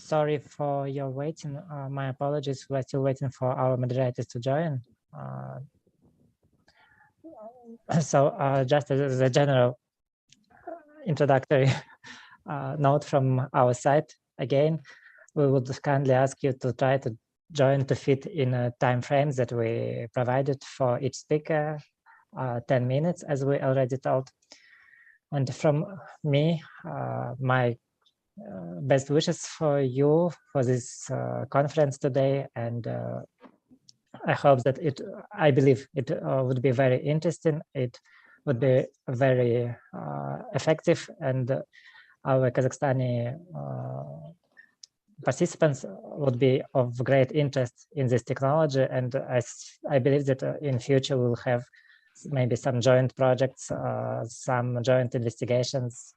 sorry for your waiting. My apologies. We're still waiting for our moderators to join. So just as a general introductory note from our side, again, we would kindly ask you to try to join to fit in time frames that we provided for each speaker, 10 minutes, as we already told. And from me, my best wishes for you for this conference today, and I hope that I believe it would be very interesting. It would be very effective, and our Kazakhstani participants would be of great interest in this technology. And I believe that in future we'll have maybe some joint projects, some joint investigations.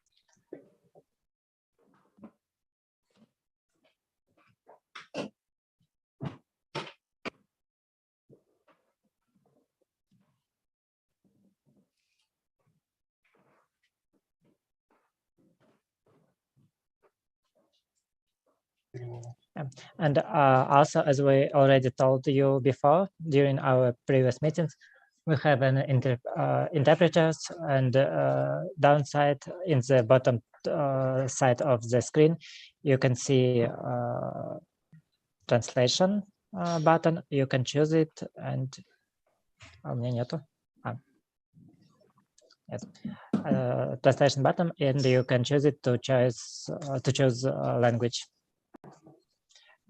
And also, as we already told you before, during our previous meetings, we have an interpreters, and downside in the bottom side of the screen, you can see translation button. You can choose it, and у меня нету. Yes. Translation button, and you can choose it to choose language.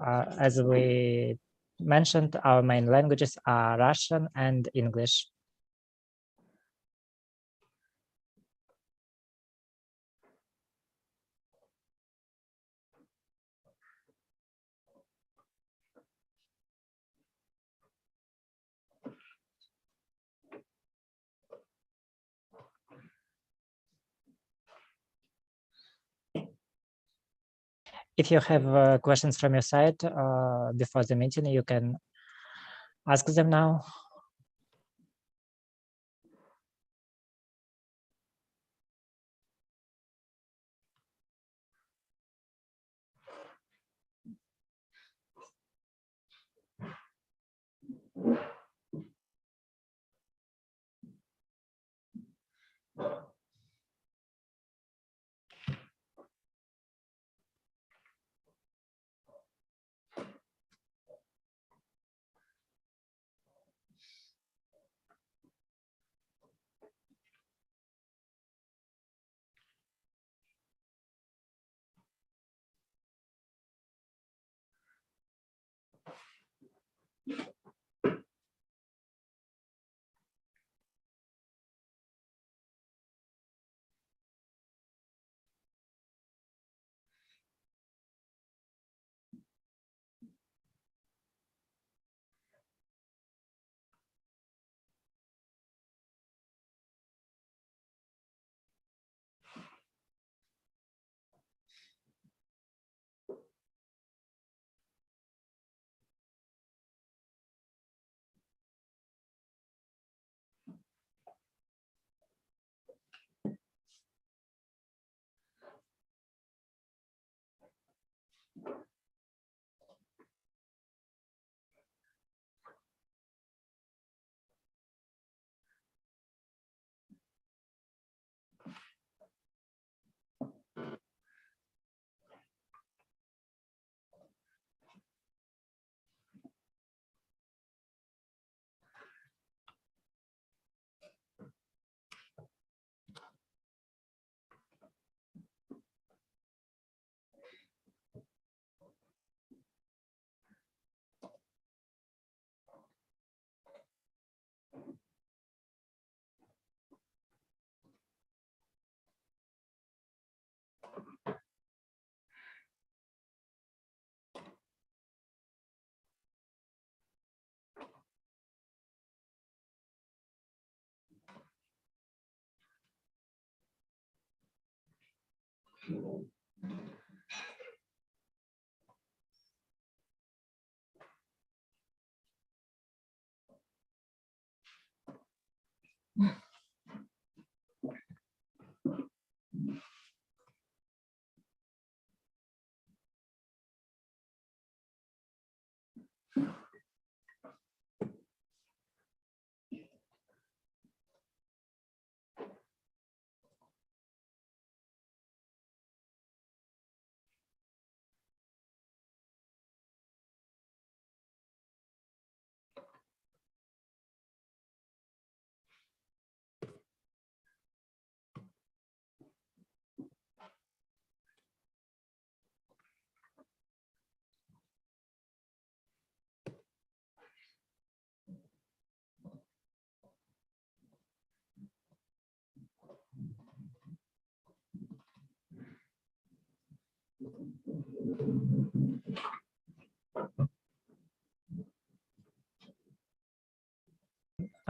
As we mentioned, our main languages are Russian and English. If you have questions from your side before the meeting, you can ask them now.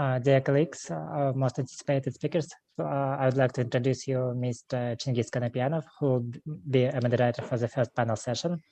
Dear colleagues, our most anticipated speakers, I would like to introduce you Mr. Chingiz Kanapianov, who will be a moderator for the first panel session.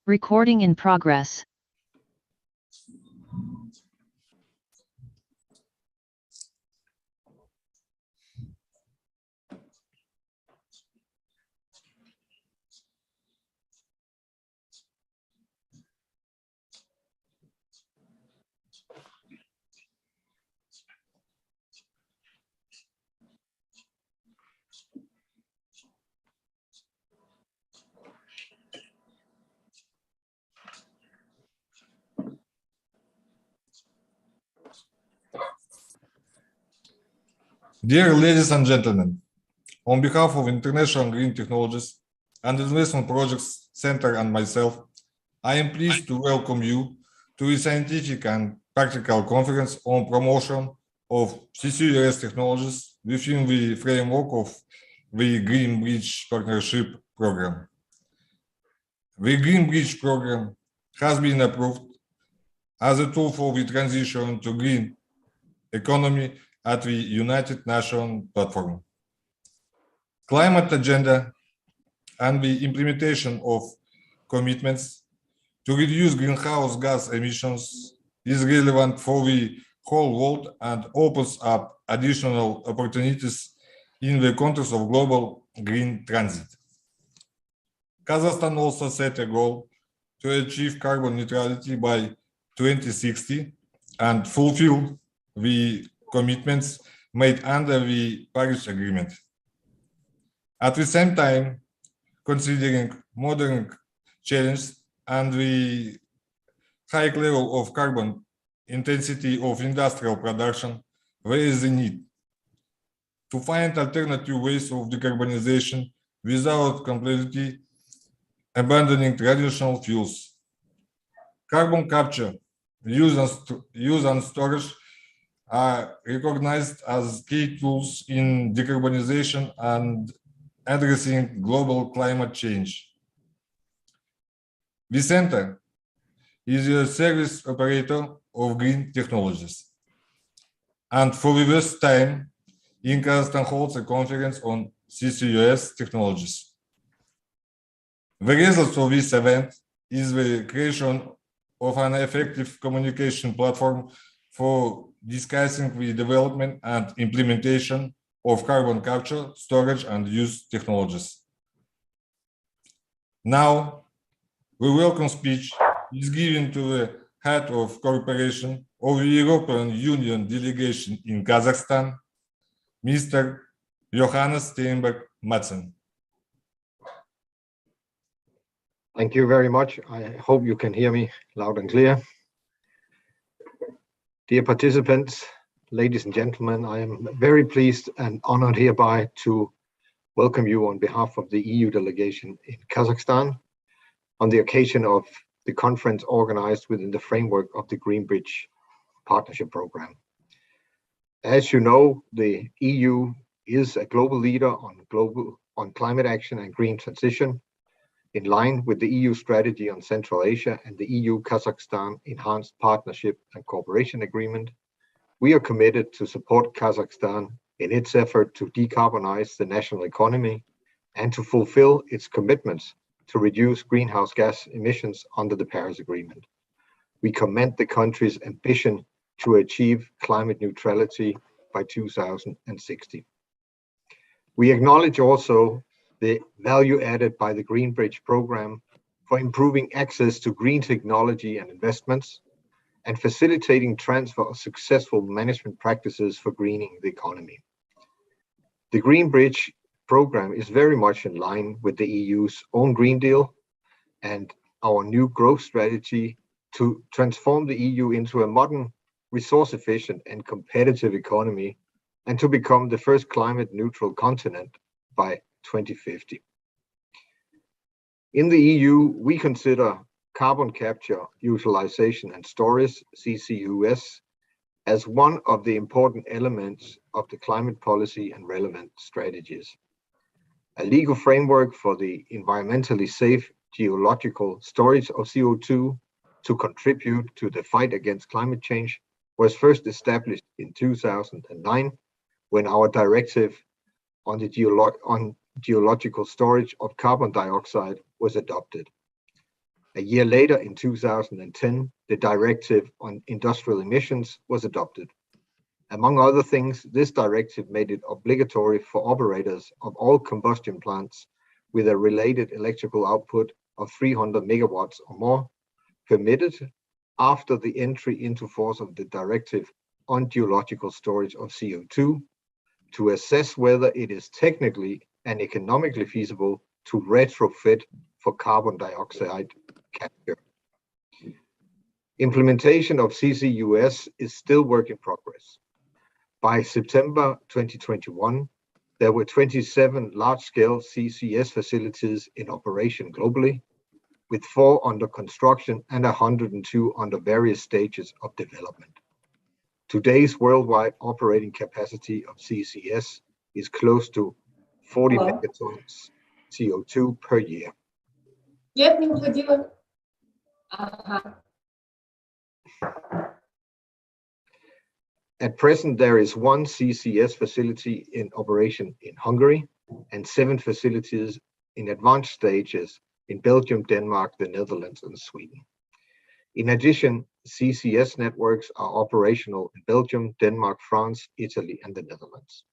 Recording in progress. Dear ladies and gentlemen, on behalf of International Green Technologies and Investment Projects Center and myself, I am pleased to welcome you to the scientific and practical conference on promotion of CCUS technologies within the framework of the Green Bridge Partnership Program. The Green Bridge Program has been approved as a tool for the transition to green economy at the United Nations platform. Climate agenda and the implementation of commitments to reduce greenhouse gas emissions is relevant for the whole world and opens up additional opportunities in the context of global green transit. Kazakhstan also set a goal to achieve carbon neutrality by 2060 and fulfill the commitments made under the Paris Agreement. At the same time, considering modern challenges and the high level of carbon intensity of industrial production, there is a need to find alternative ways of decarbonization without completely abandoning traditional fuels. Carbon capture, use and storage are recognized as key tools in decarbonization and addressing global climate change. The center is a service operator of green technologies. And for the first time, in Kazakhstan holds a conference on CCUS technologies. The result of this event is the creation of an effective communication platform for discussing the development and implementation of carbon capture, storage, and use technologies. Now, the welcome speech is given to the head of cooperation of the European Union delegation in Kazakhstan, Mr. Johannes Steenberg-Madsen. Thank you very much. I hope you can hear me loud and clear. Dear participants, ladies and gentlemen, I am very pleased and honored hereby to welcome you on behalf of the EU delegation in Kazakhstan on the occasion of the conference organized within the framework of the Green Bridge Partnership Program. As you know, the EU is a global leader on climate action and green transition, in line with the EU strategy on Central Asia and the EU-Kazakhstan Enhanced Partnership and Cooperation Agreement. We are committed to support Kazakhstan in its effort to decarbonize the national economy and to fulfill its commitments to reduce greenhouse gas emissions under the Paris Agreement. We commend the country's ambition to achieve climate neutrality by 2060. We acknowledge also the value added by the Green Bridge program for improving access to green technology and investments and facilitating transfer of successful management practices for greening the economy. The Green Bridge program is very much in line with the EU's own Green Deal and our new growth strategy to transform the EU into a modern, resource-efficient and competitive economy and to become the first climate-neutral continent by 2050. In the EU, we consider carbon capture, utilization and storage, CCUS, as one of the important elements of the climate policy and relevant strategies. A legal framework for the environmentally safe geological storage of CO2 to contribute to the fight against climate change was first established in 2009 when our directive on the geological storage of carbon dioxide was adopted. A year later, in 2010, the directive on industrial emissions was adopted. Among other things, this directive made it obligatory for operators of all combustion plants with a related electrical output of 300 megawatts or more, permitted after the entry into force of the directive on geological storage of CO2, to assess whether it is technically and economically feasible to retrofit for carbon dioxide capture. Implementation of CCUS is still work in progress. By September 2021, there were 27 large-scale CCS facilities in operation globally, with 4 under construction and 102 under various stages of development. Today's worldwide operating capacity of CCS is close to 40 megatons CO2 per year. At present, there is 1 CCS facility in operation in Hungary and 7 facilities in advanced stages in Belgium, Denmark, the Netherlands, and Sweden. In addition, CCS networks are operational in Belgium, Denmark, France, Italy, and the Netherlands.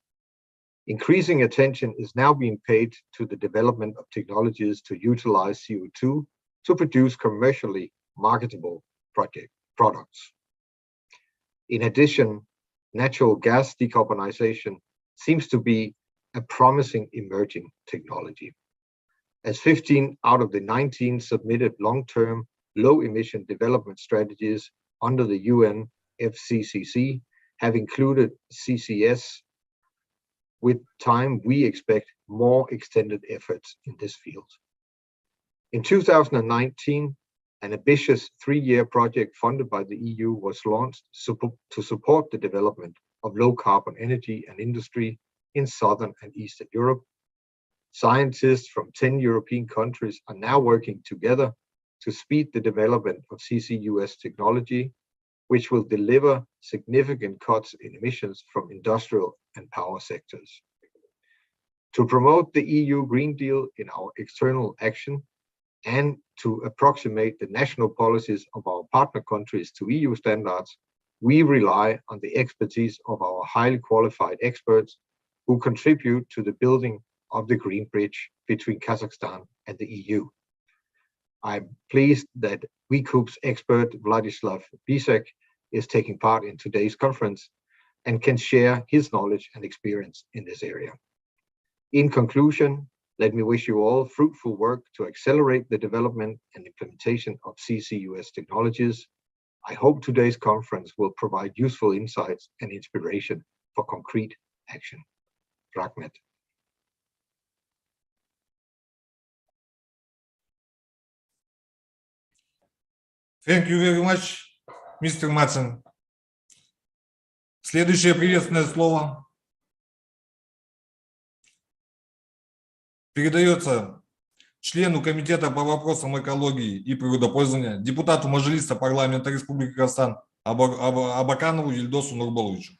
Increasing attention is now being paid to the development of technologies to utilize CO2 to produce commercially marketable products. In addition, natural gas decarbonization seems to be a promising emerging technology, as 15 out of the 19 submitted long-term low-emission development strategies under the UN FCCC have included CCS. With time, we expect more extended efforts in this field. In 2019, an ambitious 3-year project funded by the EU was launched to support the development of low-carbon energy and industry in Southern and Eastern Europe. Scientists from 10 European countries are now working together to speed the development of CCUS technology, which will deliver significant cuts in emissions from industrial and power sectors. To promote the EU Green Deal in our external action and to approximate the national policies of our partner countries to EU standards, we rely on the expertise of our highly qualified experts who contribute to the building of the Green Bridge between Kazakhstan and the EU. I'm pleased that WeCoup's expert Vladislav Bisek is taking part in today's conference and can share his knowledge and experience in this area. In conclusion, let me wish you all fruitful work to accelerate the development and implementation of CCUS technologies. I hope today's conference will provide useful insights and inspiration for concrete action. Rahmet. Thank you very much, Mr. Madsen. Следующее приветственное слово передается члену Комитета по вопросам экологии и природопользования, депутату Мажилиса парламента Республики Казахстан Абаканову Ильдосу Нурболовичу.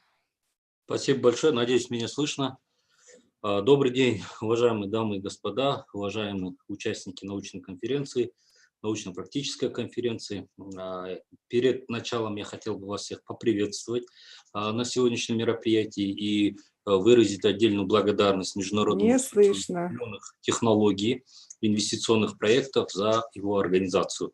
Спасибо большое. Надеюсь, меня слышно. Добрый день, уважаемые дамы и господа, уважаемые участники научной конференции, научно-практической конференции. Перед началом я хотел бы вас всех поприветствовать на сегодняшнем мероприятии и выразить отдельную благодарность Международному центру зеленых технологий, инвестиционных проектов за его организацию.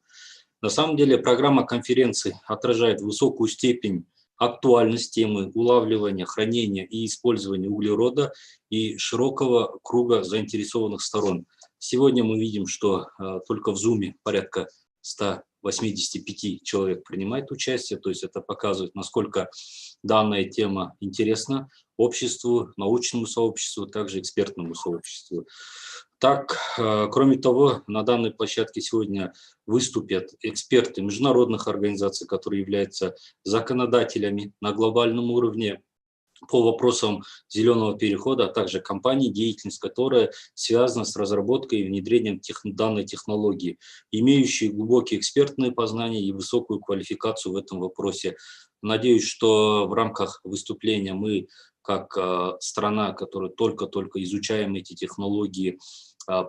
На самом деле программа конференции отражает высокую степень актуальность темы улавливания, хранения и использования углерода и широкого круга заинтересованных сторон. Сегодня мы видим, что только в Zoom порядка 185 человек принимает участие, то есть это показывает, насколько данная тема интересна обществу, научному сообществу, также экспертному сообществу. Так, кроме того, на данной площадке сегодня выступят эксперты международных организаций, которые являются законодателями на глобальном уровне по вопросам зеленого перехода, а также компании, деятельность которой связана с разработкой и внедрением данной технологии, имеющие глубокие экспертные познания и высокую квалификацию в этом вопросе. Надеюсь, что в рамках выступления мы, как страна, которая только-только изучаем эти технологии,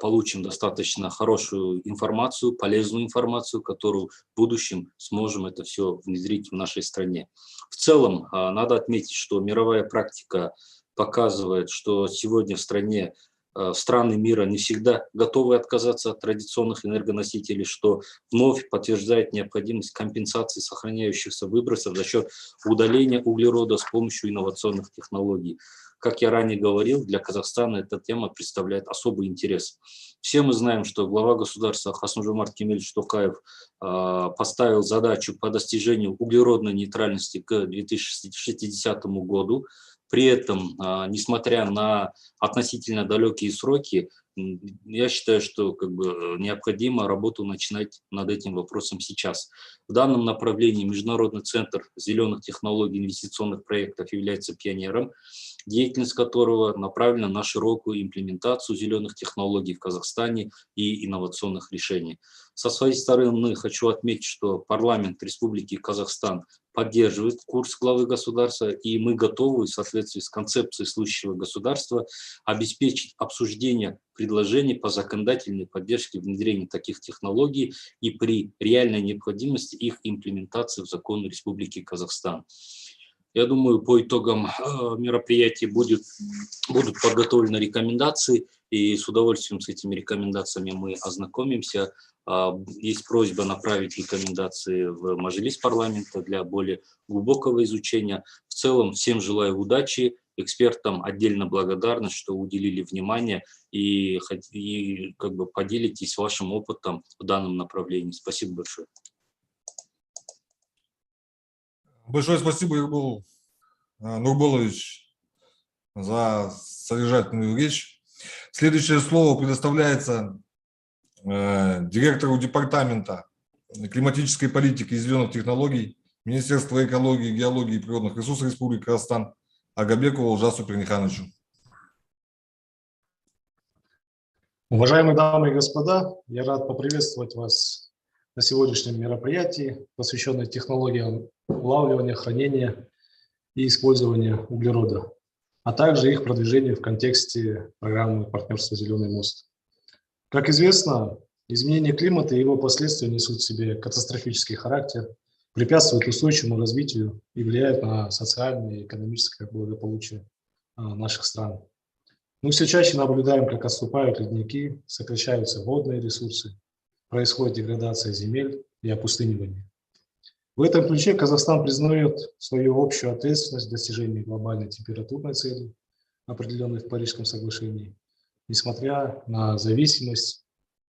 получим достаточно хорошую информацию, полезную информацию, которую в будущем сможем это все внедрить в нашей стране. В целом, надо отметить, что мировая практика показывает, что сегодня в стране страны мира не всегда готовы отказаться от традиционных энергоносителей, что вновь подтверждает необходимость компенсации сохраняющихся выбросов за счет удаления углерода с помощью инновационных технологий. Как я ранее говорил, для Казахстана эта тема представляет особый интерес. Все мы знаем, что глава государства Касым-Жомарт Кемелевич Токаев поставил задачу по достижению углеродной нейтральности к 2060 году. При этом, несмотря на относительно далекие сроки, я считаю, что необходимо работу начинать над этим вопросом сейчас. В данном направлении Международный центр зеленых технологий инвестиционных проектов является пионером, деятельность которого направлена на широкую имплементацию зеленых технологий в Казахстане и инновационных решений. Со своей стороны хочу отметить, что парламент Республики Казахстан поддерживает курс главы государства, и мы готовы в соответствии с концепцией служащего государства обеспечить обсуждение предложений по законодательной поддержке внедрения таких технологий и при реальной необходимости их имплементации в законы Республики Казахстан. Я думаю, по итогам мероприятия будут подготовлены рекомендации, и с удовольствием с этими рекомендациями мы ознакомимся. Есть просьба направить рекомендации в Мажилис парламента для более глубокого изучения. В целом, всем желаю удачи, экспертам отдельно благодарность, что уделили внимание и как бы поделитесь вашим опытом в данном направлении. Спасибо большое. Большое спасибо, Ирбул Нурбулович, за содержательную речь. Следующее слово предоставляется директору департамента климатической политики и зеленых технологий Министерства экологии, геологии и природных ресурсов Республики Казахстан Агабекову Олжасу Пернихановичу. Уважаемые дамы и господа, я рад поприветствовать вас на сегодняшнем мероприятии, посвященном технологиям улавливания, хранения и использования углерода, а также их продвижению в контексте программы партнерства «Зеленый мост». Как известно, изменение климата и его последствия несут в себе катастрофический характер, препятствуют устойчивому развитию и влияют на социальное и экономическое благополучие наших стран. Мы все чаще наблюдаем, как отступают ледники, сокращаются водные ресурсы, происходит деградация земель и опустынивание. В этом ключе Казахстан признает свою общую ответственность в достижении глобальной температурной цели, определенной в Парижском соглашении, несмотря на зависимость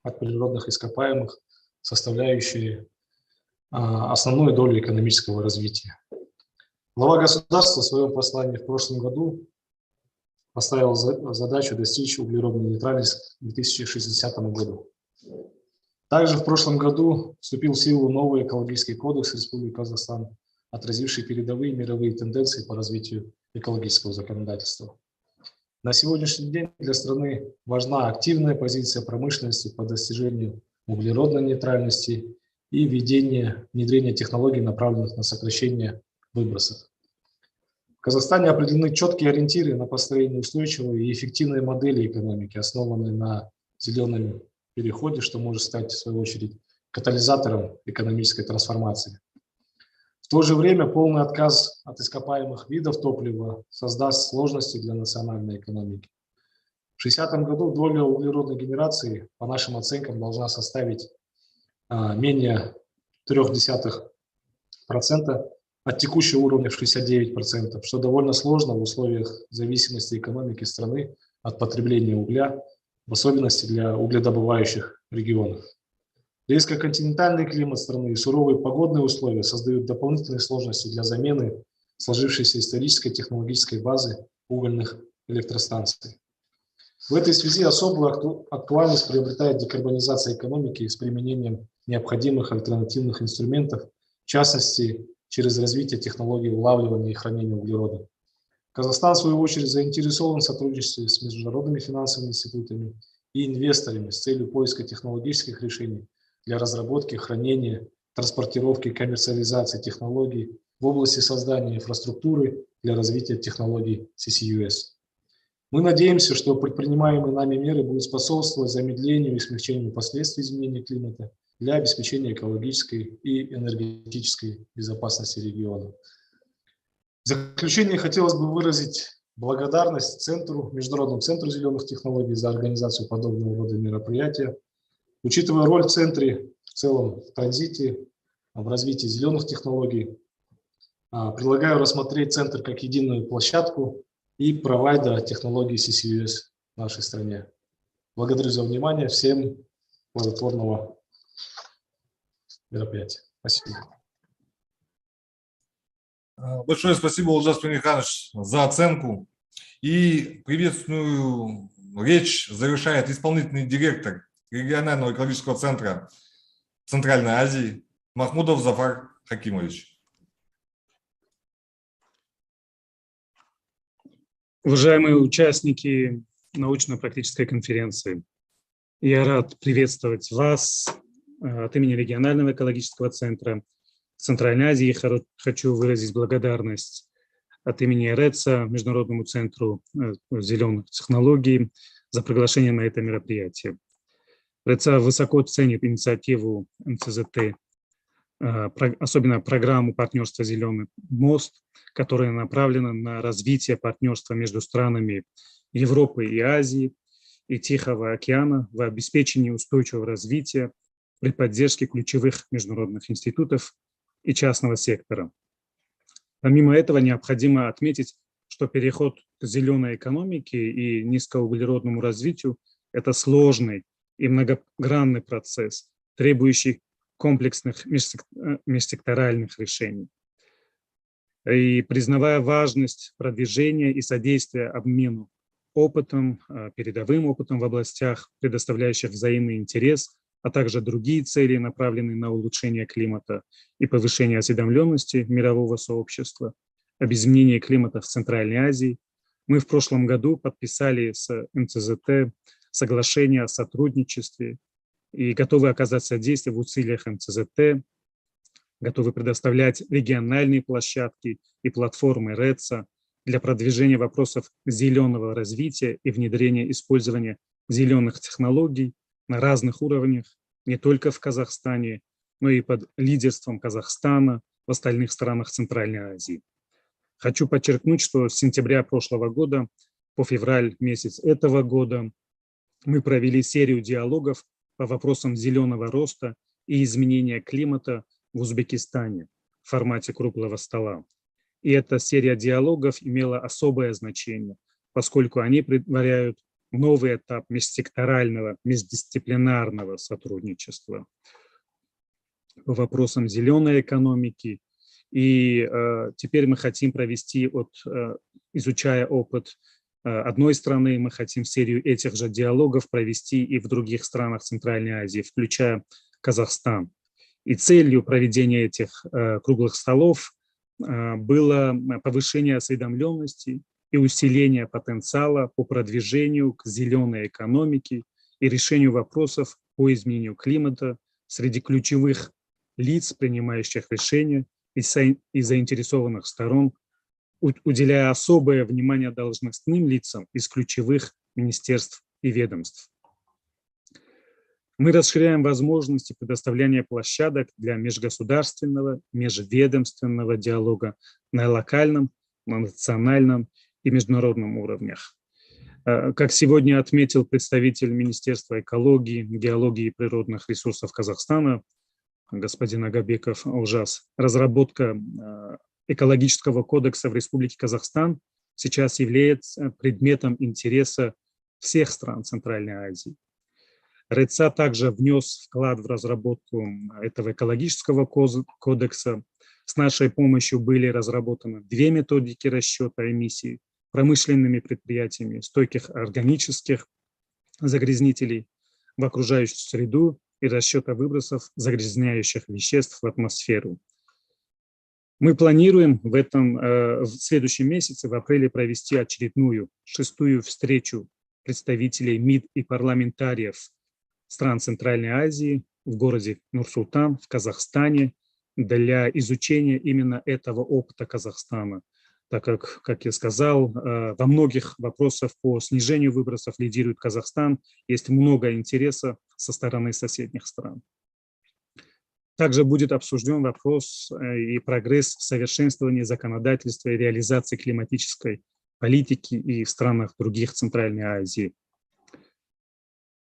от природных ископаемых, составляющие основную долю экономического развития. Глава государства в своем послании в прошлом году поставил задачу достичь углеродной нейтральности к 2060 году. Также в прошлом году вступил в силу новый экологический кодекс Республики Казахстан, отразивший передовые мировые тенденции по развитию экологического законодательства. На сегодняшний день для страны важна активная позиция промышленности по достижению углеродной нейтральности и внедрение технологий, направленных на сокращение выбросов. В Казахстане определены четкие ориентиры на построение устойчивой и эффективной модели экономики, основанной на зеленом переходе, что может стать, в свою очередь, катализатором экономической трансформации. В то же время полный отказ от ископаемых видов топлива создаст сложности для национальной экономики. В 2060 году доля углеродной генерации, по нашим оценкам, должна составить менее 0,3% от текущего уровня в 69%, что довольно сложно в условиях зависимости экономики страны от потребления угля, в особенности для угледобывающих регионов. Резко-континентальный климат страны и суровые погодные условия создают дополнительные сложности для замены сложившейся исторической технологической базы угольных электростанций. В этой связи особую актуальность приобретает декарбонизация экономики с применением необходимых альтернативных инструментов, в частности, через развитие технологий улавливания и хранения углерода. Казахстан, в свою очередь, заинтересован в сотрудничестве с международными финансовыми институтами и инвесторами с целью поиска технологических решений для разработки, хранения, транспортировки и коммерциализации технологий в области создания инфраструктуры для развития технологий CCUS. Мы надеемся, что предпринимаемые нами меры будут способствовать замедлению и смягчению последствий изменения климата для обеспечения экологической и энергетической безопасности региона. В заключение хотелось бы выразить благодарность Международному центру зеленых технологий за организацию подобного рода мероприятия. Учитывая роль в центре в целом в транзите, в развитии зеленых технологий, предлагаю рассмотреть центр как единую площадку и провайдера технологий CCUS в нашей стране. Благодарю за внимание. Всем плодотворного мероприятия. Спасибо. Большое спасибо, Олжас Перниханович, за оценку. И приветственную речь завершает исполнительный директор регионального экологического центра Центральной Азии Махмудов Зафар Хакимович. Уважаемые участники научно-практической конференции, я рад приветствовать вас от имени регионального экологического центра Центральной Азии. Хочу выразить благодарность от имени РЭЦа, Международному центру зеленых технологий, за приглашение на это мероприятие. РЭЦа высоко ценит инициативу МЦЗТ особенно программу партнерства «Зеленый мост», которая направлена на развитие партнерства между странами Европы и Азии и Тихого океана в обеспечении устойчивого развития при поддержке ключевых международных институтов и частного сектора. Помимо этого, необходимо отметить, что переход к зеленой экономике и низкоуглеродному развитию – это сложный и многогранный процесс, требующий комплексных межсекторальных решений. И признавая важность продвижения и содействия обмену опытом, передовым опытом в областях, предоставляющих взаимный интерес, а также другие цели, направленные на улучшение климата и повышение осведомленности мирового сообщества об изменении климата в Центральной Азии, мы в прошлом году подписали с МЦЗТ соглашение о сотрудничестве и готовы оказать содействие в усилиях МЦЗТ, готовы предоставлять региональные площадки и платформы РЭЦа для продвижения вопросов зеленого развития и внедрения использования зеленых технологий на разных уровнях, не только в Казахстане, но и под лидерством Казахстана в остальных странах Центральной Азии. Хочу подчеркнуть, что с сентября прошлого года по февраль месяц этого года мы провели серию диалогов по вопросам зеленого роста и изменения климата в Узбекистане в формате круглого стола. И эта серия диалогов имела особое значение, поскольку они предваряют новый этап межсекторального, междисциплинарного сотрудничества по вопросам зеленой экономики. И теперь мы хотим провести, изучая опыт одной страны, мы хотим серию этих же диалогов провести и в других странах Центральной Азии, включая Казахстан. И целью проведения этих круглых столов было повышение осведомленности и усиление потенциала по продвижению к зеленой экономике и решению вопросов по изменению климата среди ключевых лиц, принимающих решения и заинтересованных сторон, уделяя особое внимание должностным лицам из ключевых министерств и ведомств. Мы расширяем возможности предоставления площадок для межгосударственного, межведомственного диалога на локальном, на национальном и международном уровнях. Как сегодня отметил представитель Министерства экологии, геологии и природных ресурсов Казахстана, господин Агабеков Олжас, разработка экологического кодекса в Республике Казахстан сейчас является предметом интереса всех стран Центральной Азии. РЭЦА также внес вклад в разработку этого экологического кодекса. С нашей помощью были разработаны 2 методики расчета эмиссий промышленными предприятиями стойких органических загрязнителей в окружающую среду и расчета выбросов загрязняющих веществ в атмосферу. Мы планируем в следующем месяце, в апреле, провести очередную 6-ю встречу представителей МИД и парламентариев стран Центральной Азии в городе Нур-Султан в Казахстане для изучения именно этого опыта Казахстана, так как я сказал, во многих вопросах по снижению выбросов лидирует Казахстан, есть много интереса со стороны соседних стран. Также будет обсужден вопрос и прогресс в совершенствовании законодательства и реализации климатической политики и в странах других Центральной Азии.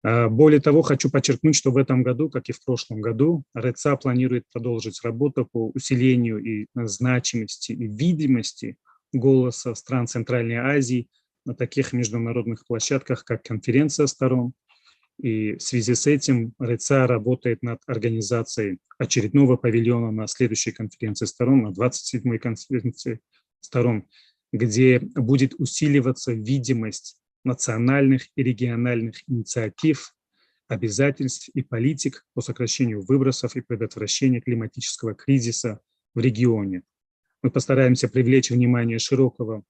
Более того, хочу подчеркнуть, что в этом году, как и в прошлом году, РЭЦА планирует продолжить работу по усилению и значимости и видимости голоса стран Центральной Азии на таких международных площадках, как конференция сторон. И в связи с этим РЭЦА работает над организацией очередного павильона на следующей конференции сторон, на 27-й конференции сторон, где будет усиливаться видимость национальных и региональных инициатив, обязательств и политик по сокращению выбросов и предотвращению климатического кризиса в регионе. Мы постараемся привлечь внимание широкого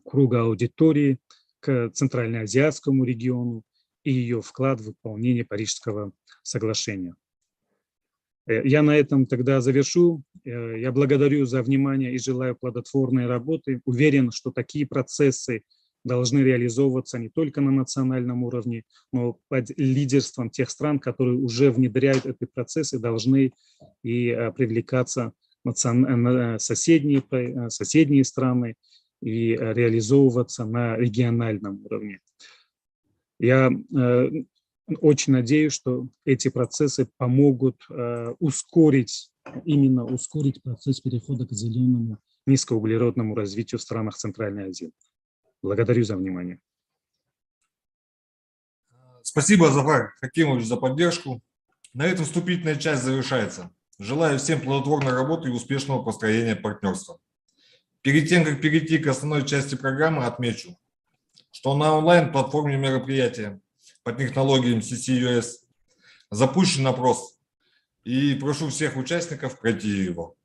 круга аудитории к Центральноазиатскому региону и ее вклад в выполнение Парижского соглашения. Я на этом тогда завершу. Я благодарю за внимание и желаю плодотворной работы. Уверен, что такие процессы должны реализовываться не только на национальном уровне, но под лидерством тех стран, которые уже внедряют эти процессы, должны и привлекаться соседние страны и реализовываться на региональном уровне. Я очень надеюсь, что эти процессы помогут ускорить процесс перехода к зеленому низкоуглеродному развитию в странах Центральной Азии. Благодарю за внимание. Спасибо, Зафар Хакимович, за поддержку. На этом вступительная часть завершается. Желаю всем плодотворной работы и успешного построения партнерства. Перед тем, как перейти к основной части программы, отмечу, что на онлайн-платформе мероприятия по технологиям CCUS запущен опрос, и прошу всех участников пройти его.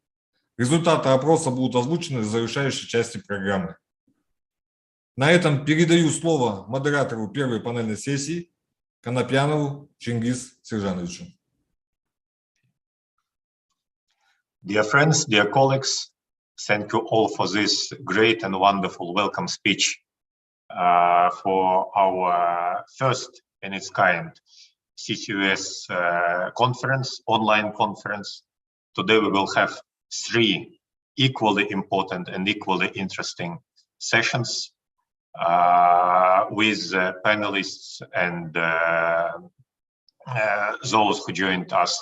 Результаты опроса будут озвучены в завершающей части программы. На этом передаю слово модератору первой панельной сессии Конопьянову Чингис Сержановичу. Dear friends, dear colleagues, thank you all for this great and wonderful welcome speech for our first in its kind CCUS conference, online conference. Today we will have 3 equally important and equally interesting sessions with panelists and those who joined us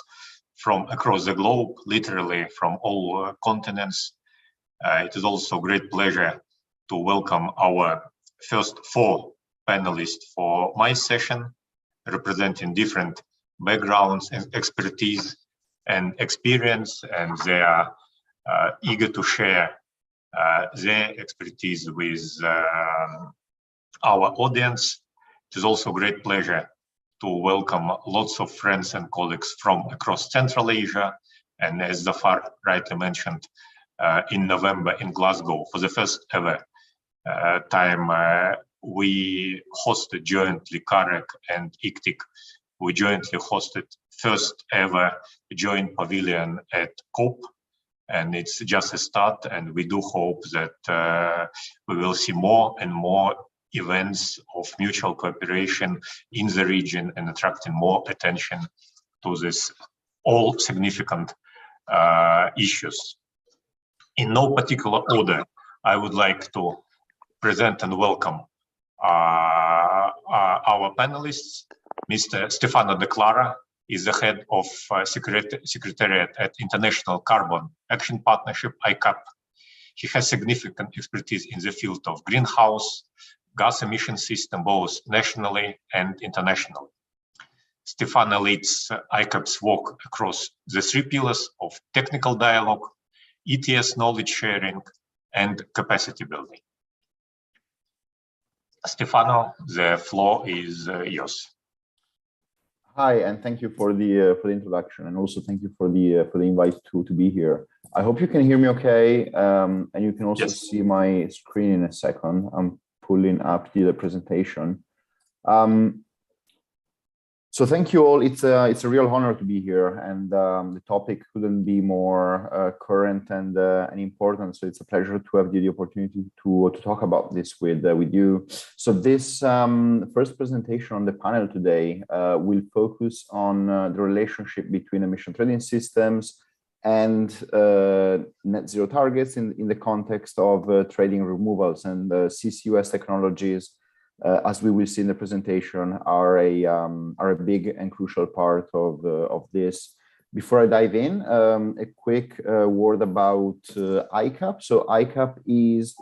from across the globe, literally from all continents. It is also a great pleasure to welcome our first 4 panelists for my session, representing different backgrounds and expertise and experience, and they are eager to share their expertise with our audience. It is also a great pleasure to welcome lots of friends and colleagues from across Central Asia, and as Zafar rightly mentioned, in November in Glasgow, for the first ever time, we hosted jointly, CAREC and ICTIC, we jointly hosted first ever joint pavilion at COP, and it's just a start, and we do hope that we will see more and more events of mutual cooperation in the region and attracting more attention to this all significant issues. In no particular order, I would like to present and welcome our panelists. Mr. Stefano De Clara is the head of Secretariat at International Carbon Action Partnership, ICAP. He has significant expertise in the field of greenhouse gas emission system, both nationally and internationally. Stefano leads ICAP's work across the 3 pillars of technical dialogue, ETS knowledge sharing, and capacity building. Stefano, the floor is yours. Hi, and thank you for the introduction, and also thank you for the invite to be here. I hope you can hear me okay, and you can also see my screen in a second. I'm pulling up the presentation. So thank you all. It's a real honor to be here, and the topic couldn't be more current and important. So it's a pleasure to have the opportunity to talk about this with you. So this first presentation on the panel today will focus on the relationship between emission trading systems and net zero targets in the context of trading removals, and CCUS technologies, as we will see in the presentation, are a big and crucial part of this. Before I dive in, a quick word about ICAP. So ICAP is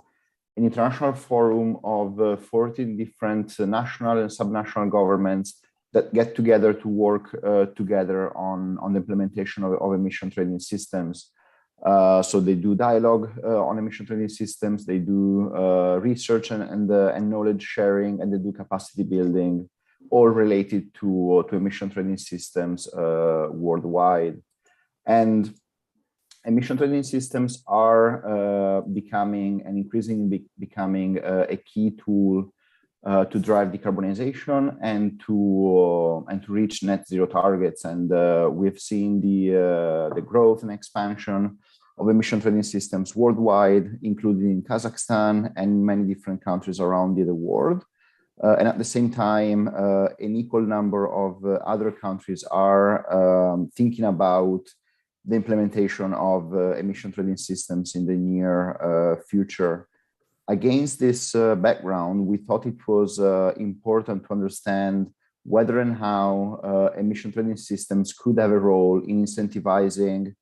an international forum of 14 different national and subnational governments that get together to work together on the implementation of emission trading systems. So they do dialogue on emission trading systems, they do research and knowledge sharing, and they do capacity building, all related to emission trading systems worldwide. And emission trading systems are becoming and increasingly becoming a key tool to drive decarbonization and to reach net zero targets. And we've seen the growth and expansion emission trading systems worldwide, including in Kazakhstan and many different countries around the world. And at the same time, an equal number of other countries are thinking about the implementation of emission trading systems in the near future. Against this background, we thought it was important to understand whether and how emission trading systems could have a role in incentivizing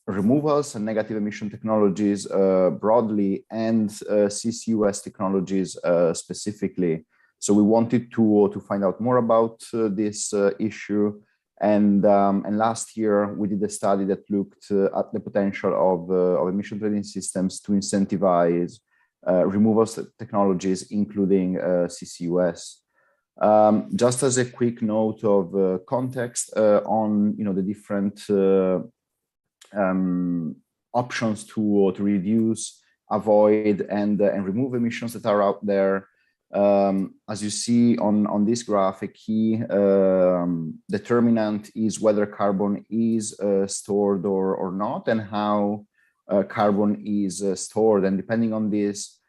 removals and negative emission technologies broadly, and CCUS technologies specifically. So we wanted to find out more about this issue. And last year, we did a study that looked at the potential of emission trading systems to incentivize removals technologies, including CCUS. Just as a quick note of context on the different options to reduce, avoid, and remove emissions that are out there. As you see on this graph, a key determinant is whether carbon is stored or not, and how carbon is stored. And depending on this,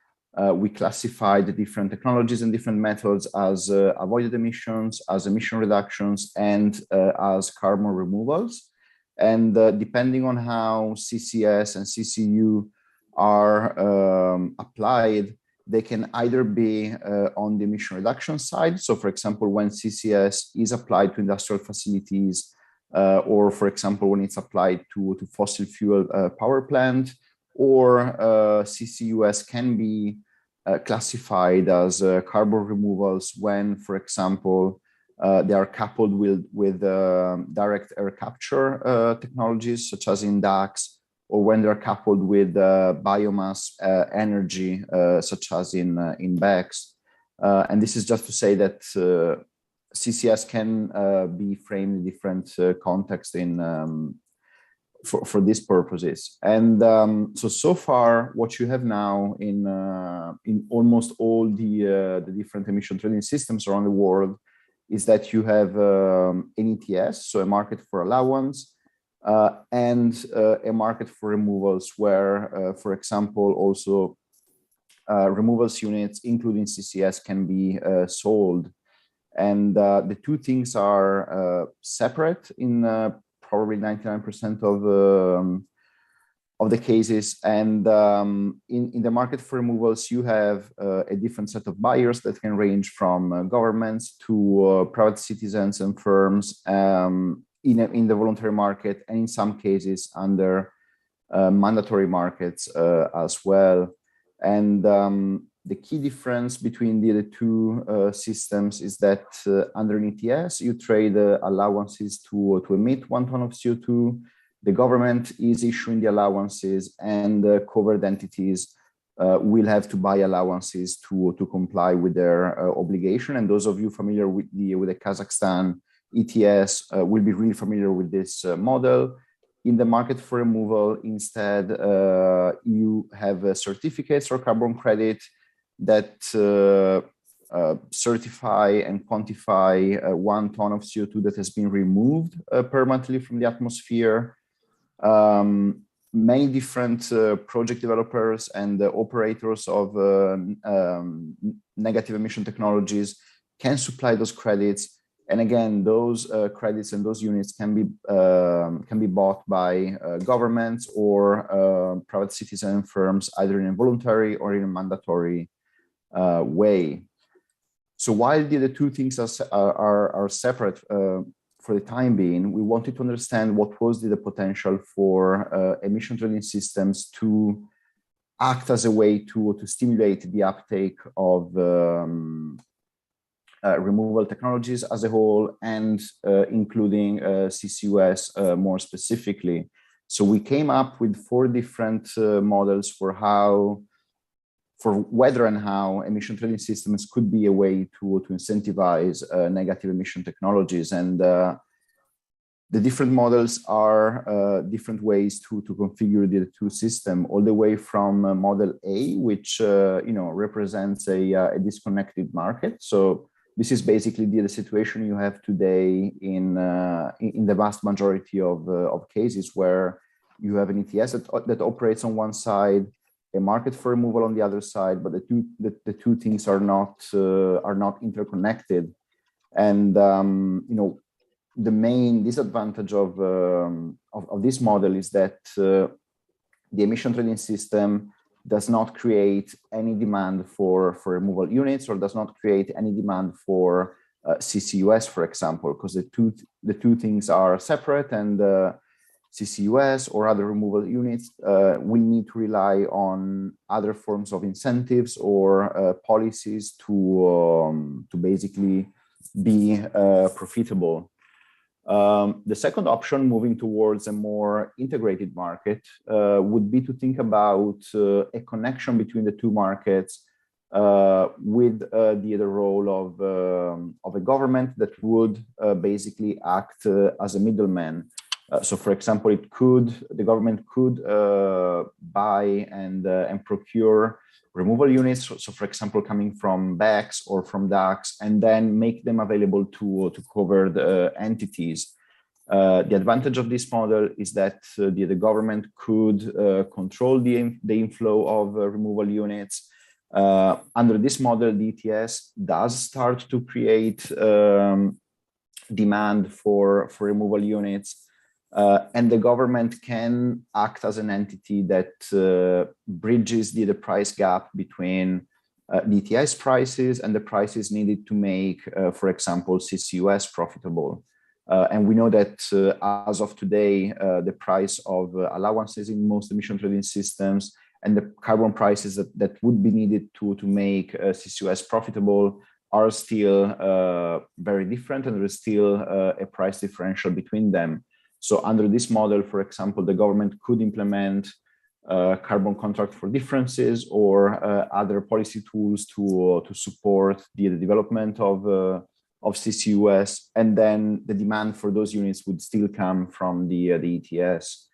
we classify the different technologies and different methods as avoided emissions, as emission reductions, and as carbon removals. And depending on how CCS and CCU are applied, they can either be on the emission reduction side. So for example, when CCS is applied to industrial facilities, or for example, when it's applied to fossil fuel power plant, or CCUS can be classified as carbon removals when, for example, they are coupled with direct air capture technologies, such as in DACs, or when they're coupled with biomass energy, such as in BECCS. And this is just to say that CCS can be framed in different contexts for these purposes. And so far, what you have now in almost all the different emission trading systems around the world is that you have an ETS, so a market for allowance, and a market for removals where, for example, also removals units, including CCS, can be sold. And the two things are separate in probably 99% of the cases. And in the market for removals, you have a different set of buyers that can range from governments to private citizens and firms in the voluntary market, and in some cases under mandatory markets as well. And the key difference between the two systems is that under an ETS, you trade allowances to emit 1 ton of CO2. The government is issuing the allowances, and covered entities will have to buy allowances to comply with their obligation. And those of you familiar with the Kazakhstan ETS will be really familiar with this model. In the market for removal, instead, you have certificates or carbon credit that certify and quantify 1 ton of CO2 that has been removed permanently from the atmosphere. Many different project developers and operators of negative emission technologies can supply those credits. And again, those credits and those units can be bought by governments or private citizen firms, either in a voluntary or in a mandatory way. So while the two things are separate for the time being, we wanted to understand what was the potential for emission trading systems to act as a way to stimulate the uptake of removal technologies as a whole, and including CCUS more specifically. So we came up with 4 different models for whether and how emission trading systems could be a way to incentivize negative emission technologies. And the different models are different ways to configure the two systems, all the way from model A, which represents a disconnected market. So this is basically the situation you have today in the vast majority of cases, where you have an ETS that operates on one side, a market for removal on the other side, but the two things are not interconnected. And the main disadvantage of this model is that the emission trading system does not create any demand for removal units, or does not create any demand for CCUS, for example, because the two things are separate, and CCUS or other removal units will need to rely on other forms of incentives or policies to basically be profitable. The second option, moving towards a more integrated market, would be to think about a connection between the two markets with the role of a government that would basically act as a middleman. So, for example, the government could buy and procure removal units. So, for example, coming from BECCS or from DACs, and then make them available to covered entities. The advantage of this model is that the government could control the inflow of removal units. Under this model, the ETS does start to create demand for removal units. And the government can act as an entity that bridges the price gap between the ETS prices and the prices needed to make, for example, CCUS profitable. And we know that as of today, the price of allowances in most emission trading systems and the carbon prices that would be needed to make CCUS profitable are still very different, and there is still a price differential between them. So under this model, for example, the government could implement carbon contract for differences or other policy tools to support the development of CCUS, and then the demand for those units would still come from the ETS.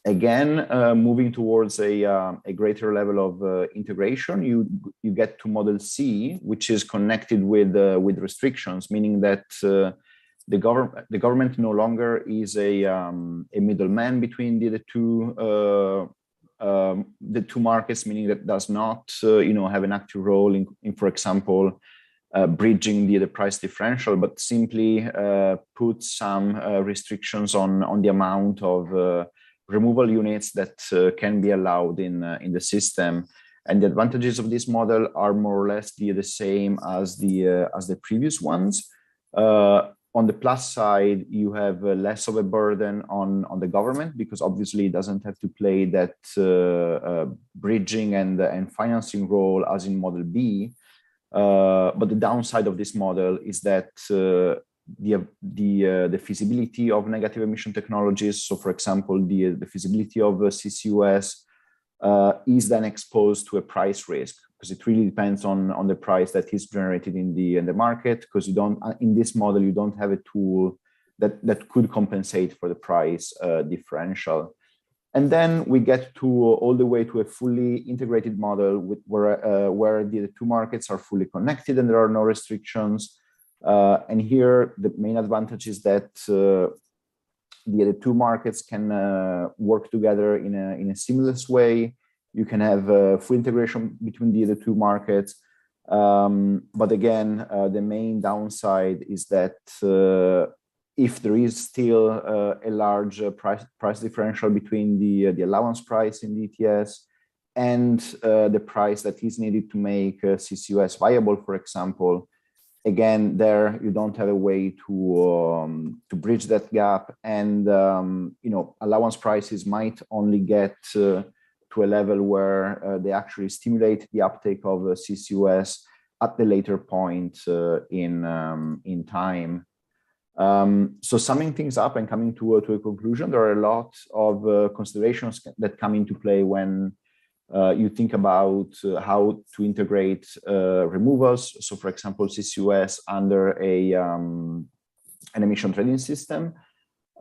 Again, moving towards a greater level of integration, you get to model C, which is connected with restrictions, meaning that the government no longer is a middleman between the two markets, meaning that does not have an active role in for example, bridging the price differential, but simply puts some restrictions on the amount of removal units that can be allowed in the system. And the advantages of this model are more or less the same as the previous ones. On the plus side, you have less of a burden on the government, because obviously it doesn't have to play that bridging and financing role as in model B. But the downside of this model is that the feasibility of negative emission technologies, so for example, the feasibility of CCUS, is then exposed to a price risk, because it really depends on the price that is generated in the market, because you don't, in this model, you don't have a tool that could compensate for the price differential. And then we get to all the way to a fully integrated model where the two markets are fully connected and there are no restrictions. And here the main advantage is that the two markets can work together in a seamless way. You can have full integration between the two markets. But again, the main downside is that if there is still a large price differential between the allowance price in the ETS and the price that is needed to make CCUS viable, for example, again, there you don't have a way to bridge that gap, and allowance prices might only get to a level where they actually stimulate the uptake of CCUS at the later point in time. So summing things up and coming to a conclusion, there are a lot of considerations that come into play when you think about how to integrate removals. So for example, CCUS under an emission trading system.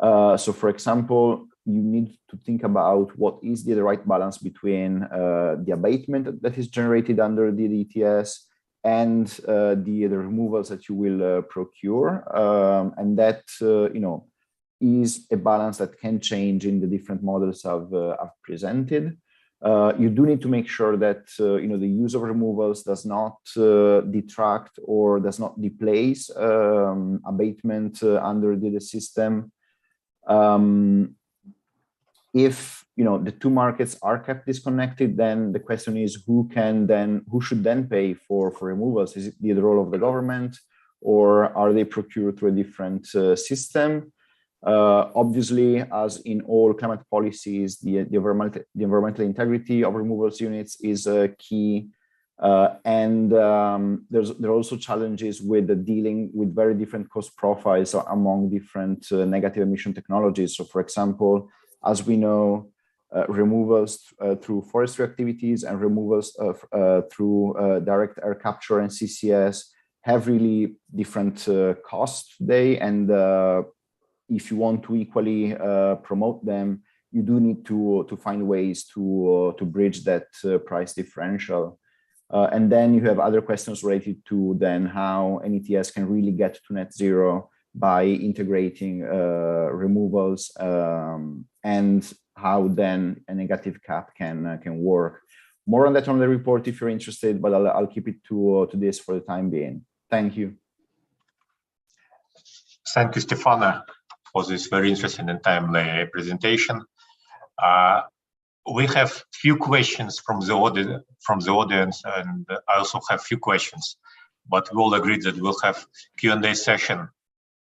So for example, you need to think about what is the right balance between the abatement that is generated under the ETS and the removals that you will procure, and that is a balance that can change in the different models I've presented. You do need to make sure that the use of removals does not detract or does not displace abatement under the system. If the two markets are kept disconnected, then the question is who should then pay for removals? Is it the role of the government, or are they procured through a different system? Obviously, as in all climate policies, the environmental integrity of removals units is key, and there are also challenges with dealing with very different cost profiles among different negative emission technologies. So, for example, as we know, removals through forestry activities and removals through direct air capture and CCS have really different costs today, and if you want to equally promote them, you do need to find ways to bridge that price differential. And then you have other questions related to then how an ETS can really get to net zero by integrating removals, and how then a negative cap can work. More on that on the report if you're interested, but I'll keep it to this for the time being. Thank you. Thank you, Stefano, for this very interesting and timely presentation. We have few questions from the audience, and I also have few questions, but we all agreed that we'll have Q&A session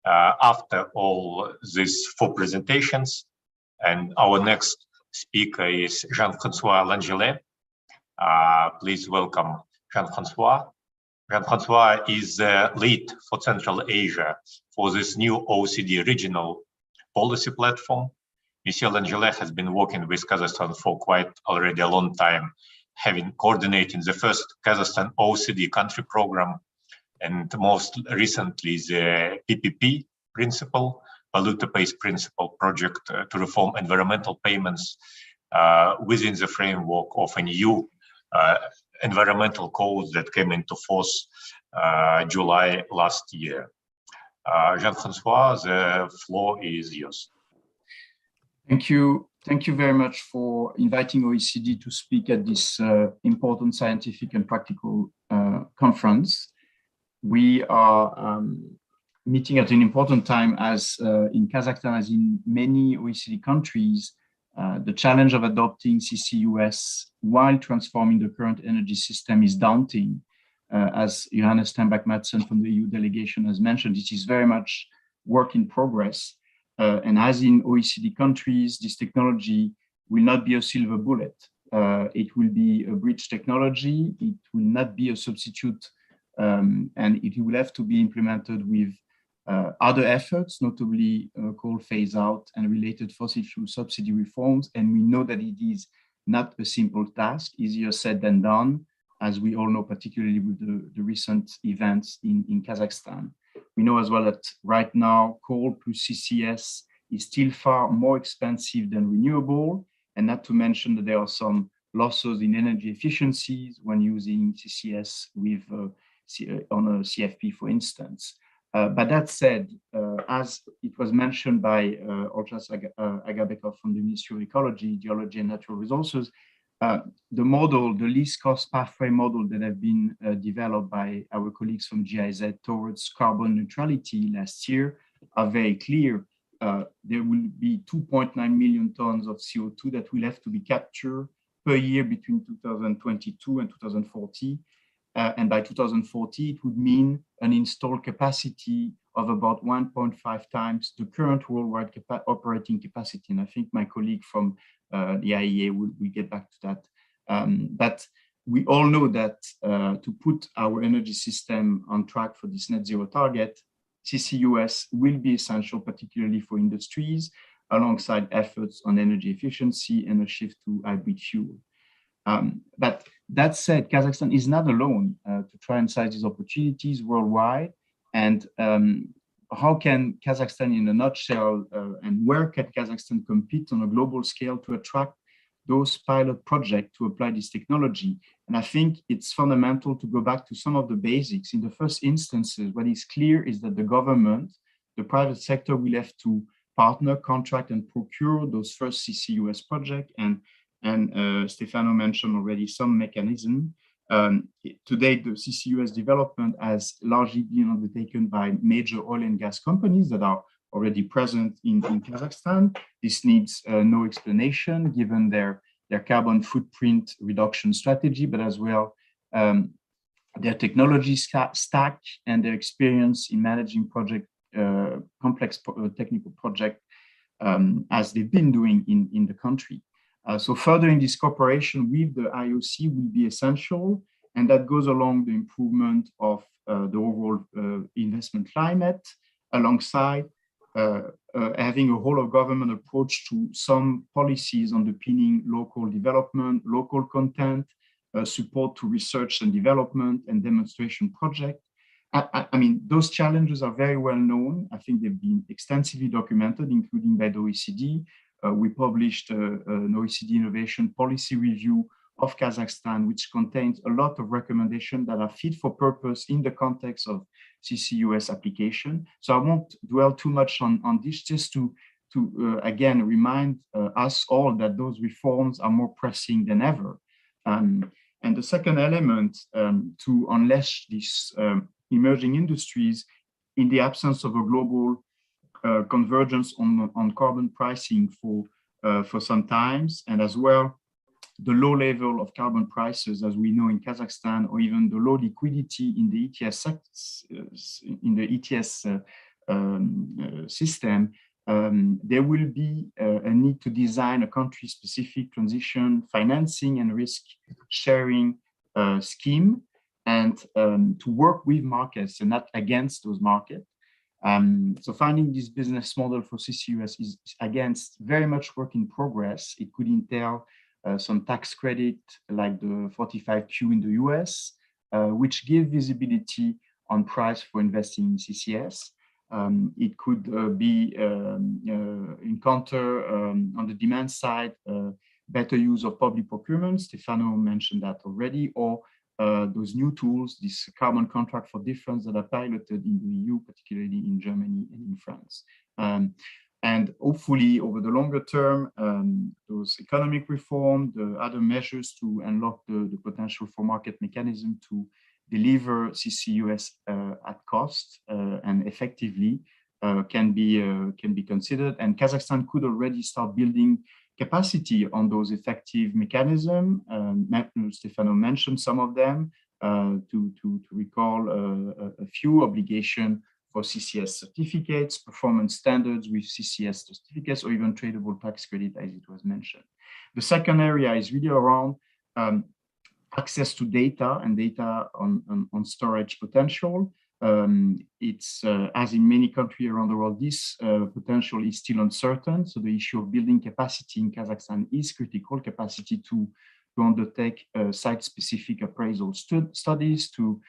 after all these 4 presentations. And our next speaker is Jean-François Langelet. Please welcome Jean-François. Jean-François is the lead for Central Asia for this new OECD regional policy platform. Monsieur Langelet has been working with Kazakhstan for quite already a long time, having coordinated the first Kazakhstan OECD country program, and most recently the PPP principle, polluter-pays principle project to reform environmental payments within the framework of a new environmental code that came into force July last year. Jean-François, the floor is yours. Thank you. Thank you very much for inviting OECD to speak at this important scientific and practical conference. We are meeting at an important time, as in Kazakhstan, as in many OECD countries, the challenge of adopting CCUS while transforming the current energy system is daunting. As Johannes Steinbach-Madsen from the EU delegation has mentioned, it is very much work in progress. And as in OECD countries, this technology will not be a silver bullet. It will be a bridge technology. It will not be a substitute, and it will have to be implemented with other efforts, notably coal phase out and related fossil fuel subsidy reforms. And we know that it is not a simple task, easier said than done, as we all know, particularly with the recent events in Kazakhstan. We know as well that right now, coal plus CCS is still far more expensive than renewable, and not to mention that there are some losses in energy efficiencies when using CCS with on a CFP, for instance. But that said, as it was mentioned by Olcas Agabekov from the Ministry of Ecology, Geology and Natural Resources, the model, the least cost pathway model that have been developed by our colleagues from GIZ towards carbon neutrality last year are very clear. There will be 2.9 million tons of CO2 that will have to be captured per year between 2022 and 2040. And by 2040, it would mean an installed capacity of about 1.5 times the current worldwide operating capacity. And I think my colleague from the IEA will get back to that. But we all know that to put our energy system on track for this net zero target, CCUS will be essential, particularly for industries, alongside efforts on energy efficiency and a shift to hybrid fuel. But that said, Kazakhstan is not alone to try and seize these opportunities worldwide. And how can Kazakhstan, in a nutshell, and where can Kazakhstan compete on a global scale to attract those pilot projects to apply this technology? And I think it's fundamental to go back to some of the basics. In the first instances, what is clear is that the government, the private sector will have to partner, contract, and procure those first CCUS projects. And Stefano mentioned already some mechanism. Today, the CCUS development has largely been undertaken by major oil and gas companies that are already present in Kazakhstan. This needs no explanation given their carbon footprint reduction strategy, but as well their technology stack and their experience in managing complex technical projects as they've been doing in the country. So furthering this cooperation with the IOC will be essential, and that goes along the improvement of the overall investment climate, alongside having a whole of government approach to some policies underpinning local development, local content, support to research and development and demonstration projects. I mean, those challenges are very well known. I think they've been extensively documented, including by the OECD. We published an OECD Innovation Policy Review of Kazakhstan, which contains a lot of recommendations that are fit for purpose in the context of CCUS application. So I won't dwell too much on this, just to again remind us all that those reforms are more pressing than ever. And the second element to unleash these emerging industries in the absence of a global convergence on carbon pricing for some times, and as well the low level of carbon prices, as we know in Kazakhstan, or even the low liquidity in the ETS system, there will be a need to design a country-specific transition financing and risk-sharing scheme, and to work with markets and not against those markets. So finding this business model for CCUS is, again, very much work in progress. It could entail some tax credit like the 45Q in the US, which give visibility on price for investing in CCS. It could be encounter on the demand side, better use of public procurement. Stefano mentioned that already, or those new tools, this carbon contract for difference that are piloted in the EU, particularly in Germany and in France. And hopefully over the longer term, those economic reform, the other measures to unlock the potential for market mechanism to deliver CCUS at cost and effectively can be considered. And Kazakhstan could already start building capacity on those effective mechanisms. Stefano mentioned some of them. To recall a few obligations for CCS certificates, performance standards with CCS certificates, or even tradable tax credit, as it was mentioned. The second area is really around access to data and data on storage potential. It's as in many countries around the world, this potential is still uncertain. So the issue of building capacity in Kazakhstan is critical, capacity to undertake site-specific appraisal studies to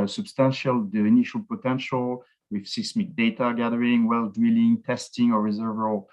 substantial the initial potential with seismic data gathering, well drilling, testing, or reservoir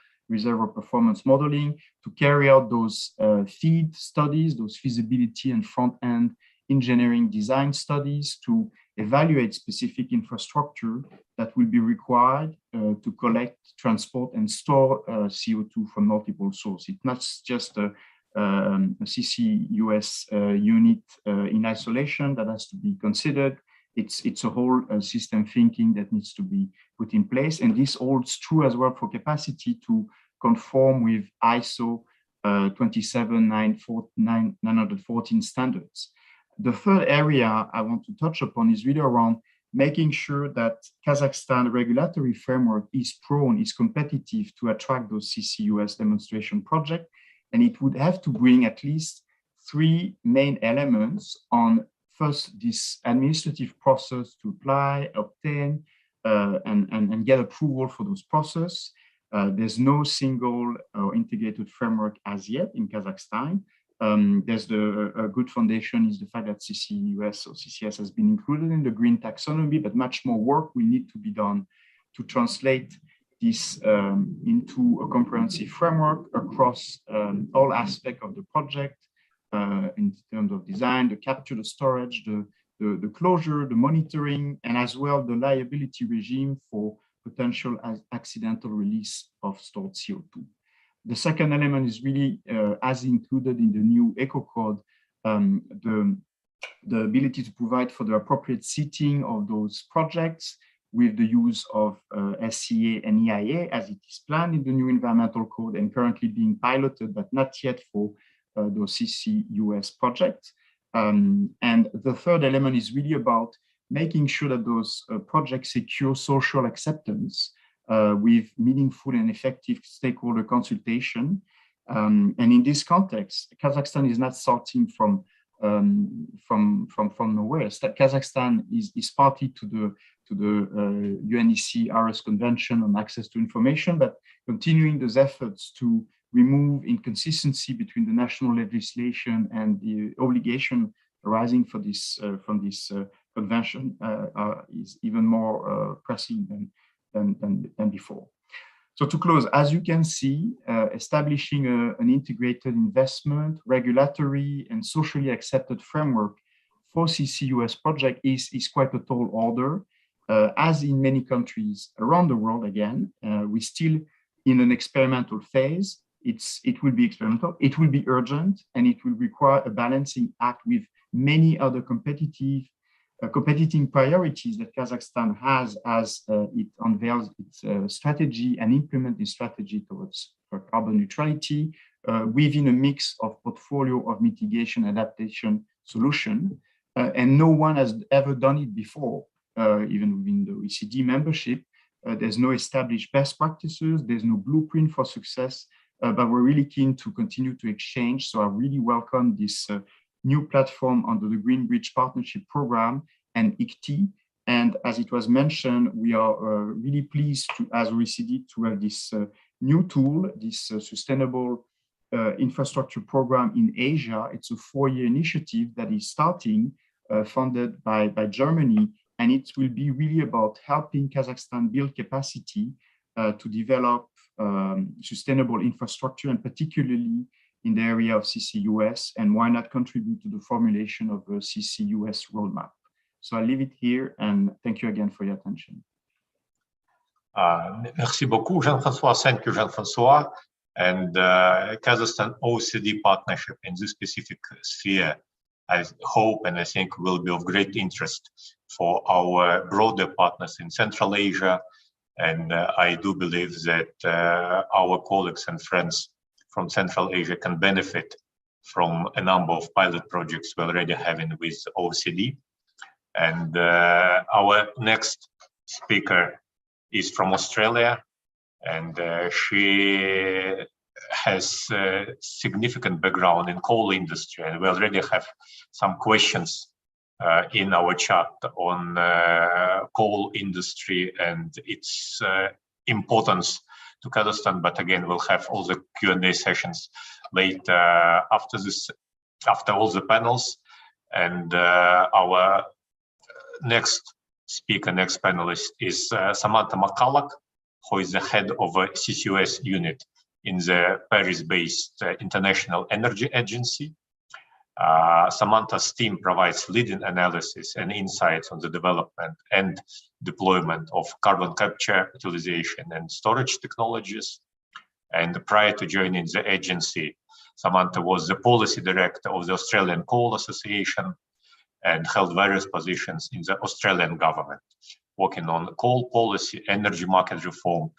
performance modeling, to carry out those FEED studies, those feasibility and front-end engineering design studies, to evaluate specific infrastructure that will be required to collect, transport, and store CO2 from multiple sources. It's not just a CCUS unit in isolation that has to be considered. It's a whole system thinking that needs to be put in place. And this holds true as well for capacity to conform with ISO 27914 standards. The third area I want to touch upon is really around making sure that Kazakhstan regulatory framework is competitive to attract those CCUS demonstration projects. And it would have to bring at least three main elements on, first, this administrative process to apply, obtain, and get approval for those processes. There's no single or integrated framework as yet in Kazakhstan. There's a good foundation is the fact that CCUS or CCS has been included in the green taxonomy, but much more work will need to be done to translate this into a comprehensive framework across all aspects of the project, in terms of design, the capture, the storage, the closure, the monitoring, and as well the liability regime for potential accidental release of stored CO2. The second element is really, as included in the new Eco Code, the ability to provide for the appropriate seating of those projects with the use of SCA and EIA as it is planned in the new environmental code and currently being piloted, but not yet for those CCUS projects. And the third element is really about making sure that those projects secure social acceptance with meaningful and effective stakeholder consultation. And in this context, Kazakhstan is not starting from nowhere. Kazakhstan is party to the UNEC Aarhus Convention on Access to Information, but continuing those efforts to remove inconsistency between the national legislation and the obligation arising from this convention is even more pressing than before. So to close, as you can see, establishing an integrated investment, regulatory and socially accepted framework for CCUS project is quite a tall order. As in many countries around the world, again, we're still in an experimental phase. It will be experimental, it will be urgent, and it will require a balancing act with many other competing priorities that Kazakhstan has as it unveils its strategy and implements its strategy towards carbon neutrality within a mix of portfolio of mitigation adaptation solution. And no one has ever done it before, even within the OECD membership. There's no established best practices, there's no blueprint for success, but we're really keen to continue to exchange. So I really welcome this new platform under the Green Bridge Partnership Program and ICTI. And as it was mentioned, we are really pleased to, as OECD, to have this new tool, this sustainable infrastructure program in Asia. It's a 4-year initiative that is starting, funded by Germany, and it will be really about helping Kazakhstan build capacity to develop sustainable infrastructure, and particularly in the area of CCUS, and why not contribute to the formulation of a CCUS roadmap. So I'll leave it here, and thank you again for your attention. Merci beaucoup, Jean-François. Thank you, Jean-François. And Kazakhstan OECD partnership in this specific sphere, I hope and I think will be of great interest for our broader partners in Central Asia. And I do believe that our colleagues and friends from Central Asia can benefit from a number of pilot projects we're already having with OECD. And our next speaker is from Australia, and she has significant background in coal industry, and we already have some questions in our chat on coal industry and its importance to Kazakhstan. But again, we'll have all the Q&A sessions later after all the panels. And our next speaker, next panelist is Samantha McCulloch, who is the head of a CCUS unit in the Paris-based International Energy Agency. Samantha's team provides leading analysis and insights on the development and deployment of carbon capture, utilization, and storage technologies. And prior to joining the agency, Samantha was the policy director of the Australian Coal Association and held various positions in the Australian government, working on coal policy, energy market reform,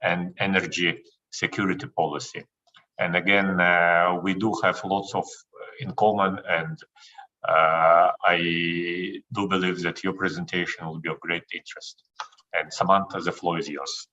and energy security policy. And again, we do have lots of in common, and I do believe that your presentation will be of great interest. And Samantha, the floor is yours.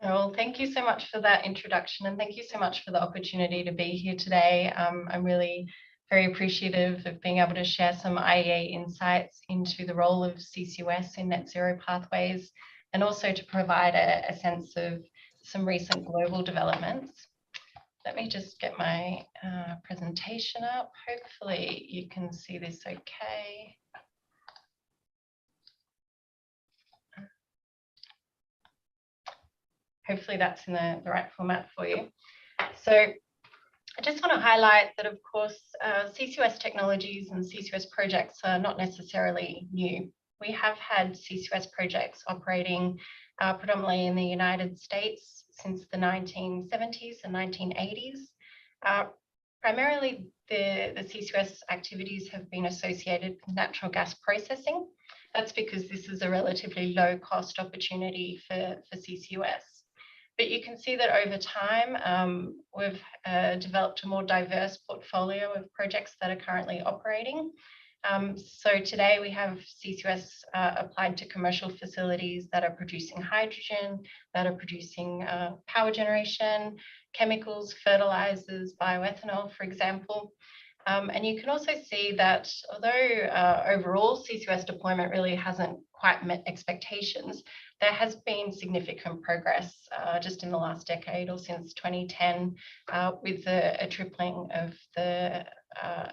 Well, thank you so much for that introduction, and thank you so much for the opportunity to be here today. I'm really very appreciative of being able to share some IEA insights into the role of CCUS in net zero pathways, and also to provide a sense of some recent global developments. Let me just get my presentation up. Hopefully you can see this okay. Hopefully that's in the right format for you. So I just want to highlight that, of course, CCUS technologies and CCUS projects are not necessarily new. we have had CCUS projects operating predominantly in the United States since the 1970s and 1980s. Primarily, the CCUS activities have been associated with natural gas processing. That's because this is a relatively low-cost opportunity for CCUS. But you can see that over time, we've developed a more diverse portfolio of projects that are currently operating. So today we have CCUS applied to commercial facilities that are producing hydrogen, that are producing power generation, chemicals, fertilizers, bioethanol, for example. And you can also see that although overall CCUS deployment really hasn't quite met expectations, there has been significant progress just in the last decade or since 2010 with a tripling of the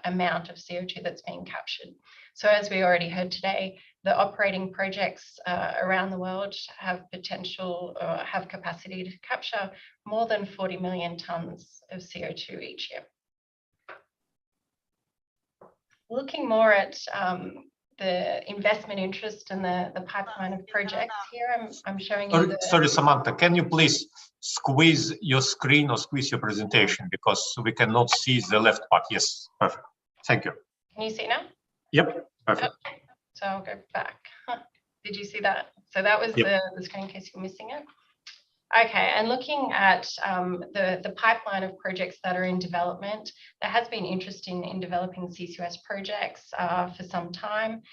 amount of CO2 that's being captured. So as we already heard today, the operating projects around the world have potential, have capacity to capture more than 40 million tonnes of CO2 each year. Looking more at the investment interest and the pipeline of projects here, I'm showing you. Sorry, Samantha, can you please squeeze your screen or squeeze your presentation because we cannot see the left part? Yes, perfect. Thank you. Can you see now? Yep, perfect. Okay. So I'll go back. Did you see that? So that was the screen in case you're missing it. Okay, and looking at the pipeline of projects that are in development, there has been interest in developing CCUS projects for some time.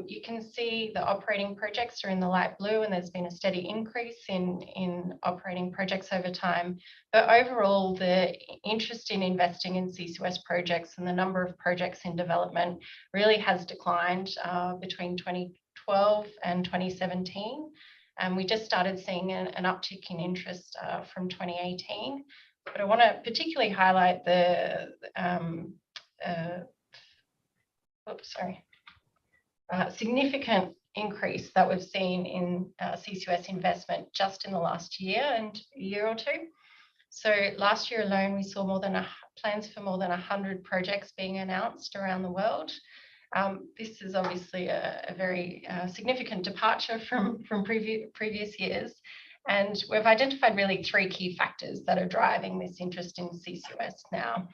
You can see the operating projects are in the light blue, and there's been a steady increase in operating projects over time. But overall, the interest in investing in CCUS projects and the number of projects in development really has declined between 2012 and 2017. And we just started seeing an uptick in interest from 2018. But I want to particularly highlight the significant increase that we've seen in CCUS investment just in the last year and year or two. So last year alone, we saw plans for more than 100 projects being announced around the world. This is obviously a very significant departure from previous years. And we've identified really three key factors that are driving this interest in CCUS now.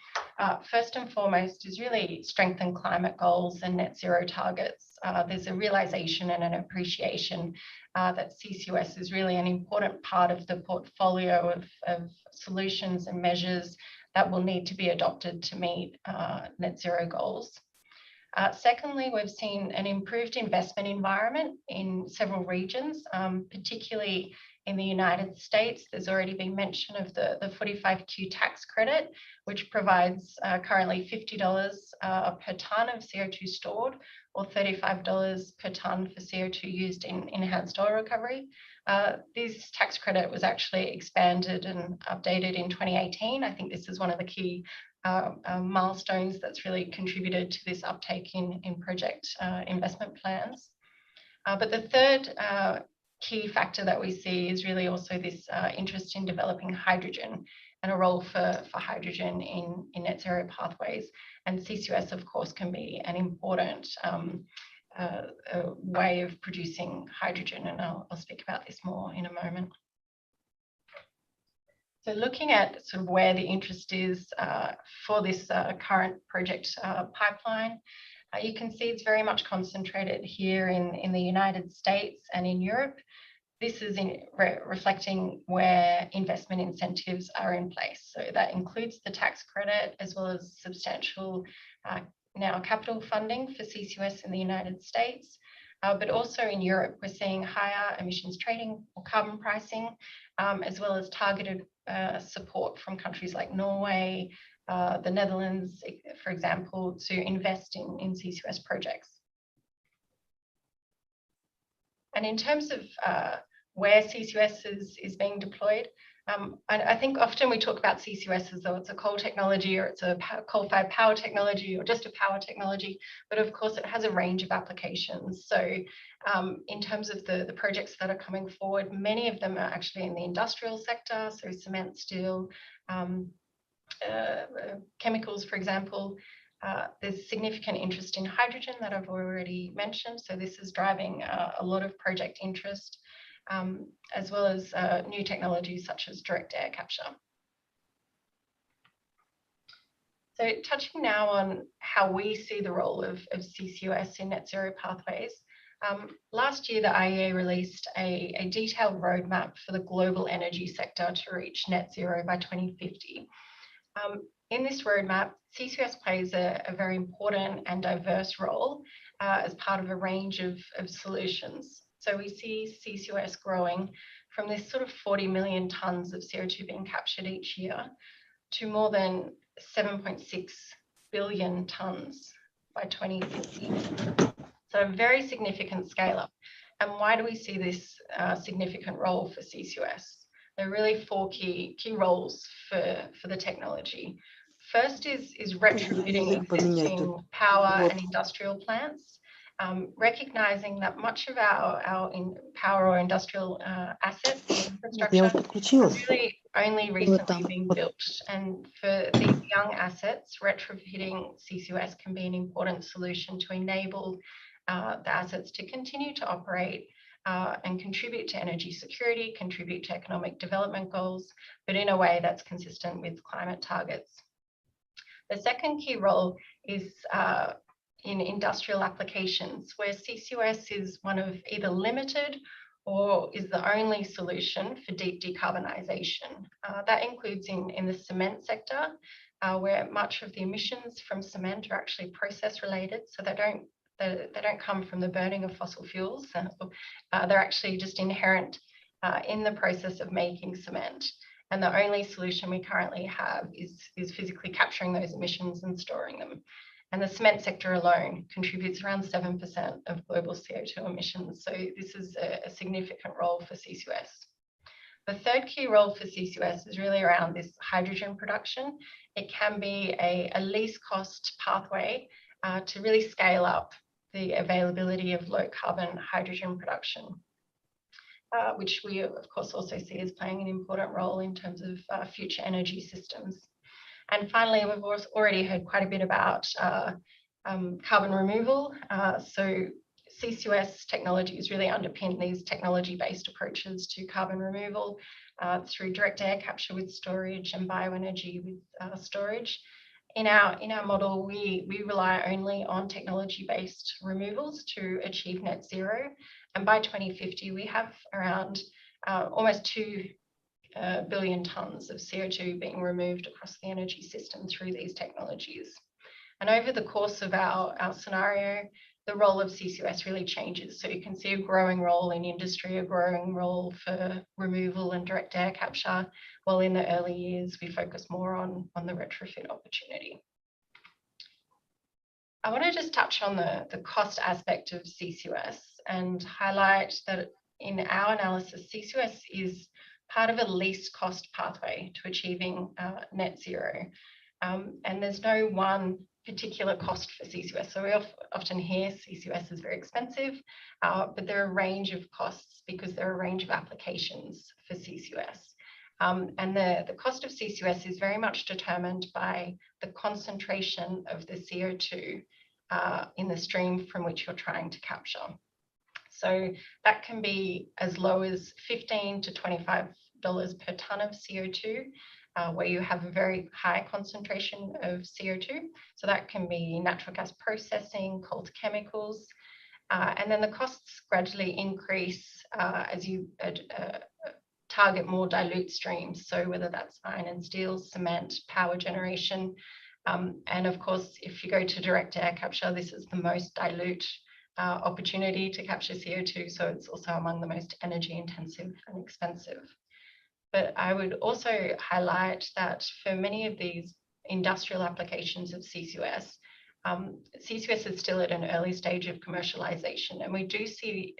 First and foremost is really strengthen climate goals and net zero targets. There's a realization and an appreciation that CCUS is really an important part of the portfolio of solutions and measures that will need to be adopted to meet net zero goals. Secondly, we've seen an improved investment environment in several regions, particularly in the United States. There's already been mention of the 45Q tax credit, which provides currently $50 per tonne of CO2 stored, or $35 per tonne for CO2 used in enhanced oil recovery. This tax credit was actually expanded and updated in 2018. I think this is one of the key milestones that's really contributed to this uptake in project investment plans. But the third key factor that we see is really also this interest in developing hydrogen and a role for hydrogen in net zero pathways. And CCUS, of course, can be an important way of producing hydrogen, and I'll speak about this more in a moment. So looking at sort of where the interest is for this current project pipeline, you can see it's very much concentrated here in the United States and in Europe. This is reflecting where investment incentives are in place. So that includes the tax credit as well as substantial now capital funding for CCUS in the United States. But also in Europe, we're seeing higher emissions trading or carbon pricing, as well as targeted support from countries like Norway, the Netherlands, for example, to invest in CCUS projects. And in terms of where CCUS is being deployed, I think often we talk about CCUS as though it's a coal technology or it's a coal-fired power technology or just a power technology, but of course it has a range of applications. So in terms of the projects that are coming forward, many of them are actually in the industrial sector, so cement, steel, chemicals, for example, There's significant interest in hydrogen that I've already mentioned. So this is driving a lot of project interest, as well as new technologies such as direct air capture. So touching now on how we see the role of CCUS in net zero pathways. Last year, the IEA released a detailed roadmap for the global energy sector to reach net zero by 2050. In this roadmap, CCUS plays a very important and diverse role as part of a range of solutions. So we see CCUS growing from this sort of 40 million tonnes of CO2 being captured each year to more than 7.6 billion tonnes by 2050. So a very significant scale up. And why do we see this significant role for CCUS? There are really four key roles for the technology. First is retrofitting existing power and industrial plants, recognizing that much of our power or industrial assets and infrastructure are really only recently being built. And for these young assets, retrofitting CCUS can be an important solution to enable the assets to continue to operate and contribute to energy security, contribute to economic development goals, but in a way that's consistent with climate targets. The second key role is in industrial applications, where CCUS is one of either limited or is the only solution for deep decarbonisation. That includes in the cement sector, where much of the emissions from cement are actually process related, so they don't come from the burning of fossil fuels. They're actually just inherent in the process of making cement. And the only solution we currently have is physically capturing those emissions and storing them. And the cement sector alone contributes around 7% of global CO2 emissions. So this is a significant role for CCUS. The third key role for CCUS is really around this hydrogen production. It can be a least cost pathway to really scale up the availability of low carbon hydrogen production, which we of course also see as playing an important role in terms of future energy systems. And finally, we've already heard quite a bit about carbon removal. So CCUS technologies really underpin these technology-based approaches to carbon removal through direct air capture with storage and bioenergy with storage. In our model, we rely only on technology-based removals to achieve net zero. And by 2050, we have around almost 2 billion tonnes of CO2 being removed across the energy system through these technologies. And over the course of our scenario, the role of CCUS really changes. So you can see a growing role in industry, a growing role for removal and direct air capture, while in the early years, we focus more on the retrofit opportunity. I want to just touch on the cost aspect of CCUS and highlight that in our analysis, CCUS is part of a least cost pathway to achieving net zero. And there's no one particular cost for CCUS. So we often hear CCUS is very expensive, but there are a range of costs because there are a range of applications for CCUS. And the cost of CCUS is very much determined by the concentration of the CO2 in the stream from which you're trying to capture. So that can be as low as $15 to $25 per tonne of CO2, where you have a very high concentration of CO2. So that can be natural gas processing, coal to chemicals. And then the costs gradually increase as you target more dilute streams. So whether that's iron and steel, cement, power generation. And of course, if you go to direct air capture, this is the most dilute opportunity to capture CO2. So it's also among the most energy intensive and expensive. But I would also highlight that for many of these industrial applications of CCUS, CCUS is still at an early stage of commercialization, and we do see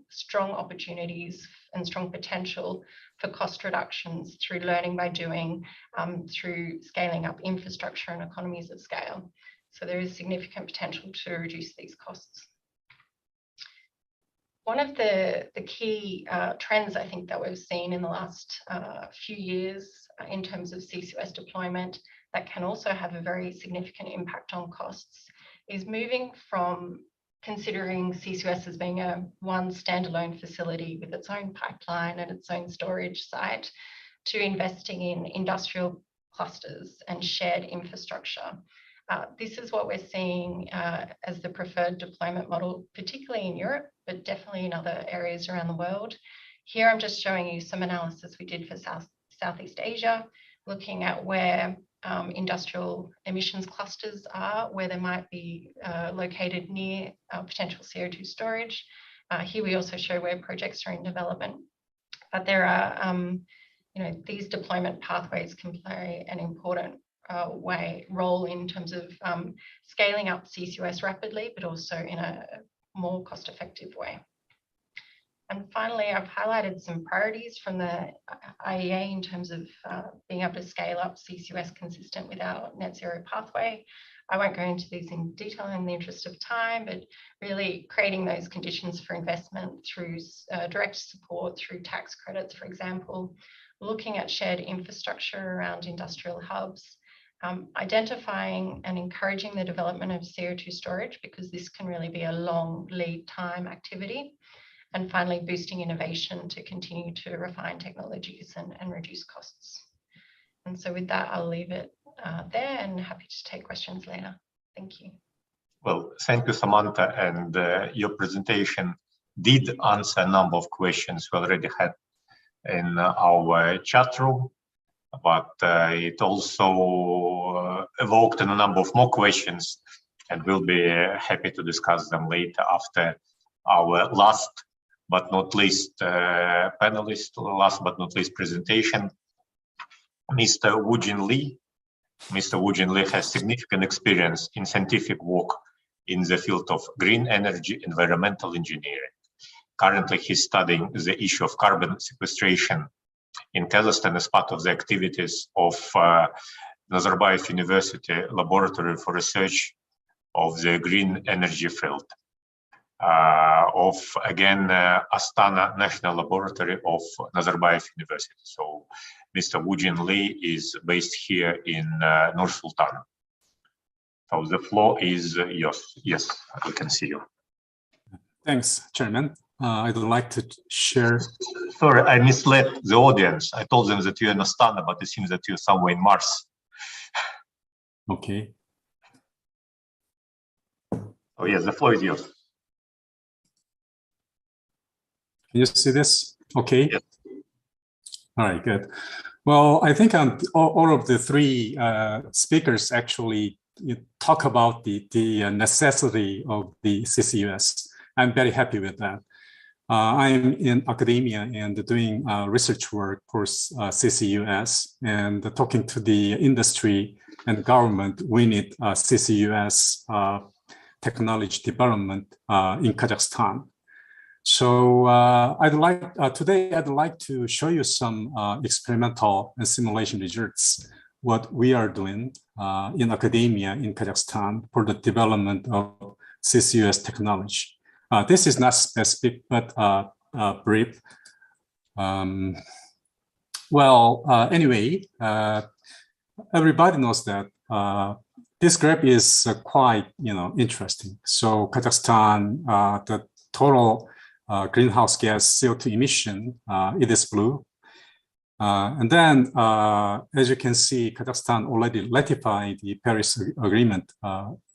strong opportunities and strong potential for cost reductions through learning by doing, through scaling up infrastructure and economies of scale. So there is significant potential to reduce these costs. One of the key trends, I think, that we've seen in the last few years in terms of CCUS deployment that can also have a very significant impact on costs is moving from considering CCUS as being a one standalone facility with its own pipeline and its own storage site to investing in industrial clusters and shared infrastructure. This is what we're seeing as the preferred deployment model, particularly in Europe, but definitely in other areas around the world. Here, I'm just showing you some analysis we did for Southeast Asia, looking at where industrial emissions clusters are, where they might be located near potential CO2 storage. Here we also show where projects are in development. But there are, these deployment pathways can play an important role in terms of scaling up CCUS rapidly, but also in a more cost-effective way. And finally, I've highlighted some priorities from the IEA in terms of being able to scale up CCUS consistent with our net zero pathway. I won't go into these in detail in the interest of time, but really creating those conditions for investment through direct support, through tax credits, for example, looking at shared infrastructure around industrial hubs, identifying and encouraging the development of CO2 storage, because this can really be a long lead time activity. And finally, boosting innovation to continue to refine technologies and reduce costs. And so with that, I'll leave it there and happy to take questions later. Thank you. Well, thank you, Samantha. And your presentation did answer a number of questions we already had in our chat room, but it also evoked a number of more questions, and we'll be happy to discuss them later after our last but not least panelist, last but not least presentation, Mr. Woojin Lee. Mr. Woojin Lee has significant experience in scientific work in the field of green energy environmental engineering. Currently, he's studying the issue of carbon sequestration in Kazakhstan as part of the activities of Nazarbayev University Laboratory for Research of the Green Energy Field. Of again Astana National Laboratory of Nazarbayev University. So Mr. Woojin Lee is based here in Nur Sultan. So the floor is yours. Yes, we can see you. Thanks, Chairman. I'd like to share. Sorry, I misled the audience. I told them that you're in Astana, but it seems that you're somewhere in Mars. Okay. Oh yes, the floor is yours. Can you see this? Okay. Yes. All right, good. Well, I think all of the three speakers actually talk about the necessity of the CCUS. I'm very happy with that. I'm in academia and doing research work for CCUS, and talking to the industry and government, we need CCUS technology development in Kazakhstan. So today I'd like to show you some experimental and simulation results, what we are doing in academia in Kazakhstan for the development of CCUS technology. This is not specific, but brief. Anyway, everybody knows that this graph is quite, interesting. So Kazakhstan, the total greenhouse gas CO2 emission, it is blue. And then, as you can see, Kazakhstan already ratified the Paris Agreement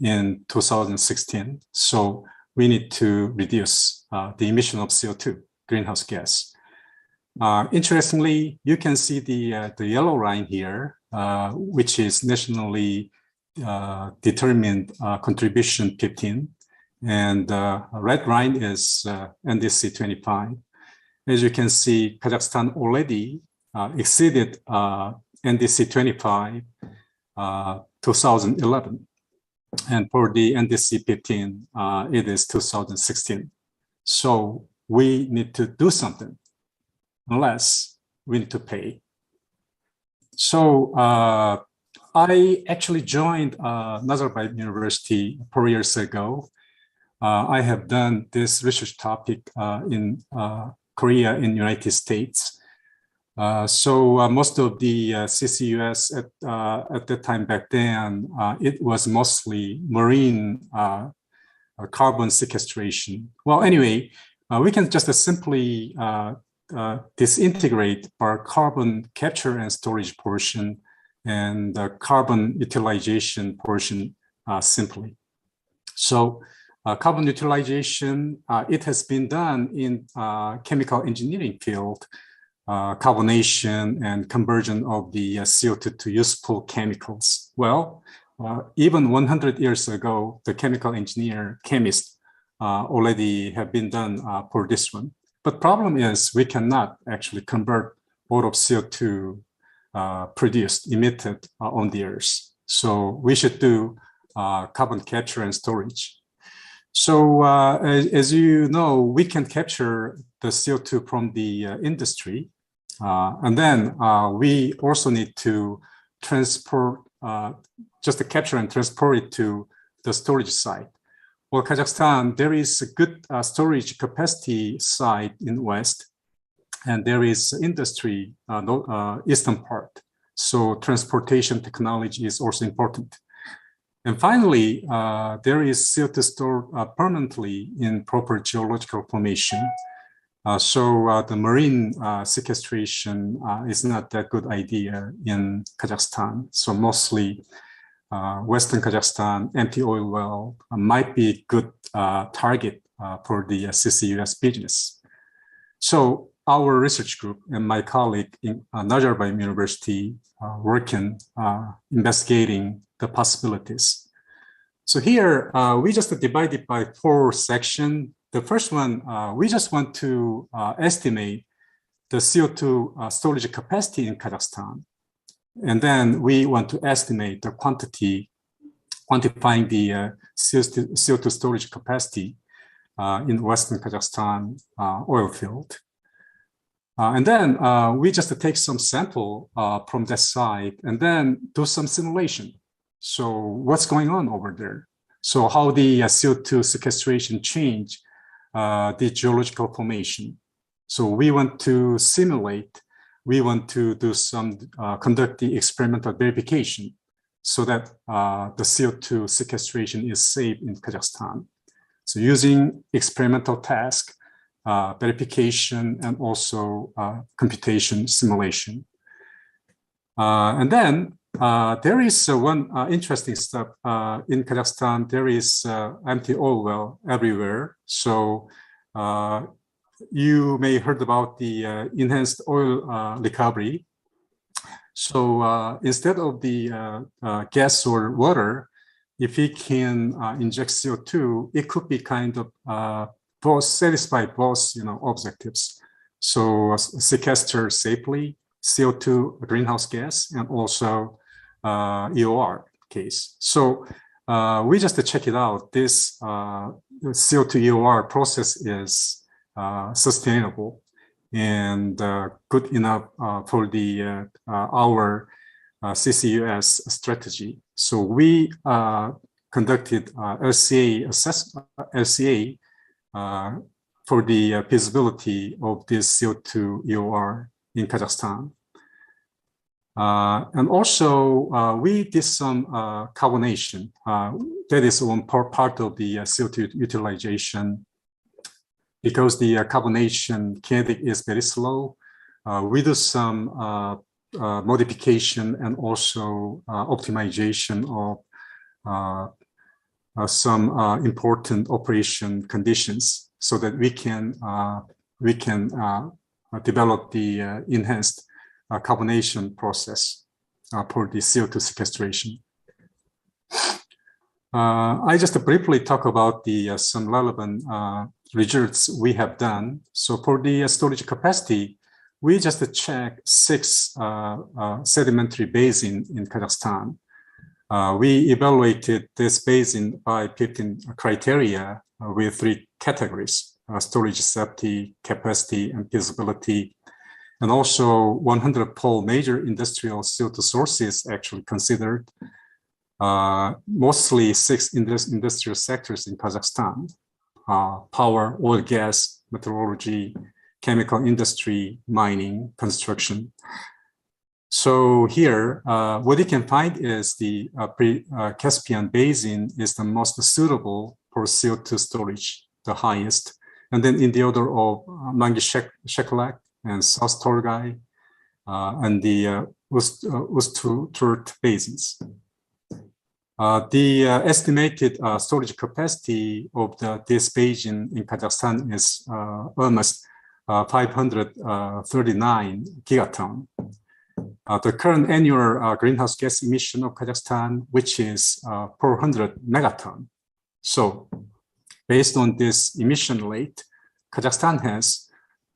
in 2016. So we need to reduce the emission of CO2, greenhouse gas. Interestingly, you can see the yellow line here, which is nationally determined contribution 15. And red line is NDC 25. As you can see, Kazakhstan already exceeded NDC 25 2011. And for the NDC 15, it is 2016. So we need to do something, unless we need to pay. So I actually joined Nazarbayev University 4 years ago. I have done this research topic in Korea, in United States. So most of the CCUS at that time back then, it was mostly marine carbon sequestration. Well, anyway, we can just simply disintegrate our carbon capture and storage portion and the carbon utilization portion simply. So carbon utilization, it has been done in chemical engineering field, carbonation and conversion of the CO2 to useful chemicals. Well, even 100 years ago, the chemical engineer, chemist already have been done for this one. But problem is we cannot actually convert all of CO2 produced, emitted on the earth. So we should do carbon capture and storage. So as you know, we can capture the CO2 from the industry. And then we also need to transport, just to capture and transport it to the storage site. Well, Kazakhstan, there is a good storage capacity site in West, and there is industry, eastern part. So transportation technology is also important. And finally, there is CO2 stored permanently in proper geological formation. So the marine sequestration is not that good idea in Kazakhstan. So mostly Western Kazakhstan, empty oil well might be good target for the CCUS business. So our research group and my colleague in Nazarbayev University working, investigating the possibilities. So here we just divided by 4 sections. The first one, we just want to estimate the CO2 storage capacity in Kazakhstan. And then we want to estimate the quantity, quantifying the CO2 storage capacity in Western Kazakhstan oil field. And then we just take some sample from that site and then do some simulation. So what's going on over there? So how the CO2 sequestration change the geological formation. So we want to simulate, we want to do some, conduct the experimental verification so that the CO2 sequestration is safe in Kazakhstan. So using experimental task, verification, and also computation simulation. And then there is one interesting stuff in Kazakhstan. There is empty oil well everywhere. So you may heard about the enhanced oil recovery. So instead of the gas or water, if we can inject CO2, it could be kind of both satisfy both objectives. So sequester safely CO2 greenhouse gas and also EOR case. So we just check it out. This CO2 EOR process is sustainable and good enough for the our CCUS strategy. So we conducted LCA LCA for the feasibility of this CO2 EOR in Kazakhstan. And also we did some carbonation. That is one part of the CO2 utilization. Because the carbonation kinetic is very slow, we do some modification and also optimization of some important operation conditions so that we can develop the enhanced carbonation process for the CO2 sequestration. I just briefly talk about the some relevant results we have done. So for the storage capacity, we just check 6 sedimentary basins in Kazakhstan. We evaluated this basin by 15 criteria with 3 categories: storage safety, capacity, and feasibility. And also 104 major industrial CO2 sources actually considered, mostly 6 industrial sectors in Kazakhstan: power, oil, gas, metallurgy, chemical industry, mining, construction. So here, what you can find is the Caspian Basin is the most suitable for CO2 storage, the highest. And then in the order of Mangi-Shekelak and South Torgai and the Ust-Turt basins. The estimated storage capacity of this basin in Kazakhstan is almost 539 gigaton. The current annual greenhouse gas emission of Kazakhstan, which is 400 megaton. So based on this emission rate, Kazakhstan has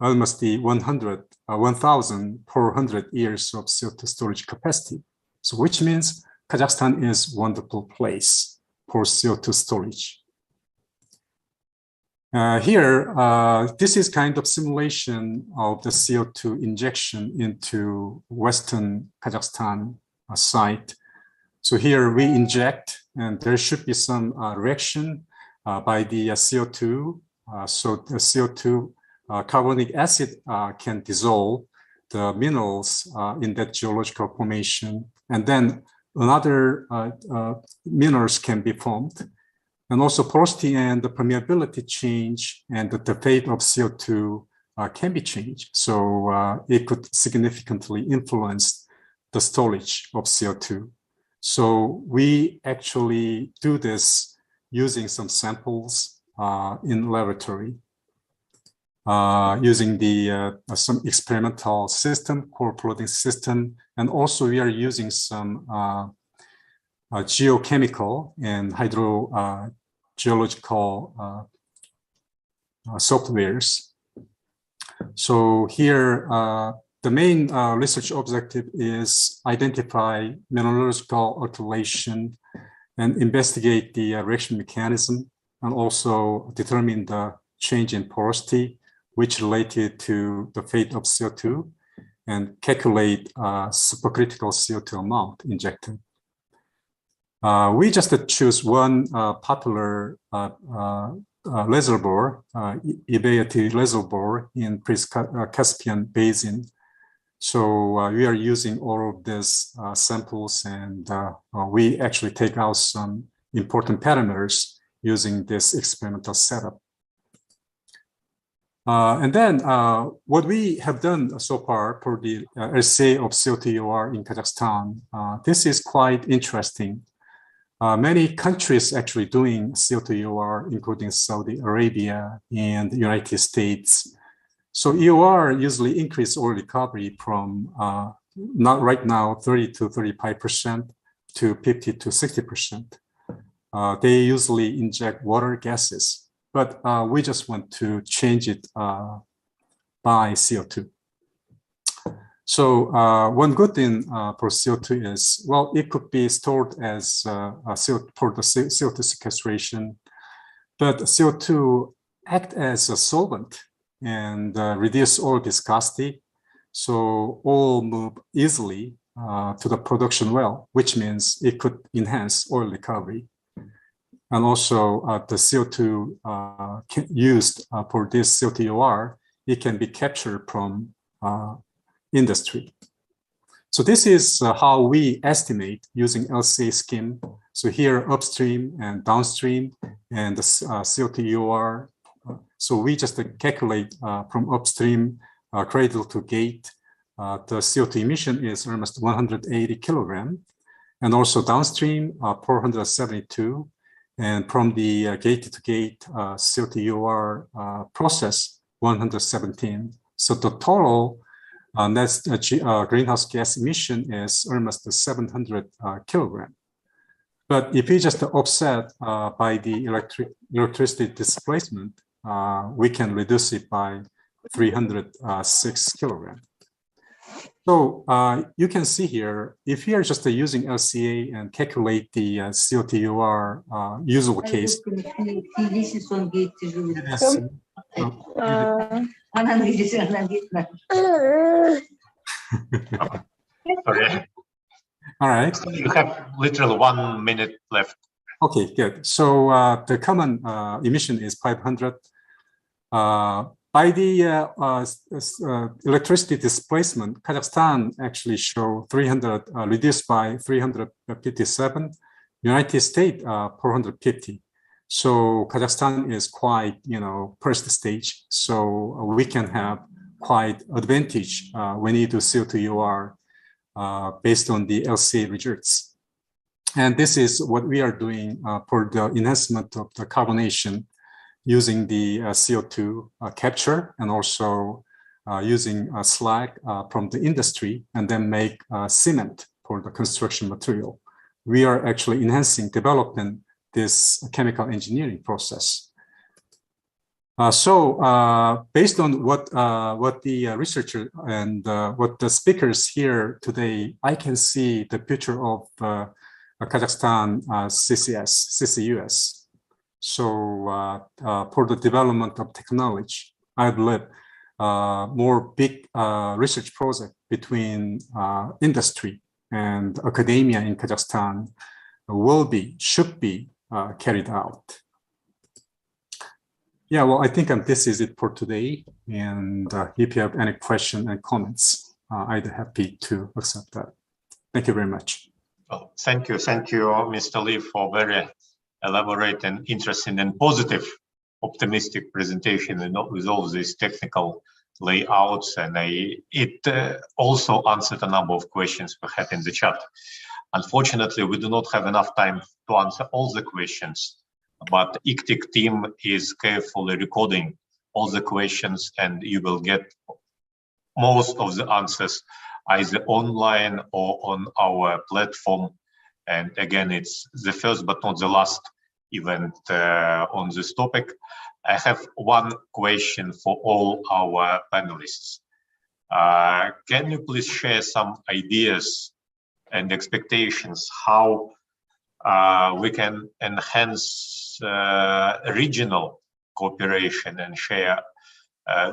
almost the 1,400 years of CO2 storage capacity. So which means Kazakhstan is a wonderful place for CO2 storage. Here, this is kind of simulation of the CO2 injection into Western Kazakhstan site. So here we inject, and there should be some reaction by the CO2. So the CO2 carbonic acid can dissolve the minerals in that geological formation, and then another minerals can be formed. And also porosity and the permeability change and the fate of CO2 can be changed. So it could significantly influence the storage of CO2. So we actually do this using some samples in laboratory, using the some experimental system, core plotting system, and also we are using some geochemical and hydrogeological softwares. So here, the main research objective is identify mineralogical alteration and investigate the reaction mechanism, and also determine the change in porosity, which related to the fate of CO2, and calculate supercritical CO2 amount injected. We just choose one popular reservoir, Ibayati reservoir in Caspian Basin. So we are using all of these samples, and we actually take out some important parameters using this experimental setup. And then what we have done so far for the assay of CO2-EOR in Kazakhstan, this is quite interesting. Many countries actually doing CO2-EOR, including Saudi Arabia and the United States. So EOR usually increase oil recovery from not right now 30 to 35% to 50 to 60%. They usually inject water gases, but we just want to change it by CO2. So one good thing for CO2 is, well, it could be stored as for the CO2 sequestration, but CO2 act as a solvent and reduce oil viscosity. So oil move easily to the production well, which means it could enhance oil recovery. And also the CO2 used for this CO2-EOR, it can be captured from industry. So this is how we estimate using LCA scheme. So here upstream and downstream and the CO2-EOR. So we just calculate from upstream cradle to gate. The CO2 emission is almost 180 kilogram, and also downstream 472. And from the gate to gate CO2-EOR process 117. So the total net greenhouse gas emission is almost 700 kilogram. But if we just offset by the electricity displacement, we can reduce it by 306 kilogram. So you can see here, if you are just using LCA and calculate the CO2-EOR usable case, Sorry. All right. You have literally 1 minute left. Okay, good. So the common emission is 500. by the electricity displacement, Kazakhstan actually show 300 reduced by 357, United States 450. So Kazakhstan is quite, first stage. So we can have quite advantage when you do CO2UR based on the LCA results. And this is what we are doing for the enhancement of the carbonation using the CO2 capture and also using slag from the industry and then make cement for the construction material. We are actually enhancing, developing this chemical engineering process. Based on what the researcher and what the speakers here today, I can see the future of Kazakhstan CCUS. So for the development of technology, I believe more big research project between industry and academia in Kazakhstan should be carried out. Yeah, well, I think this is it for today. And if you have any questions and comments, I'd be happy to accept that. Thank you very much. Well, thank you, Mr. Lee, for very elaborate and interesting and positive, optimistic presentation with all these technical layouts. And it also answered a number of questions we had in the chat. Unfortunately, we do not have enough time to answer all the questions, but ICTIC team is carefully recording all the questions, and you will get most of the answers either online or on our platform. And again, it's the first but not the last event on this topic. I have one question for all our panelists. Can you please share some ideas and expectations how we can enhance regional cooperation and share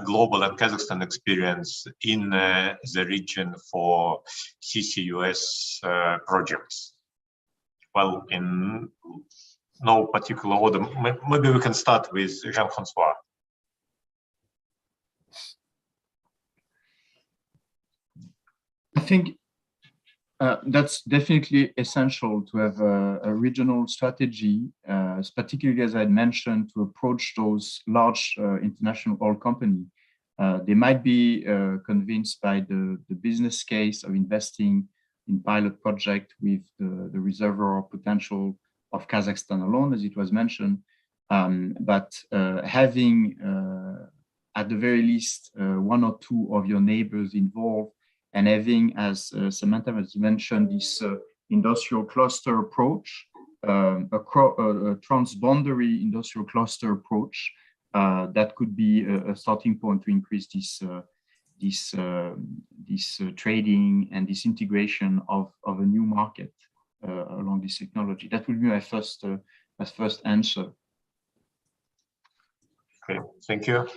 global and Kazakhstan experience in the region for CCUS projects? Well, in no particular order, maybe we can start with Jean-François. I think that's definitely essential to have a regional strategy, particularly as I mentioned, to approach those large international oil companies. They might be convinced by the business case of investing in pilot project with the reservoir potential of Kazakhstan alone, as it was mentioned, but having at the very least one or two of your neighbors involved, and having, as Samantha has mentioned, this industrial cluster approach, a transboundary industrial cluster approach, that could be a starting point to increase this trading and this integration of a new market along this technology. That would be my first answer. Okay, thank you.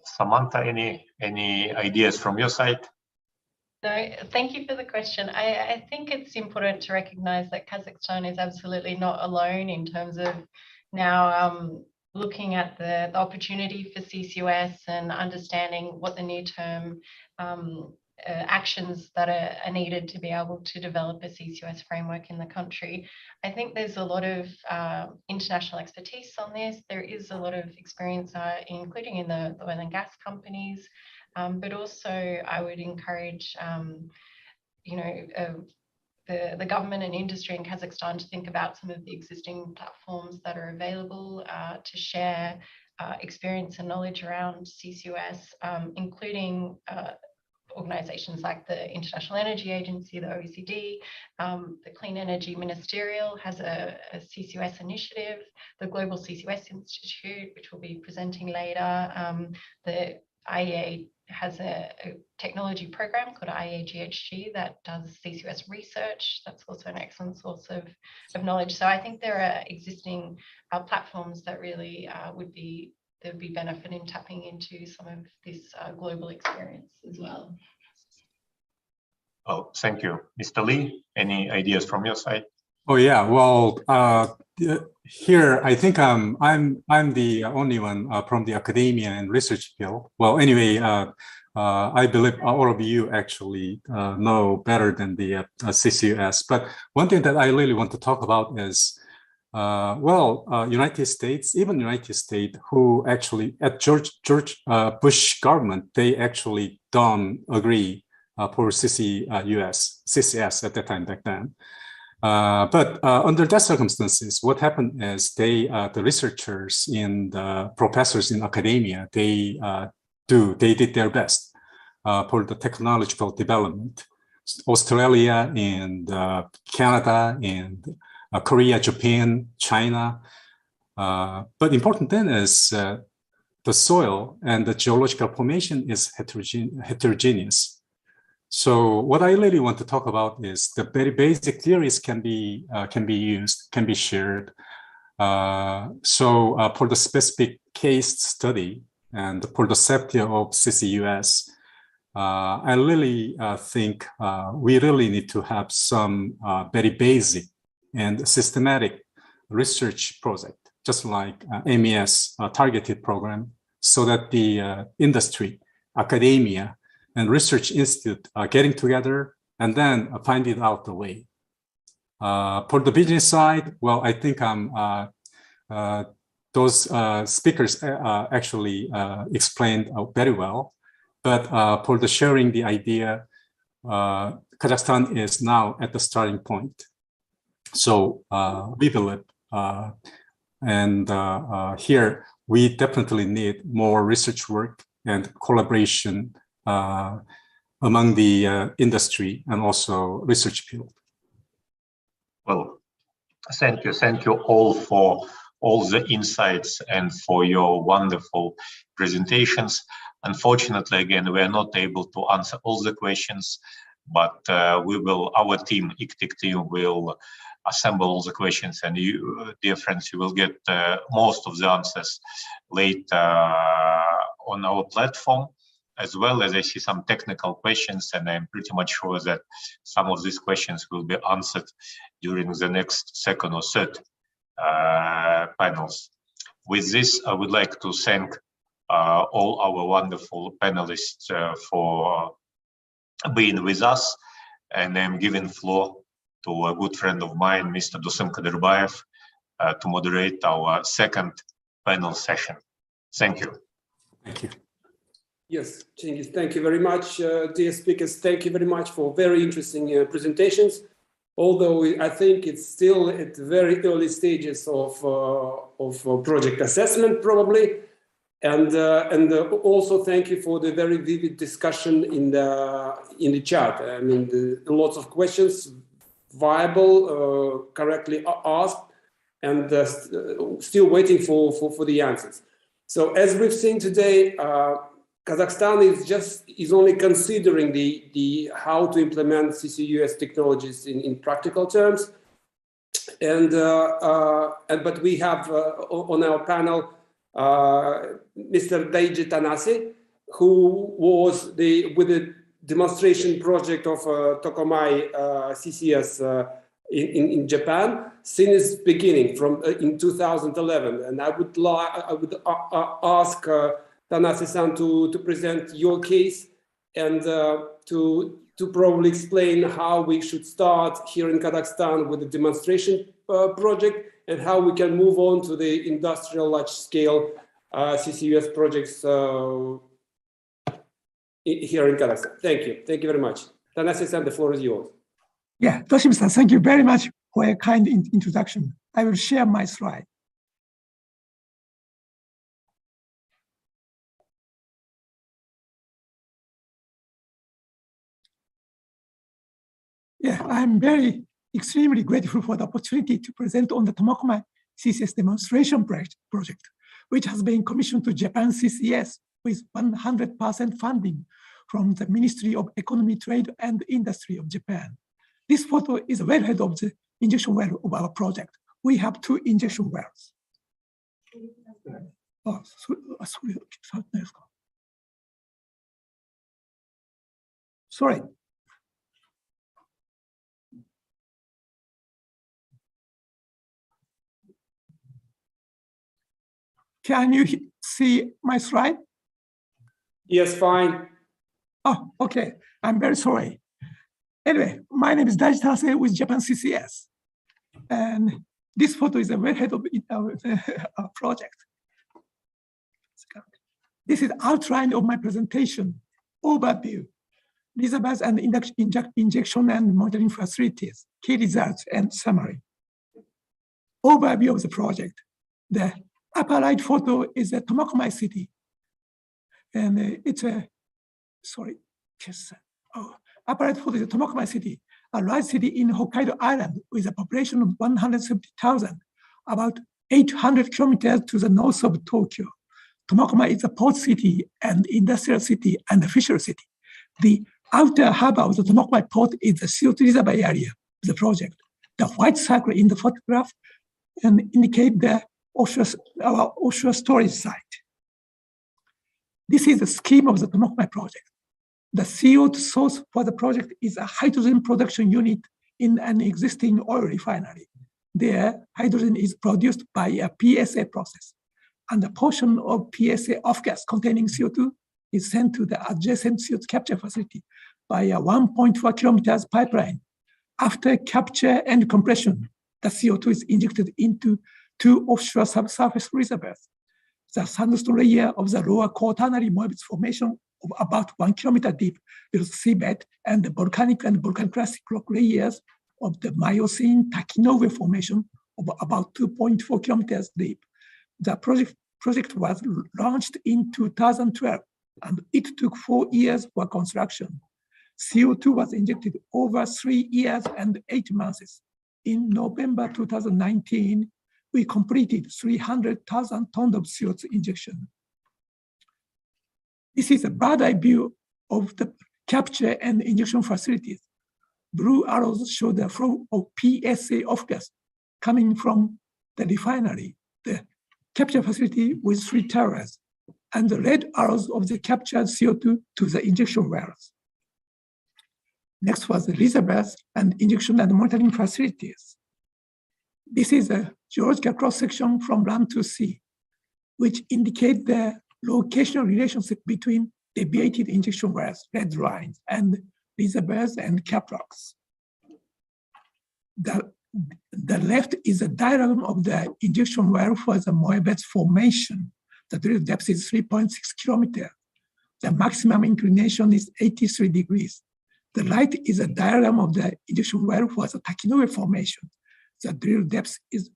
Samantha, any ideas from your side? No, thank you for the question. I think it's important to recognize that Kazakhstan is absolutely not alone in terms of now looking at the opportunity for CCUS and understanding what the near-term actions that are needed to be able to develop a CCUS framework in the country. I think there's a lot of international expertise on this. There is a lot of experience, including in the oil and gas companies, but also I would encourage, the government and industry in Kazakhstan to think about some of the existing platforms that are available to share experience and knowledge around CCUS, including organizations like the International Energy Agency, the OECD, the Clean Energy Ministerial has a CCUS initiative, the Global CCUS Institute, which will be presenting later. The IEA has a technology program called IEA GHG that does CCUS research. That's also an excellent source of knowledge. So I think there are existing platforms that really there would be benefit in tapping into some of this global experience as well. Well, thank you. Mr. Lee, any ideas from your side? Oh yeah, well, here I think I'm the only one from the academia and research field. Well, anyway, I believe all of you actually know better than the CCUS. But one thing that I really want to talk about is, United States, who actually at George Bush government, they actually don't agree for CCS at that time back then. But under that circumstances, what happened is the researchers and the professors in academia, they did their best for the technological development. Australia and Canada and Korea, Japan, China. But important then is the soil and the geological formation is heterogeneous. So what I really want to talk about is the very basic theories can be used, can be shared. So for the specific case study and for the safety of CCUS, I really think we really need to have some very basic and systematic research project, just like MES targeted program, so that the industry, academia, and research institute are getting together and then finding out the way. For the business side, well, I think those speakers actually explained very well. But for the sharing the idea, Kazakhstan is now at the starting point. So we believe, and here we definitely need more research work and collaboration among the industry and also research field. Well, thank you all for all the insights and for your wonderful presentations. Unfortunately, again, we are not able to answer all the questions, but our team, ICTIC team, will assemble all the questions, and you, dear friends, you will get most of the answers later on our platform. As well as I see some technical questions, and I'm pretty much sure that some of these questions will be answered during the next second or third panels. With this, I would like to thank all our wonderful panelists for being with us, and I'm giving floor to a good friend of mine, Mr. Dusem Kadirbayev, to moderate our second panel session. Thank you. Thank you. Yes, Cengiz, thank you very much. Dear speakers, thank you very much for very interesting presentations. Although I think it's still at very early stages of project assessment, probably. And also thank you for the very vivid discussion in the chat. I mean, lots of questions, viable, correctly asked, and still waiting for the answers. So as we've seen today, Kazakhstan is only considering the how to implement CCUS technologies in practical terms, but we have on our panel Mr. Daiji Tanase, who was with the demonstration project of Tokamai CCS in Japan since its beginning in 2011, and I would ask Tanase-san to present your case and to probably explain how we should start here in Kazakhstan with the demonstration project and how we can move on to the industrial large-scale CCUS projects here in Kazakhstan. Thank you. Thank you very much. Tanase-san, the floor is yours. Yeah, Toshimi-san, thank you very much for a kind introduction. I will share my slide. Yeah, I'm extremely grateful for the opportunity to present on the Tomakomai CCS demonstration project, which has been commissioned to Japan CCS with 100% funding from the Ministry of Economy, Trade and Industry of Japan. This photo is a wellhead of the injection well of our project. We have 2 injection wells. Oh, sorry. Can you see my slide? Yes, fine. Oh, okay. I'm very sorry. Anyway, my name is Daiji Tase with Japan CCS. And this photo is a very head of our project. This is outline of my presentation, overview, reservoirs and injection and monitoring facilities, key results, and summary. Overview of the project. The upper right photo is the Tomakomai city. And it's a, sorry, just, oh, upper right photo is the Tomakomai city, a large city in Hokkaido Island with a population of 170,000, about 800 kilometers to the north of Tokyo. Tomakomai is a port city and industrial city and a fishery city. The outer harbor of the Tomakomai port is the CO2 reservoir area of the project. The white circle in the photograph and indicate the our offshore storage site. This is the scheme of the Tomakomai project. The CO2 source for the project is a hydrogen production unit in an existing oil refinery. There, hydrogen is produced by a PSA process, and a portion of PSA off-gas containing CO2 is sent to the adjacent CO2 capture facility by a 1.4 kilometers pipeline. After capture and compression, the CO2 is injected into two offshore subsurface reservoirs. The sandstone layer of the lower quaternary Moebius formation of about 1 kilometer deep below the seabed, and the volcanic and volcaniclastic rock layers of the Miocene Takinoue formation of about 2.4 kilometers deep. The project was launched in 2012, and it took 4 years for construction. CO2 was injected over 3 years and 8 months. In November 2019, we completed 300,000 tons of CO2 injection. This is a bird's-eye view of the capture and injection facilities. Blue arrows show the flow of PSA off-gas coming from the refinery, the capture facility with 3 towers, and the red arrows of the captured CO2 to the injection wells. Next was the reservoirs and injection and monitoring facilities. This is a geological cross-section from land to sea, which indicate the locational relationship between deviated injection wells, red lines, and reservoirs and cap rocks. The left is a diagram of the injection well for the Moebius formation. The drill depth is 3.6 kilometers. The maximum inclination is 83 degrees. The right is a diagram of the injection well for the Takinoue formation. The drill depth is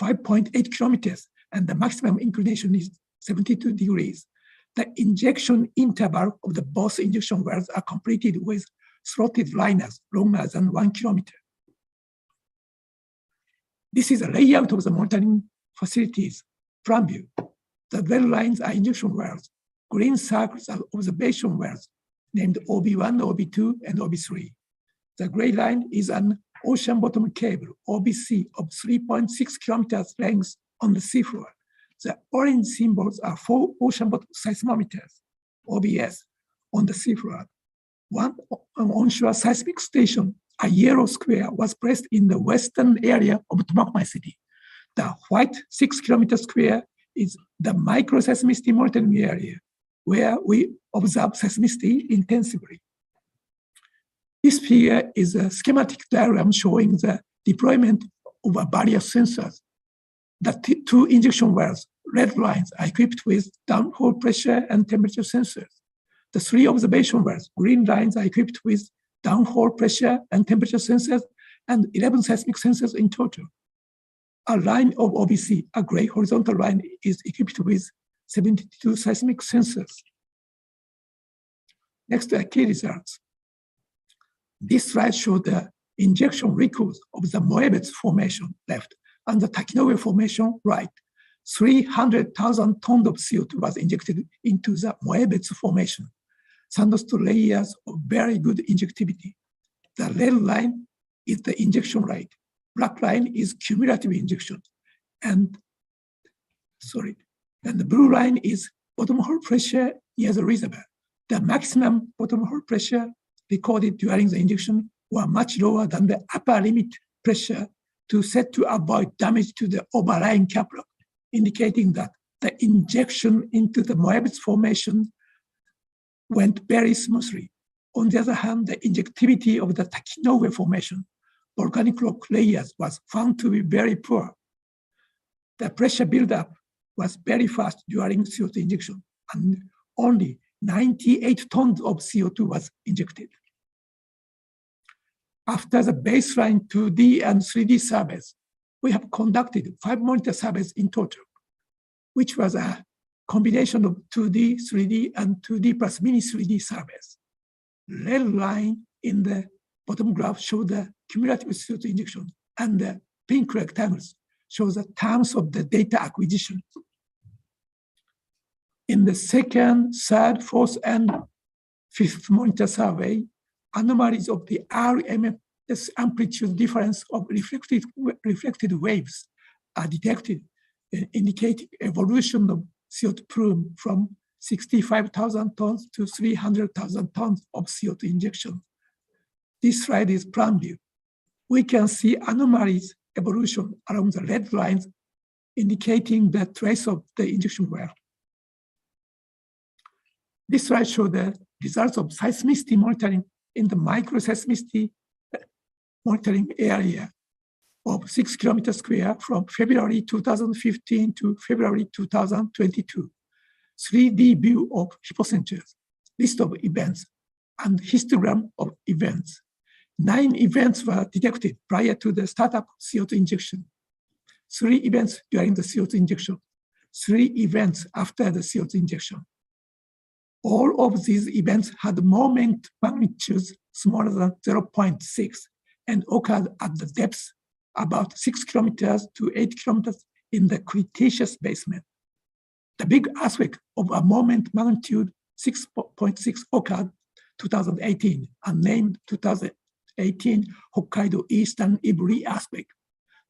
5.8 kilometers, and the maximum inclination is 72 degrees. The injection interval of the both injection wells are completed with slotted liners longer than 1 kilometer. This is a layout of the monitoring facilities from view. The red lines are injection wells. Green circles are observation wells, named OB1, OB2, and OB3. The gray line is an ocean bottom cable, OBC, of 3.6 kilometers length on the seafloor. The orange symbols are 4 ocean bottom seismometers, OBS, on the seafloor. One onshore seismic station, a yellow square, was placed in the western area of Tomakomai city. The white 6 kilometer square is the microseismicity monitoring area, where we observe seismicity intensively. This figure is a schematic diagram showing the deployment of various sensors. The 2 injection wells, red lines, are equipped with downhole pressure and temperature sensors. The 3 observation wells, green lines, are equipped with downhole pressure and temperature sensors, and 11 seismic sensors in total. A line of OBC, a gray horizontal line, is equipped with 72 seismic sensors. Next are key results. This slide shows the injection records of the Moebius formation left and the Takinoue formation right. 300,000 tons of CO2 was injected into the Moebius formation. Sandstone layers of very good injectivity. The red line is the injection rate. Black line is cumulative injection. And the blue line is bottom hole pressure near the reservoir. The maximum bottom hole pressure recorded during the injection were much lower than the upper limit pressure set to avoid damage to the overlying cap rock, indicating that the injection into the Moebius formation went very smoothly. On the other hand, the injectivity of the technологий formation, volcanic rock layers, was found to be very poor. The pressure buildup was very fast during CO2 injection, and only 98 tons of CO2 was injected. After the baseline 2D and 3D surveys, we have conducted 5 monitor surveys in total, which was a combination of 2D, 3D, and 2D plus mini 3D surveys. Red line in the bottom graph shows the cumulative CO2 injection, and the pink rectangles show the terms of the data acquisition. In the second, third, fourth, and fifth monitor survey, anomalies of the RMS amplitude difference of reflected waves are detected, indicating evolution of CO2 plume from 65,000 tons to 300,000 tons of CO2 injection. This slide is plan view. We can see anomalies evolution along the red lines, indicating the trace of the injection well. This slide shows the results of seismicity monitoring in the microseismicity monitoring area of 6 kilometers square from February 2015 to February 2022. 3D view of hypocenters, list of events, and histogram of events. 9 events were detected prior to the startup CO2 injection. 3 events during the CO2 injection. 3 events after the CO2 injection. All of these events had moment magnitudes smaller than 0.6 and occurred at the depths about 6 kilometers to 8 kilometers in the Cretaceous basement. The big earthquake of a moment magnitude 6.6 occurred 2018 and named 2018 Hokkaido Eastern Iburi earthquake.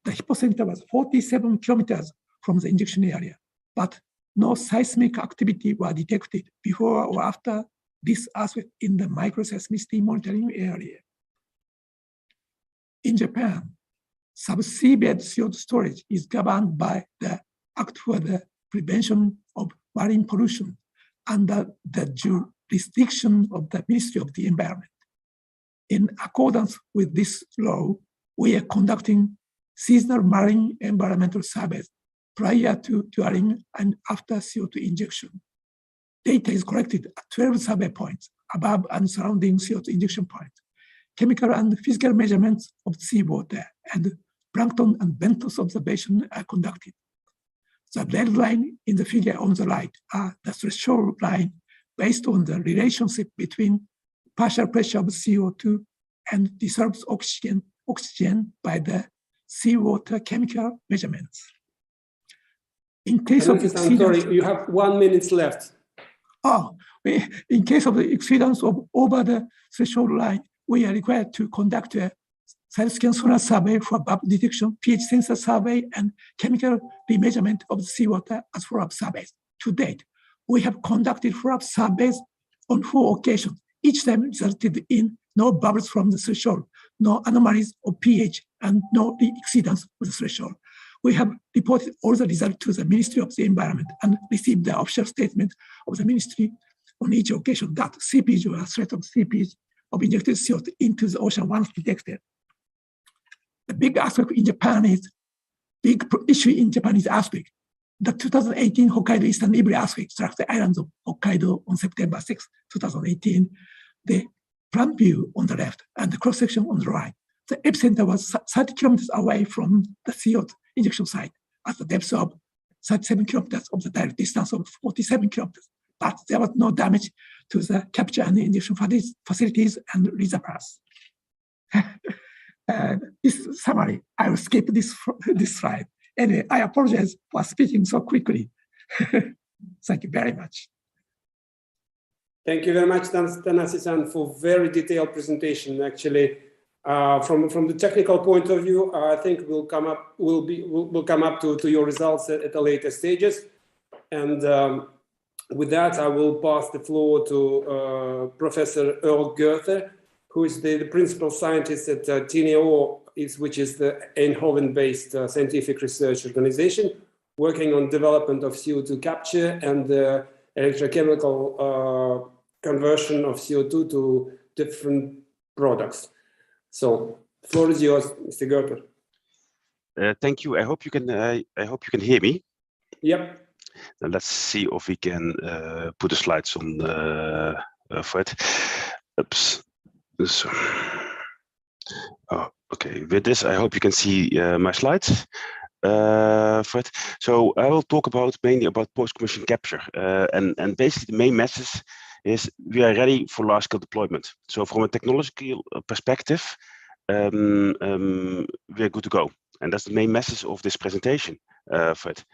The hypocenter was 47 kilometers from the injection area, but no seismic activity was detected before or after this earthquake in the microseismicity monitoring area. In Japan, subseabed CO2 storage is governed by the Act for the Prevention of Marine Pollution under the jurisdiction of the Ministry of the Environment. In accordance with this law, we are conducting seasonal marine environmental surveys prior to, during, and after CO2 injection. Data is collected at 12 survey points above and surrounding CO2 injection points. Chemical and physical measurements of seawater and plankton and benthos observation are conducted. The red line in the figure on the right are the threshold line based on the relationship between partial pressure of CO2 and dissolved oxygen by the seawater chemical measurements. In case of I'm sorry, you have 1 minute left. In case of the exceedance of over the threshold line, we are required to conduct a side-scan sonar survey for bubble detection, pH sensor survey, and chemical remeasurement of the seawater as follow-up surveys. To date, we have conducted follow-up surveys on 4 occasions. Each time resulted in no bubbles from the threshold, no anomalies of pH, and no exceedance of the threshold. We have reported all the results to the Ministry of the Environment and received the official statement of the Ministry on each occasion that seepage or threat of seepage of injected CO2 into the ocean once detected. The big aspect in Japan is, big issue in Japan is earthquake. The 2018 Hokkaido Eastern Iburi earthquake struck the islands of Hokkaido on September 6, 2018. The front view on the left and the cross-section on the right. The epicenter was 30 kilometers away from the CO2 injection site at the depth of 37 kilometers of the direct distance of 47 kilometers. But there was no damage to the capture and injection facilities and reservoirs. This summary, I will skip this slide. Anyway, I apologize for speaking so quickly. Thank you very much. Thank you very much, Tanasi-san, for very detailed presentation. Actually, from the technical point of view, I think we'll come up to your results at the later stages. And with that, I will pass the floor to Professor Earl Goethe, who is the principal scientist at TNO, which is the Eindhoven-based scientific research organization, working on development of CO2 capture and the electrochemical conversion of CO2 to different products. So, floor is yours, Mr. Gerber. Thank you. I hope you can hear me. Yep. Now let's see if we can put the slides on for it. Oops. So, oh, okay. With this, I hope you can see my slides. For it. So I will talk mainly about post-commission capture, and basically the main message is we are ready for large-scale deployment. So from a technological perspective, we are good to go, and that's the main message of this presentation. For it.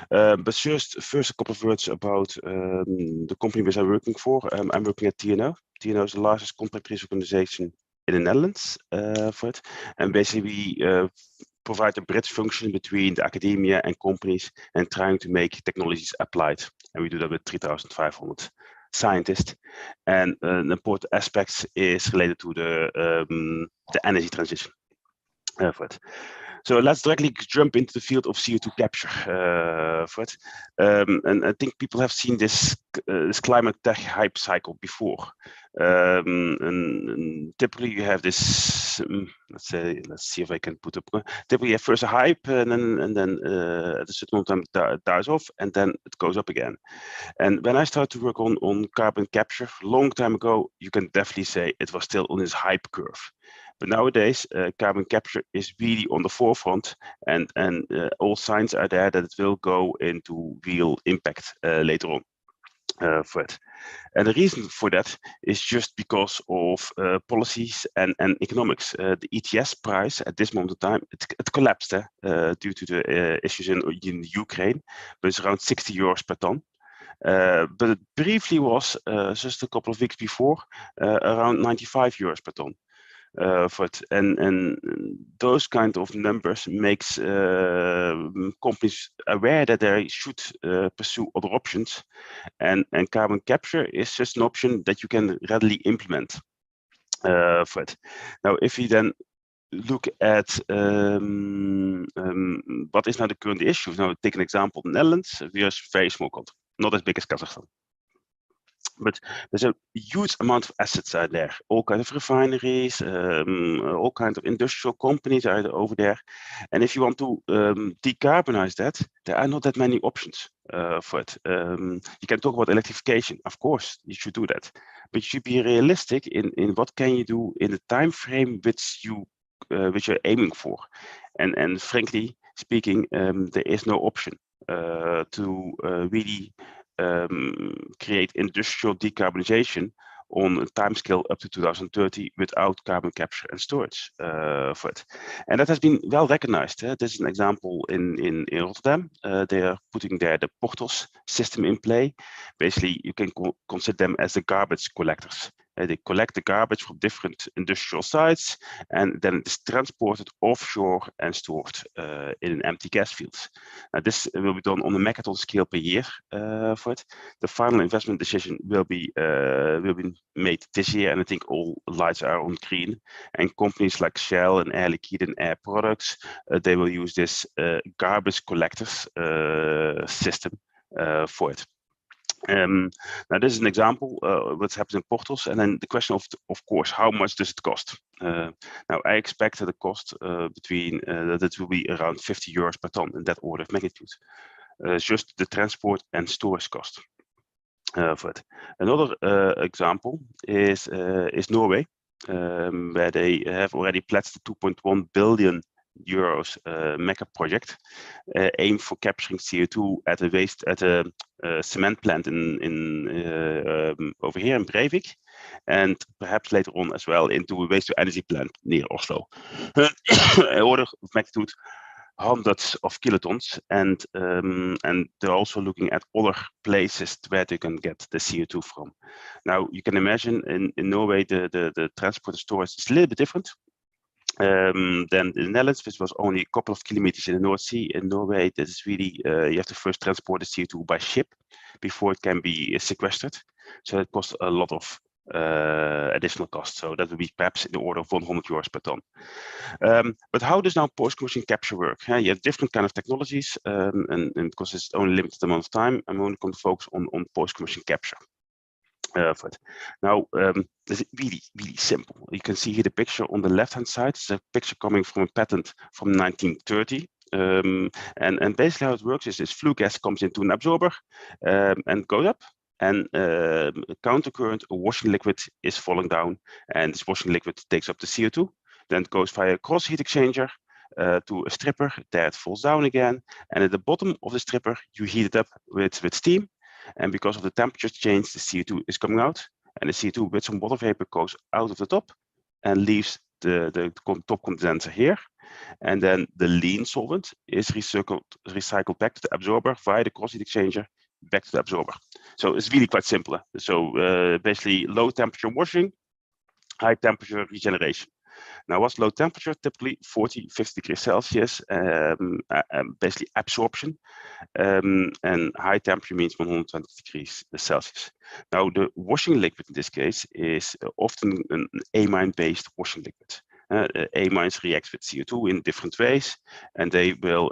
But first a couple of words about the company which I'm working for. I'm working at TNO. TNO is the largest contract research organization in the Netherlands. For it, and basically we provide a bridge function between the academia and companies and trying to make technologies applied. And we do that with 3,500 scientists. And an important aspect is related to the energy transition. For it. So let's directly jump into the field of CO2 capture. For it. And I think people have seen this climate tech hype cycle before. And typically you have this, let's see if I can put up. Typically you have first a hype, and then at a certain moment it dies off, and then it goes up again. And when I started to work on carbon capture a long time ago, you can definitely say it was still on this hype curve. But nowadays, carbon capture is really on the forefront, and all signs are there that it will go into real impact later on. For it. And the reason for that is just because of policies and economics. The ETS price at this moment in time, it collapsed due to the issues in Ukraine, but it's around 60 euros per ton. But it briefly was just a couple of weeks before around 95 euros per ton. For it. And those kind of numbers makes companies aware that they should pursue other options, and carbon capture is just an option that you can readily implement. For it. Now, if we then look at what is now the current issue. Now, take an example: the Netherlands. We are a very small country, not as big as Kazakhstan. But there's a huge amount of assets out there, all kinds of refineries, all kinds of industrial companies are over there. And if you want to decarbonize that, there are not that many options for it. You can talk about electrification, of course, you should do that. But you should be realistic in what can you do in the time frame which you're aiming for. And frankly speaking, there is no option to really create industrial decarbonization on a timescale up to 2030 without carbon capture and storage for it. And that has been well recognized. This is an example in Rotterdam. They are putting there the portals system in play. Basically, you can consider them as the garbage collectors. They collect the garbage from different industrial sites, and then it is transported offshore and stored in an empty gas field. Now, this will be done on a megaton scale per year for it. The final investment decision will be made this year, and I think all lights are on green. And companies like Shell and Air Liquide and Air Products, they will use this garbage collectors system for it. Now, this is an example what's happening in portals, and then the question of course, how much does it cost? Now, I expect that the cost between that it will be around 50 euros per ton, in that order of magnitude. Just the transport and storage cost for it. Another example is Norway, where they have already pledged the 2.1 billion euros mega project aimed for capturing CO2 at a cement plant in over here in Breivik, and perhaps later on as well into a waste to energy plant near Oslo. In order of magnitude hundreds of kilotons, and they're also looking at other places where they can get the CO2 from. Now, you can imagine in Norway the transport and storage is a little bit different than in the Netherlands, which was only a couple of kilometers in the North Sea. In Norway, this is really you have to first transport the CO2 by ship before it can be sequestered. So it costs a lot of additional cost. So that would be perhaps in the order of €100 per ton. But how does now post-commissioning capture work? You have different kind of technologies, and because it's only limited amount of time, I'm only going to focus on post-commissioning capture. Now, it's really simple. You can see here the picture on the left-hand side. It's a picture coming from a patent from 1930. And basically how it works is this flue gas comes into an absorber and goes up, and countercurrent, a washing liquid is falling down, and this washing liquid takes up the CO2, then it goes via a cross heat exchanger to a stripper, there it falls down again, and at the bottom of the stripper you heat it up with steam, and because of the temperature change, the CO2 is coming out, and the CO2 with some water vapor goes out of the top and leaves the top condenser here, and then the lean solvent is recycled back to the absorber via the cross heat exchanger back to the absorber. So it's really quite simple. So basically low temperature washing, high temperature regeneration. Now, what's low temperature? Typically 40, 50 degrees Celsius, basically absorption, and high temperature means 120 degrees Celsius. Now, the washing liquid in this case is often an amine based washing liquid. Amines react with CO2 in different ways, and they will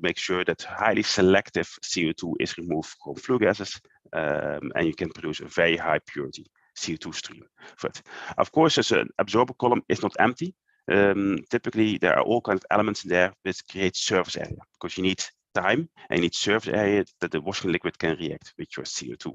make sure that highly selective CO2 is removed from flue gases, and you can produce a very high purity CO2 stream. But of course, as an absorber column is not empty. Typically, there are all kinds of elements in there that create surface area, because you need time and you need surface area that the washing liquid can react with your CO2.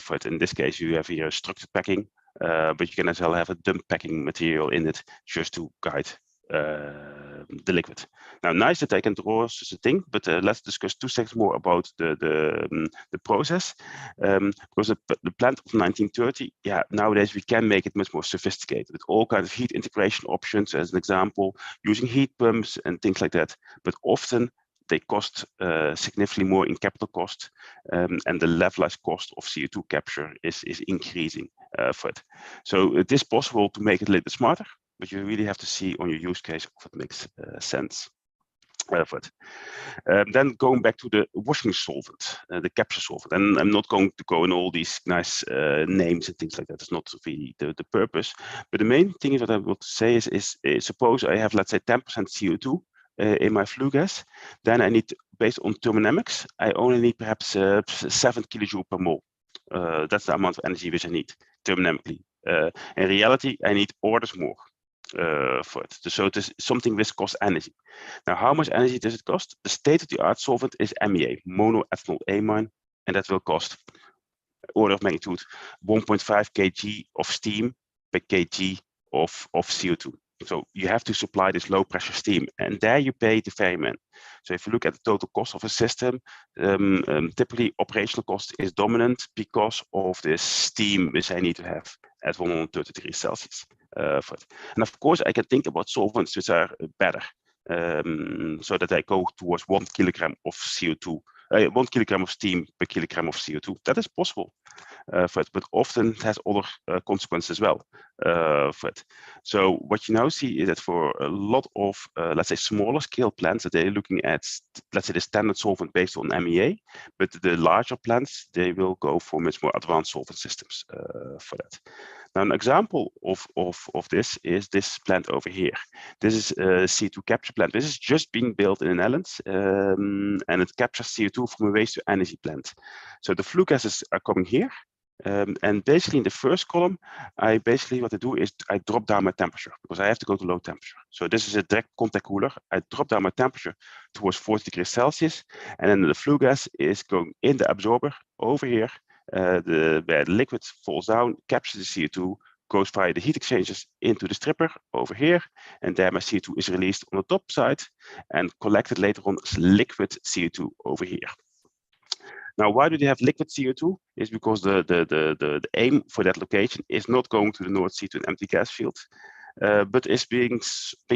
But in this case, you have here a structured packing, but you can as well have a dump packing material in it just to guide the liquid. Now, nice that I can draw such a thing, but let's discuss 2 seconds more about the process. Because the plant of 1930, nowadays we can make it much more sophisticated with all kinds of heat integration options, as an example, using heat pumps and things like that. But often they cost significantly more in capital cost, and the levelized cost of CO2 capture is increasing for it. So it is possible to make it a little bit smarter, but you really have to see on your use case if it makes sense. Then going back to the washing solvent, the capture solvent, and I'm not going to go in all these nice names and things like that. It's not really the purpose. But the main thing is what I want to say is suppose I have, let's say, 10% CO2 in my flue gas, then I need, based on thermodynamics, I only need perhaps 7 kilojoule per mole. That's the amount of energy which I need thermodynamically. In reality, I need orders more. For it. So it is something which costs energy. Now, how much energy does it cost? The state-of-the-art solvent is MEA, monoethanol amine, and that will cost order of magnitude 1.5 kg of steam per kg of CO2. So you have to supply this low pressure steam, and there you pay the ferryman. So if you look at the total cost of a system, typically operational cost is dominant because of the steam which I need to have at 130 degrees Celsius. And of course, I can think about solvents which are better, so that I go towards 1 kilogram of CO2, 1 kilogram of steam per kilogram of CO2. That is possible, but often it has other consequences as well. So what you now see is that for a lot of, let's say, smaller scale plants, that they're looking at, let's say, the standard solvent based on MEA, but the larger plants, they will go for much more advanced solvent systems for that. Now, an example of this is this plant over here. This is a CO2 capture plant. This is just being built in the Netherlands, and it captures CO2 from a waste to energy plant. So the flue gases are coming here, and basically in the first column, what I do is I drop down my temperature because I have to go to low temperature. So this is a direct contact cooler. I drop down my temperature towards 40 degrees Celsius, and then the flue gas is going in the absorber over here. Where the liquid falls down, captures the CO2, goes via the heat exchangers into the stripper over here, and there my CO2 is released on the top side and collected later on as liquid CO2 over here. Now, why do they have liquid CO2? Is because the aim for that location is not going to the North Sea to an empty gas field, but is being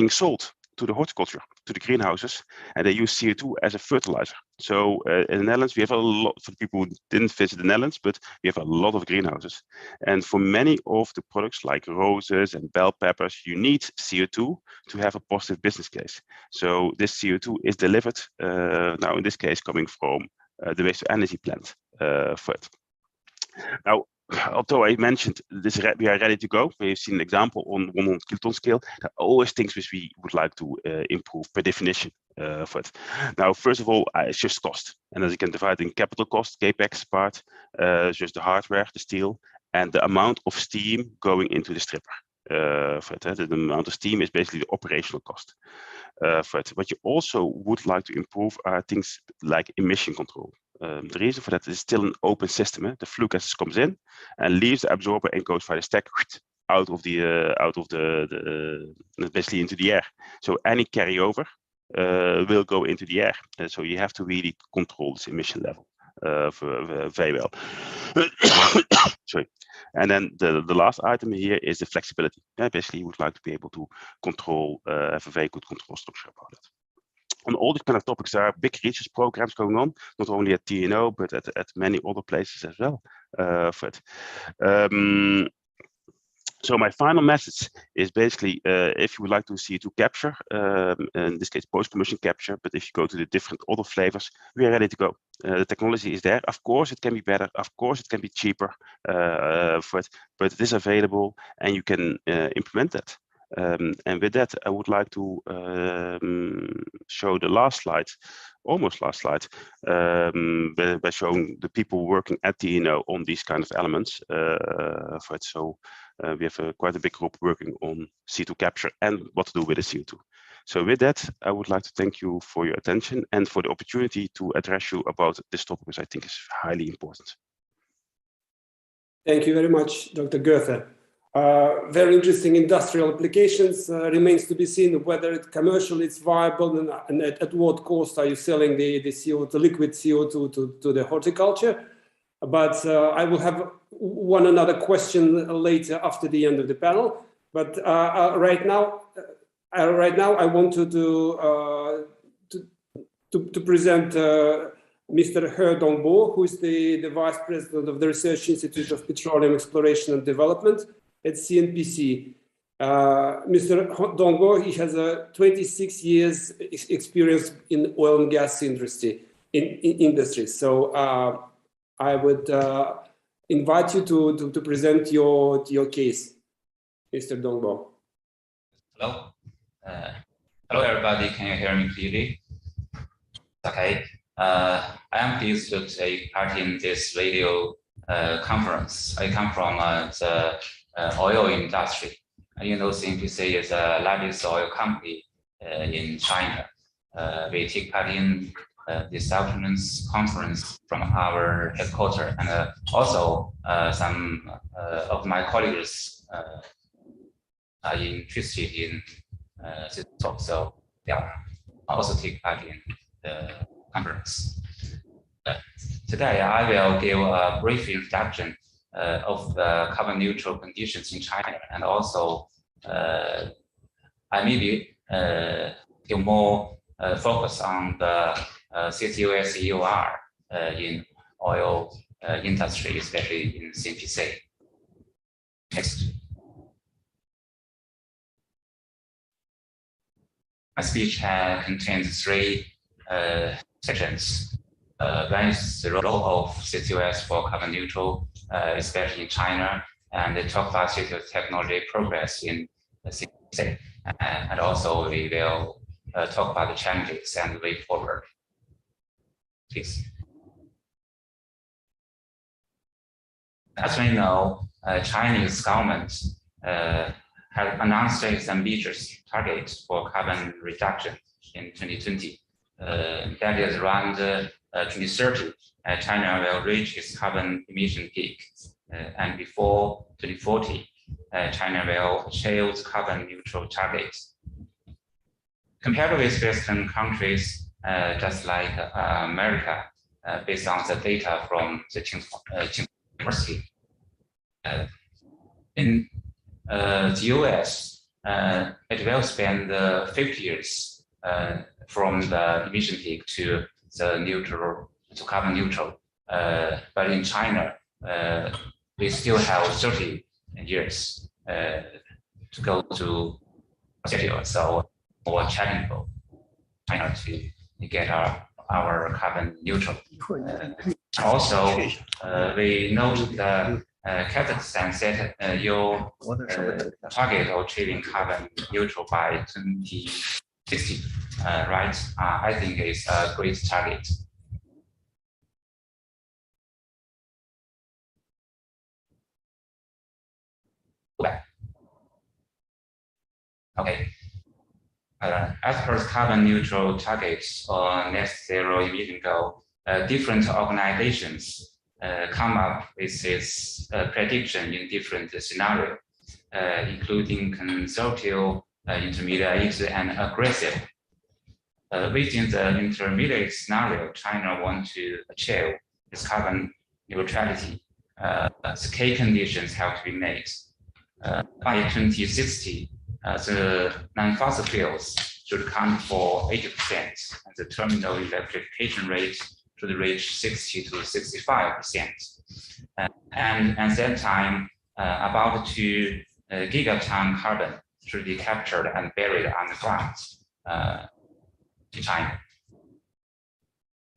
sold to the horticulture, to the greenhouses, and they use CO2 as a fertilizer. So in the Netherlands, we have a lot, for the people who didn't visit the Netherlands, but we have a lot of greenhouses. And for many of the products like roses and bell peppers, you need CO2 to have a positive business case. So this CO2 is delivered, now in this case, coming from the waste to energy plant for it. Now, although I mentioned this, we are ready to go. We've seen an example on 100 kiloton scale. There are always things which we would like to improve per definition for it. Now, first of all, it's just cost. And as you can divide in capital cost, CAPEX part, just the hardware, the steel, and the amount of steam going into the stripper. For it, the amount of steam is basically the operational cost. For it. What you also would like to improve are things like emission control. The reason for that is still an open system. The flue gas comes in and leaves the absorber and goes via the stack out of the basically into the air. So any carryover will go into the air. So you have to really control this emission level very well. Sorry. And then the last item here is the flexibility. Basically, you would like to be able to control, have a very good control structure about it. On all these kind of topics, there are big research programs going on, not only at TNO, but at many other places as well. For it. So my final message is basically, if you would like to CO2 capture, in this case post-combustion capture, but if you go to the different other flavors, we are ready to go. The technology is there. Of course, it can be better. Of course, it can be cheaper for it, but it is available and you can implement that. And with that, I would like to show the last slide, almost last slide, by showing the people working at TNO on these kind of elements for it. So we have quite a big group working on CO2 capture and what to do with the CO2. So with that, I would like to thank you for your attention and for the opportunity to address you about this topic, which I think is highly important. Thank you very much, Dr. Goethe. Very interesting industrial applications. Remains to be seen whether it commercially it's viable and at what cost are you selling the CO2, the liquid CO2 to the horticulture. But I will have one another question later after the end of the panel. But right now I want to present Mr. He Dongbo, who is the Vice President of the Research Institute of Petroleum Exploration and Development at CNPC. Mr. Dongbo, he has a 26 years experience in oil and gas industry. So I would invite you to present your case, Mr. Dongbo. Hello. Hello, everybody. Can you hear me clearly? Okay. I am pleased to take part in this radio conference. I come from the oil industry. You know, CNPC is the largest oil company in China. We take part in this afternoon's conference from our headquarters, and also some of my colleagues are interested in this talk, so they are also take part in the conference. Today, I will give a brief introduction of the carbon neutral conditions in China, and also I maybe give more focus on the CCUS EUR in oil industry, especially in CNPC. Next. My speech contains three sections. One is the role of CCUS for carbon neutral, especially in China, and they talk about CCUS technology progress in the CCUS. And also we will talk about the challenges and the way forward. Please. As we know, Chinese government has announced its ambitious target for carbon reduction in 2020. That is around 2030, China will reach its carbon emission peak, and before 2040, China will achieve its carbon neutral target. Compared with Western countries, just like America, based on the data from the Tsinghua University, in the US, it will spend 50 years from the emission peak to the neutral, to carbon neutral. But in China, we still have 30 years to go to zero. So more challenging China to get our carbon neutral. Also, we note the Kazakhstan set your target of achieving carbon neutral by 2060, right? I think it's a great target. Okay. As per carbon neutral targets or net zero emission goal, different organizations come up with its prediction in different scenarios, including conservative, intermediate, and aggressive. Within the intermediate scenario, China wants to achieve its carbon neutrality. The key conditions have to be made. By 2060, the non-fossil fuels should account for 80%, and the terminal electrification rate should reach 60 to 65%. And at that time, about 2 gigaton carbon should be captured and buried on the ground in China.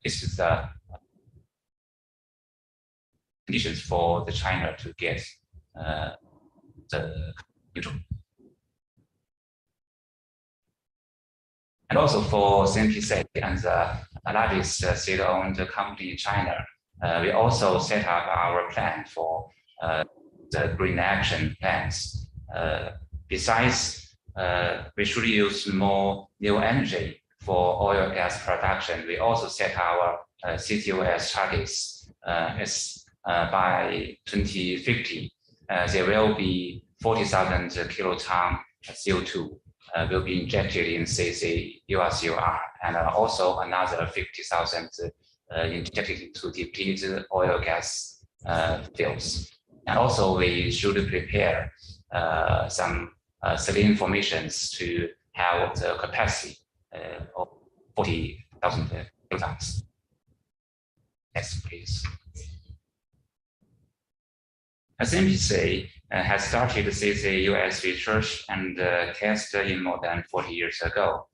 This is the conditions for the China to get the neutral. And also for CNPC and the largest state-owned company in China, we also set up our plan for the green action plans. Besides, we should use more new energy for oil and gas production. We also set our CCUS targets by 2050. There will be 40,000 kiloton CO2 will be injected in CCUS, and also another 50,000 injected into depleted oil and gas fields. And also we should prepare some selling formations to have the capacity of 40,000 kilotons. Next, please. SMPC has started CCUS research and test in more than 40 years ago.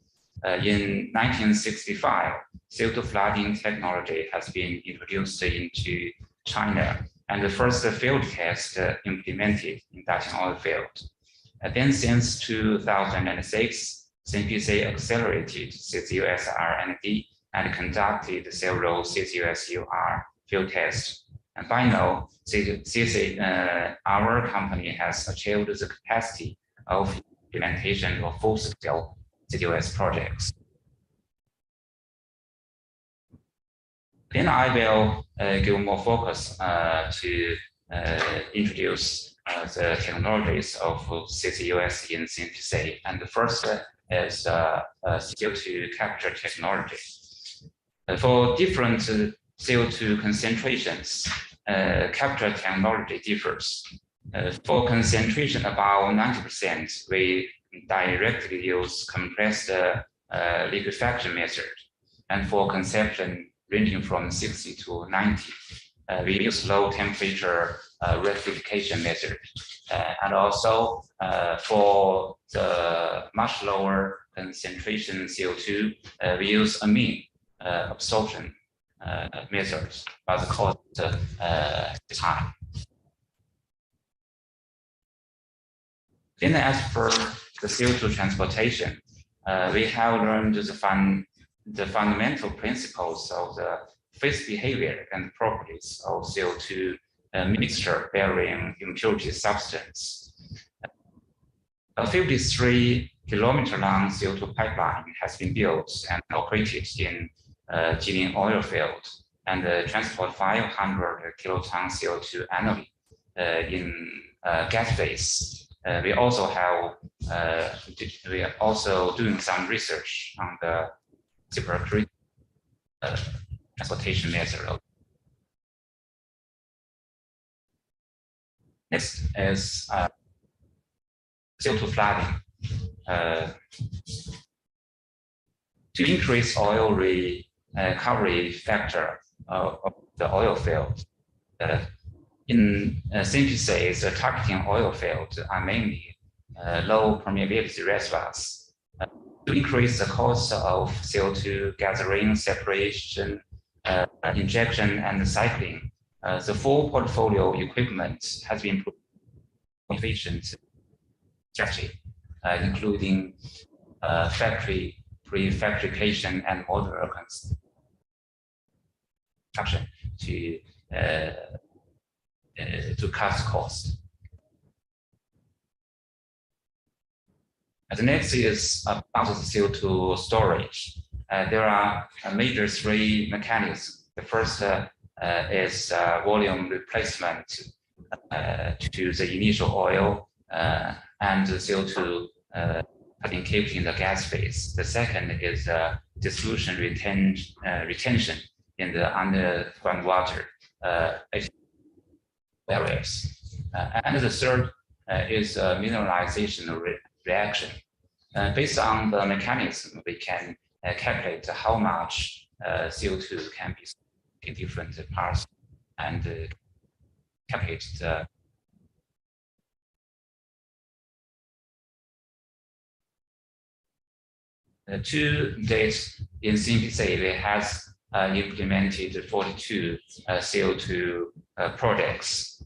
In 1965, CO2 flooding technology has been introduced into China, and the first field test implemented in Daqing oil field. Then since 2006, CNPC accelerated CCUS R&D and conducted several CCUS field tests. And by now, our company has achieved the capacity of implementation of full-scale CCUS projects. Then I will give more focus to introduce the technologies of CCUS in CNPC. And the first is CO2 capture technology. For different CO2 concentrations, capture technology differs. For concentration about 90%, we directly use compressed liquefaction method. And for conception ranging from 60 to 90, we use low temperature rectification method. And also for the much lower concentration CO2, we use amine absorption methods, but the cost is high. Then as for the CO2 transportation, we have learned the fundamental principles of the phase behavior and properties of CO2 mixture bearing impurity substance. A 53-kilometer-long CO2 pipeline has been built and operated in Jilin oil field, and transport 500 kiloton CO2 annually in gas phase. We also we are also doing some research on the circular transportation method. Next is CO2 flooding. To increase oil recovery factor of the oil field, in CNPC, the targeting oil fields are mainly low permeability reservoirs. To increase the cost of CO2 gathering, separation, injection, and cycling, The full portfolio equipment has been efficient strategy, including factory prefabrication and modular construction to cut cost. The next is about the CO2 storage. There are major three mechanisms. The first is volume replacement to the initial oil and the CO2 has been kept in the gas phase. The second is dissolution retention in the underground water areas. And the third is mineralization reaction. Based on the mechanism, we can calculate how much CO2 can be in different parts and calculate the to date in CNPC, we have implemented 42 CO2 projects.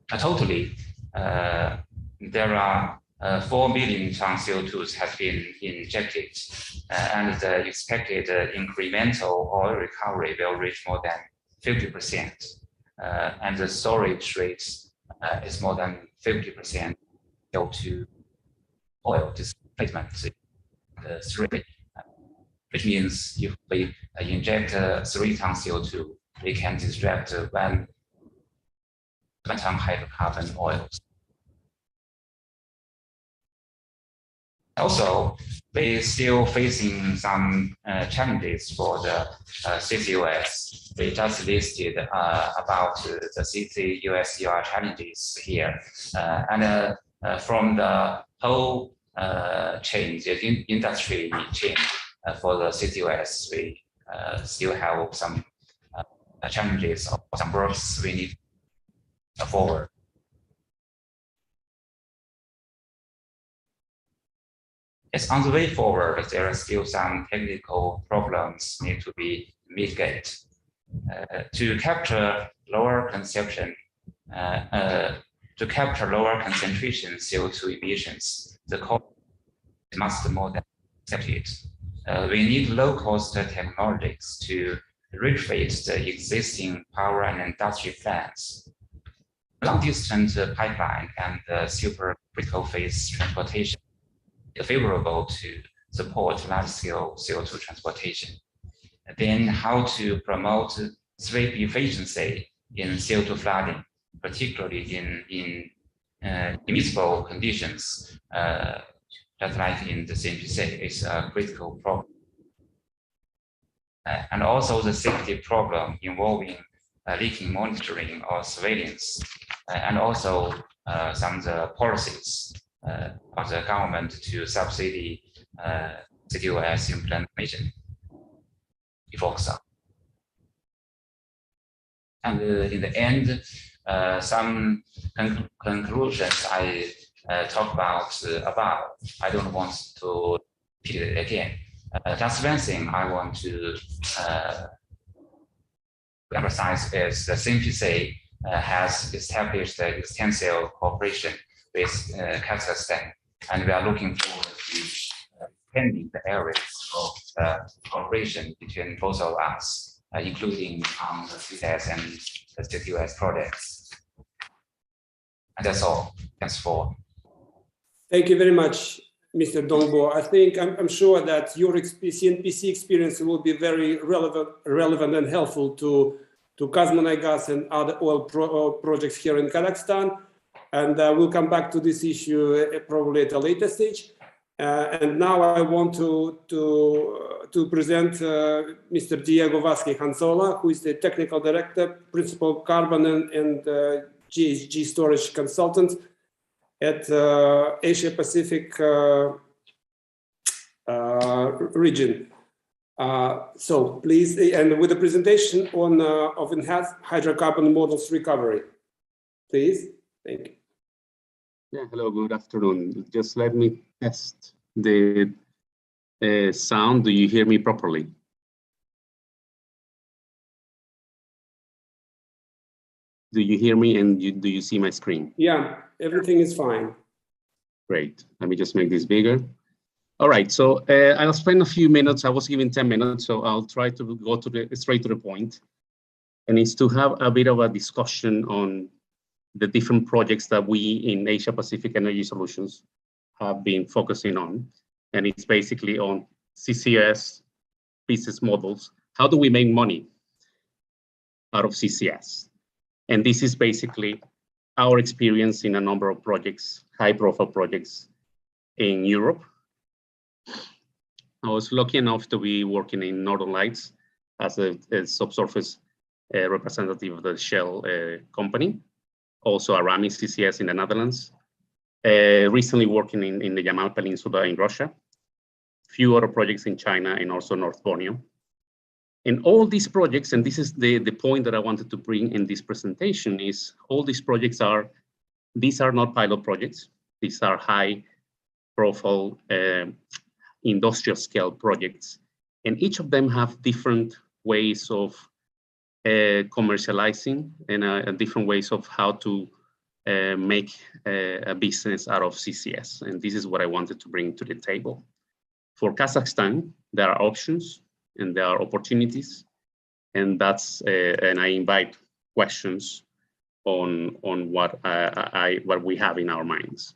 Totally, there are 4 million tons CO2 has been injected, and the expected incremental oil recovery will reach more than 50%, and the storage rate is more than 50% CO2 oil displacement three, which means if we inject 3 tons CO2, we can extract 1 ton hydrocarbon oils. Also, we're still facing some challenges for the CCUS. We just listed about the CCUS challenges here. And from the whole chain, the industry chain for the CCUS, we still have some challenges or some works we need forward. It's on the way forward. There are still some technical problems need to be mitigated. To capture lower consumption, to capture lower concentration CO2 emissions, the cost must more than accepted. We need low-cost technologies to refit the existing power and industry plants. Long-distance pipeline and supercritical phase transportation favorable to support large-scale CO2 transportation. And then how to promote sweep efficiency in CO2 flooding, particularly in immiscible conditions, just like in the CNPC, is a critical problem. And also the safety problem involving leaking monitoring or surveillance, and also some of the policies of the government to subsidy CCUS implementation. Focus on. And in the end, some conclusions I talked about above. I don't want to repeat it again. Just one thing I want to emphasize is the CNPC has established extensive cooperation with Kazakhstan, and we are looking forward to expanding the areas of cooperation between both of us, including on the CCS and the CCUS projects. And that's all. Thanks for. Thank you very much, Mr. Dongbo. I think I'm sure that your CNPC experience will be very relevant and helpful to Kazmunaygas and other oil projects here in Kazakhstan. And we'll come back to this issue probably at a later stage. And now I want to present Mr. Diego Vazquez-Hanzola, who is the Technical Director, Principal Carbon and GHG Storage Consultant at Asia Pacific region. So please, and with a presentation on of enhanced hydrocarbon models recovery. Please, thank you. Yeah, hello, good afternoon. Just let me test the sound. Do you hear me properly? Do you hear me and do you see my screen? Yeah, everything is fine. Great. Let me just make this bigger. All right, so I'll spend a few minutes. I was given 10 minutes, so I'll try to go straight to the point. And it's to have a bit of a discussion on the different projects that we in Asia Pacific Energy Solutions have been focusing on. And it's basically on CCUS business models. How do we make money out of CCS? And this is basically our experience in a number of projects, high-profile projects in Europe. I was lucky enough to be working in Northern Lights as a subsurface representative of the Shell company, also Arami CCS in the Netherlands. Recently working in the Yamal Peninsula in Russia, few other projects in China and also North Borneo. And all these projects, and this is the point that I wanted to bring in this presentation, is all these projects these are not pilot projects. These are high profile industrial scale projects. And each of them have different ways of commercializing and different ways of how to make a business out of CCS. And this is what I wanted to bring to the table. For Kazakhstan, there are options and there are opportunities, and that's and I invite questions on what we have in our minds.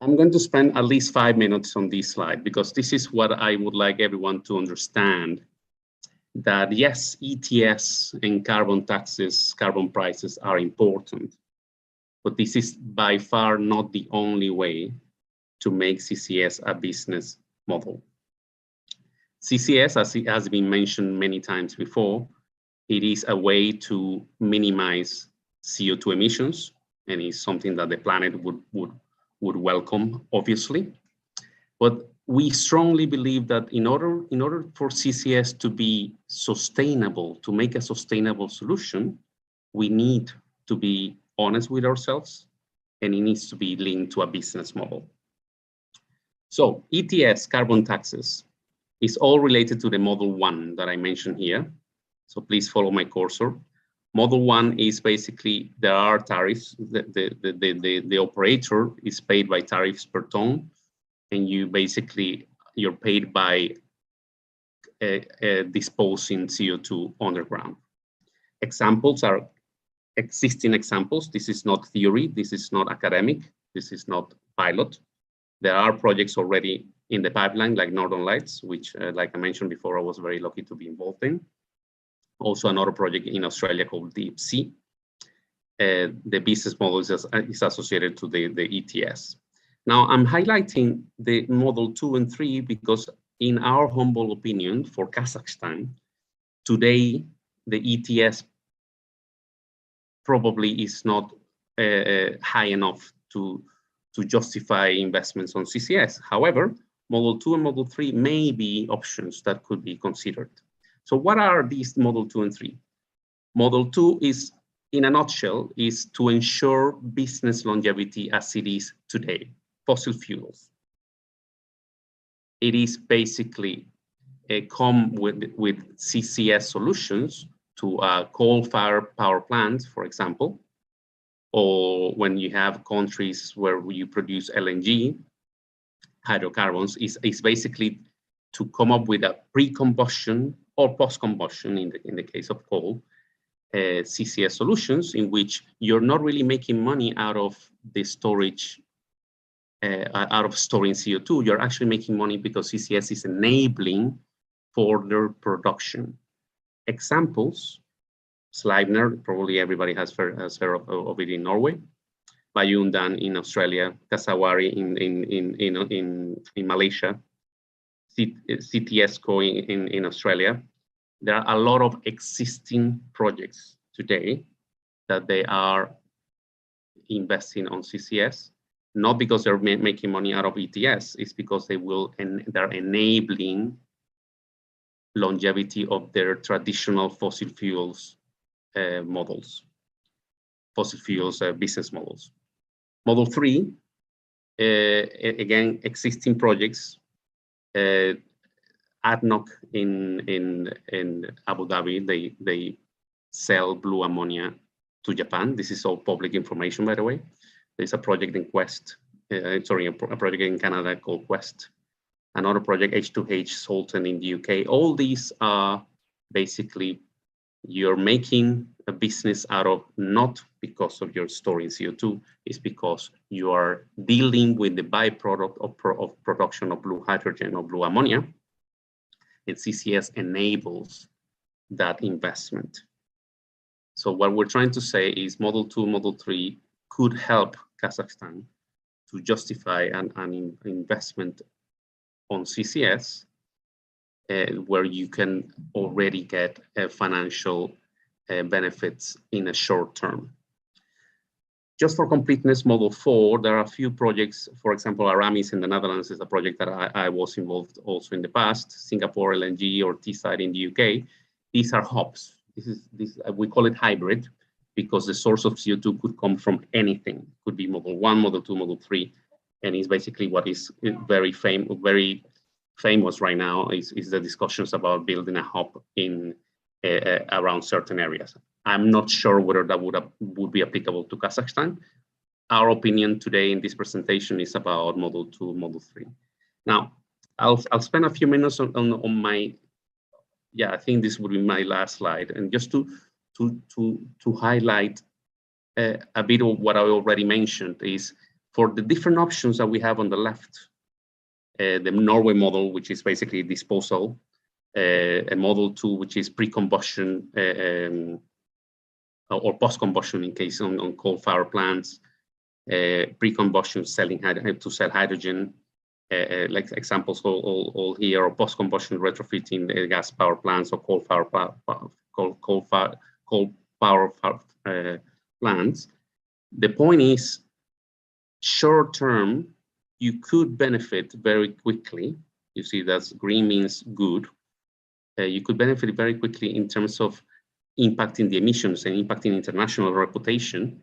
I'm going to spend at least 5 minutes on this slide because this is what I would like everyone to understand, that yes, ETS and carbon taxes, carbon prices are important, but this is by far not the only way to make CCS a business model. CCS, as it has been mentioned many times before, it is a way to minimize CO2 emissions, and is something that the planet would welcome, obviously. But we strongly believe that in order for CCS to be sustainable, to make a sustainable solution, we need to be honest with ourselves, and it needs to be linked to a business model. So ETS, carbon taxes, is all related to the Model 1 that I mentioned here. So please follow my cursor. Model 1 is basically, there are tariffs. The operator is paid by tariffs per ton, and you're paid by disposing CO2 underground. Examples are existing examples. This is not theory. This is not academic. This is not pilot. There are projects already in the pipeline, like Northern Lights, which, like I mentioned before, I was very lucky to be involved in. Also another project in Australia called Deep Sea. The business model is associated to the ETS. Now I'm highlighting the Model 2 and 3 because in our humble opinion for Kazakhstan, today the ETS probably is not high enough to justify investments on CCS. However, Model 2 and Model 3 may be options that could be considered. So what are these Model 2 and 3? Model 2 is, in a nutshell, is to ensure business longevity as it is today, fossil fuels. It is basically come with CCS solutions to coal-fired power plants, for example, or when you have countries where you produce LNG, hydrocarbons, is basically to come up with a pre-combustion or post-combustion, in the case of coal, CCS solutions in which you're not really making money out of the storage, out of storing CO2. You're actually making money because CCS is enabling further production. Examples, Sleipner, probably everybody has heard of it in Norway, Bayundan in Australia, Kasawari in Malaysia, CTSCo in Australia. There are a lot of existing projects today that they are investing on CCS, not because they're making money out of ETS, it's because they're enabling longevity of their traditional fossil fuels models, fossil fuels business models. Model 3, again, existing projects ADNOC in Abu Dhabi, they sell blue ammonia to Japan. This is all public information, by the way. There's a project in a project in Canada called Quest. Another project, H2H Sultan in the UK. All these are basically, you're making a business out of, not because of your storing CO2, it's because you are dealing with the byproduct of production of blue hydrogen or blue ammonia. And CCS enables that investment. So what we're trying to say is Model 2, Model 3 could help Kazakhstan to justify an investment on CCS, where you can already get financial benefits in a short term. Just for completeness, Model 4, there are a few projects. For example, Aramis in the Netherlands is a project that I was involved also in the past. Singapore LNG or Teesside in the UK. These are hubs. We call it hybrid because the source of CO2 could come from anything. It could be Model 1, Model 2, Model 3, and it's basically what is very famous right now is the discussions about building a hub in around certain areas. I'm not sure whether that would be applicable to Kazakhstan. Our opinion today in this presentation is about Model 2, Model 3. Now, I'll spend a few minutes on my, I think this would be my last slide, and just to highlight a bit of what I already mentioned is for the different options that we have on the left, the Norway model, which is basically disposal, a Model 2, which is pre-combustion or post-combustion in case on coal-fired plants, pre-combustion to sell hydrogen, like examples all here, or post-combustion retrofitting gas power plants or coal-power plants. The point is, short-term, you could benefit very quickly. You see, that's green means good. You could benefit very quickly in terms of impacting the emissions and impacting international reputation.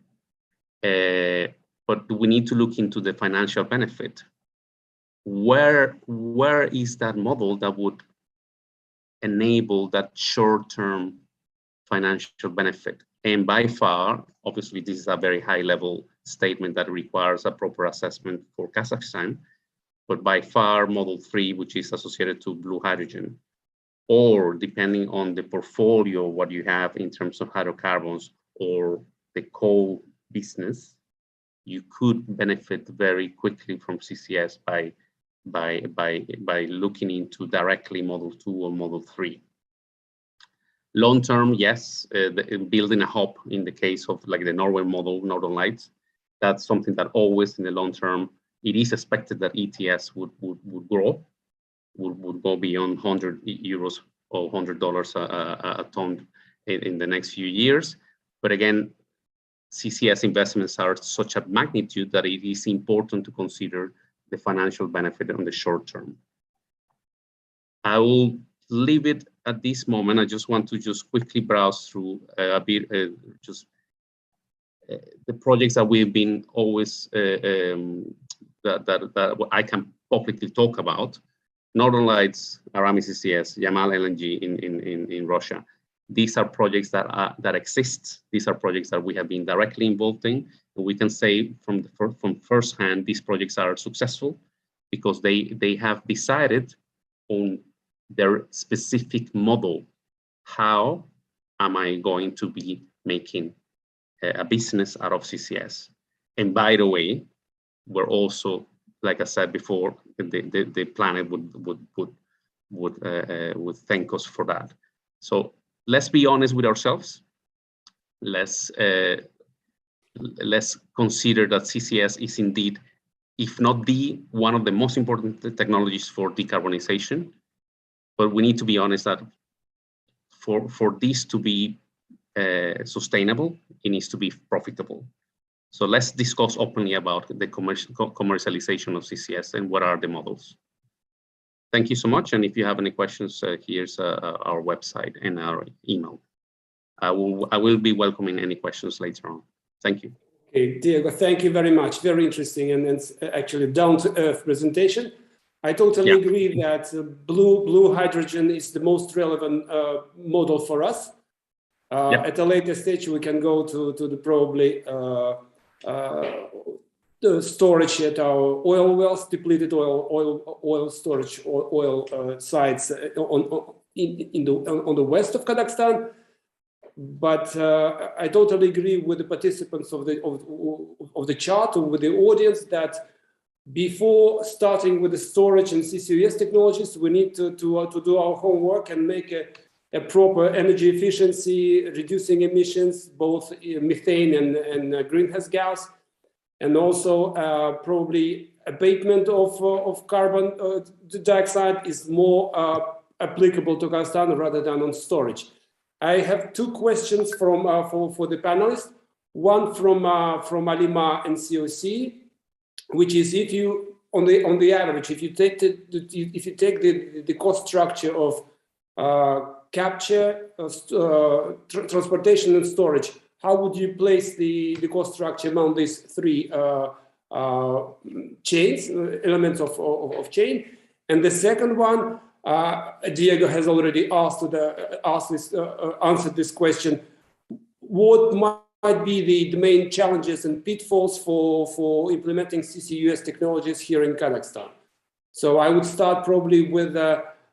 But we need to look into the financial benefit. Where is that model that would enable that short-term financial benefit? And by far, obviously, this is a very high-level statement that requires a proper assessment for Kazakhstan, but by far Model 3, which is associated to blue hydrogen, or depending on the portfolio, what you have in terms of hydrocarbons or the coal business, you could benefit very quickly from CCS by looking into directly Model 2 or Model 3. Long term, yes, building a hub in the case of like the Norway model, Northern Lights, that's something that always in the long term, it is expected that ETS would grow, would go beyond 100 euros or $100 a ton in the next few years. But again, CCS investments are such a magnitude that it is important to consider the financial benefit on the short term. I will leave it at this moment. I just want to quickly browse through a bit, the projects that we've been always, that I can publicly talk about. Northern Lights, Aramis CCS, Yamal LNG in Russia. These are projects that exist. These are projects that we have been directly involved in. And we can say from first hand, these projects are successful because they have decided on their specific model. How am I going to be making a business out of CCS? And by the way, we're also, like I said before, the planet would thank us for that. So let's be honest with ourselves. Let's consider that CCS is indeed, if not one of the most important technologies for decarbonization. But we need to be honest that for this to be sustainable, it needs to be profitable. So let's discuss openly about the commercialization of CCS and what are the models. Thank you so much. And if you have any questions, here's our website and our email. I will be welcoming any questions later on. Thank you. Okay, Diego, thank you very much. Very interesting and actually down-to-earth presentation. I totally agree that blue hydrogen is the most relevant model for us. At a later stage, we can go to the probably the storage at our oil wells, depleted oil storage, oil sites on the west of Kazakhstan. But I totally agree with the participants of the chart, or with the audience, that before starting with the storage and CCUS technologies, we need to do our homework and make a proper energy efficiency, reducing emissions, both methane and greenhouse gas, and also probably abatement of carbon dioxide is more applicable to Kazakhstan rather than on storage. I have two questions for the panelists. One from Alima and COC, which is, if you on the average, if you take the cost structure of capture, transportation, and storage, how would you place the cost structure among these three chains, elements of chain? And the second one, Diego has already answered this question. What might be the main challenges and pitfalls for implementing CCUS technologies here in Kazakhstan? So I would start probably with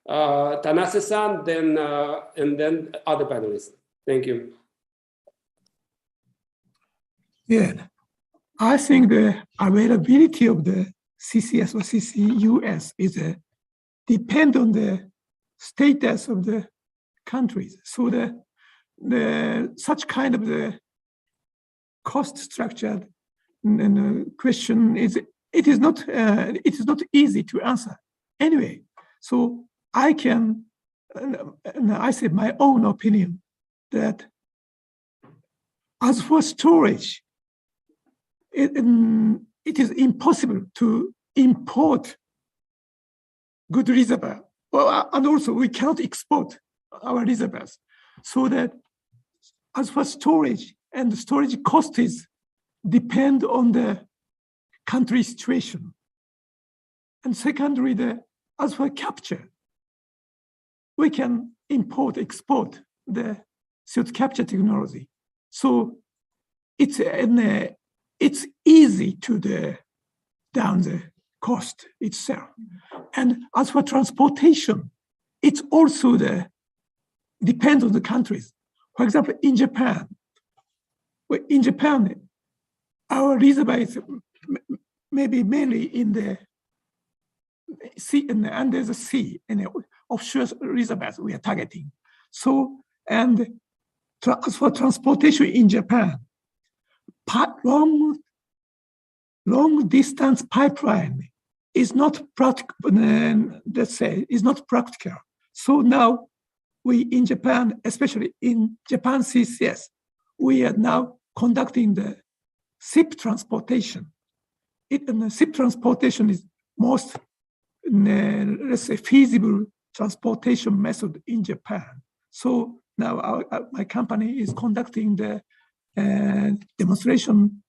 Tanase-san, and then other panelists. Thank you. Yeah, I think the availability of the CCS or CCUS is depend on the status of the countries. So the such kind of the cost structure and the question is it is not easy to answer. Anyway, so I can and I say my own opinion that as for storage, it is impossible to import good reservoir. Well, and also we cannot export our reservoirs. So that as for storage, and the storage cost is depend on the country situation. And secondly, as for capture, we can import, export the CO2 capture technology. So it's easy to down the cost itself. And as for transportation, it's also depends on the countries. For example, in Japan, our reservoir is maybe mainly in the sea and under the sea, in the offshore reservoirs we are targeting. So, and as for transportation in Japan, long distance pipeline is not practical. Let's say is not practical. So now we in Japan, especially in Japan CCS, we are now conducting the ship transportation. The ship transportation is most, let's say, feasible transportation method in Japan. So now my company is conducting the demonstration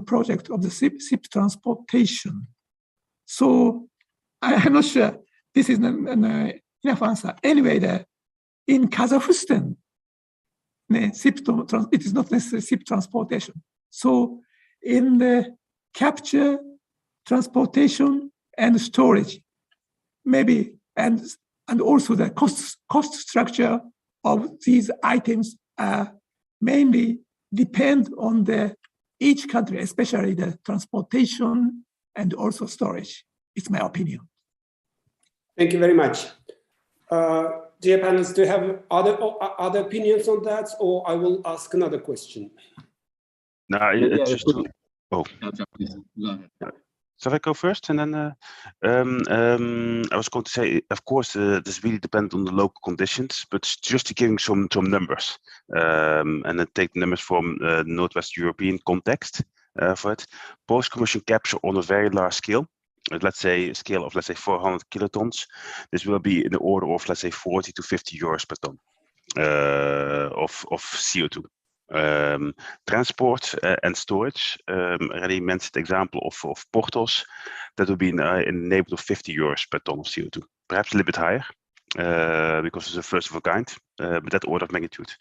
project of the ship transportation. So I'm not sure this is enough answer. Anyway, in Kazakhstan, it is not necessarily ship transportation. So in the capture, transportation, and storage, maybe, and also the cost structure of these items are mainly depend on each country, especially the transportation and also storage. It's my opinion. Thank you very much. Dear panelists, do you have other opinions on that, or I will ask another question? No, Shall I go first? And then I was going to say, of course, this really depends on the local conditions, but just to giving some numbers, and then take the numbers from Northwest European context for it. Post-combustion capture on a very large scale, let's say a scale of 400 kilotons, this will be in the order of 40 to 50 euros per ton of CO2. Transport and storage, already mentioned the example of portals, that would be in the neighborhood of 50 euros per ton of CO2, perhaps a little bit higher. Because it's a first of a kind, but that order of magnitude.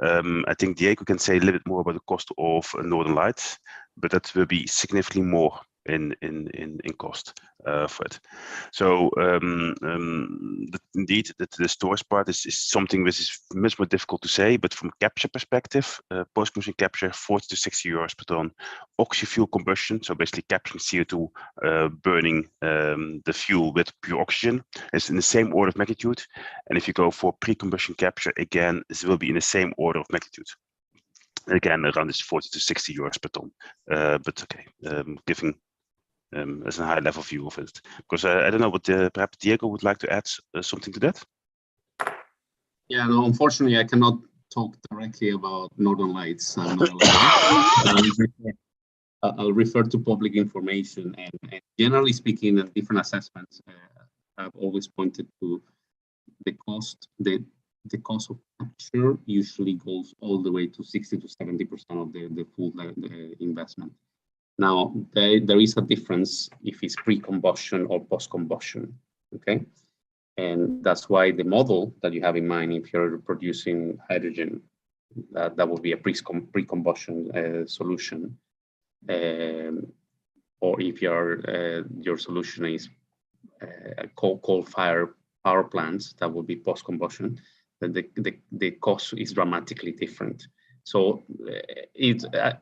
I think Diego can say a little bit more about the cost of Northern Lights, but that will be significantly more in cost for it. So indeed, the storage part is something which is much more difficult to say, but from capture perspective, post-combustion capture 40 to 60 euros per ton. Oxy-fuel combustion, so basically capturing CO2, burning the fuel with pure oxygen, is in the same order of magnitude. And if you go for pre-combustion capture, again, this will be in the same order of magnitude. Again, around this 40 to 60 euros per ton. But okay, giving as a high level view of it, because I don't know what perhaps Diego would like to add something to that. Yeah, no, unfortunately, I cannot talk directly about Northern Lights. I'll refer to public information, and generally speaking, different assessments have always pointed to the cost. The cost of capture usually goes all the way to 60 to 70% of the full investment. Now, there is a difference if it's pre-combustion or post-combustion, okay? And that's why the model that you have in mind, if you're producing hydrogen, that would be a pre-combustion solution. Or if your solution is coal-fired power plants, that would be post-combustion, then the cost is dramatically different. So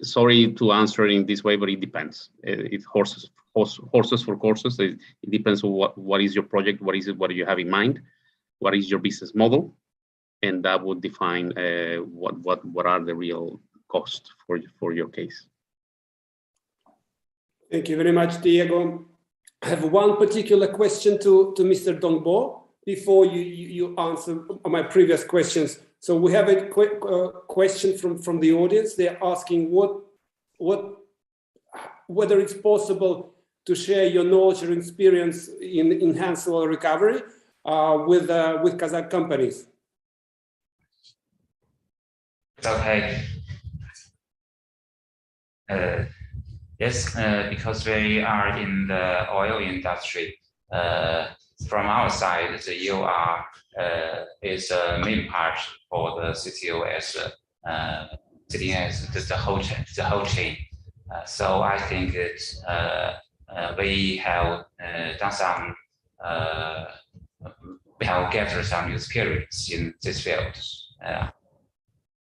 sorry to answer in this way, but it depends. It's horses for courses. It depends on what is your project, what do you have in mind, what is your business model, and that would define what are the real costs for your case. Thank you very much, Diego. I have one particular question to Mr. Dongbo before you answer my previous questions. So we have a quick question from the audience. They're asking whether it's possible to share your knowledge or experience in enhanced oil recovery with Kazakh companies. Okay. Yes, because we are in the oil industry. From our side, the EOR is a main part for the CCUS, the whole chain. So I think we have done some, we have gathered some experience in this field,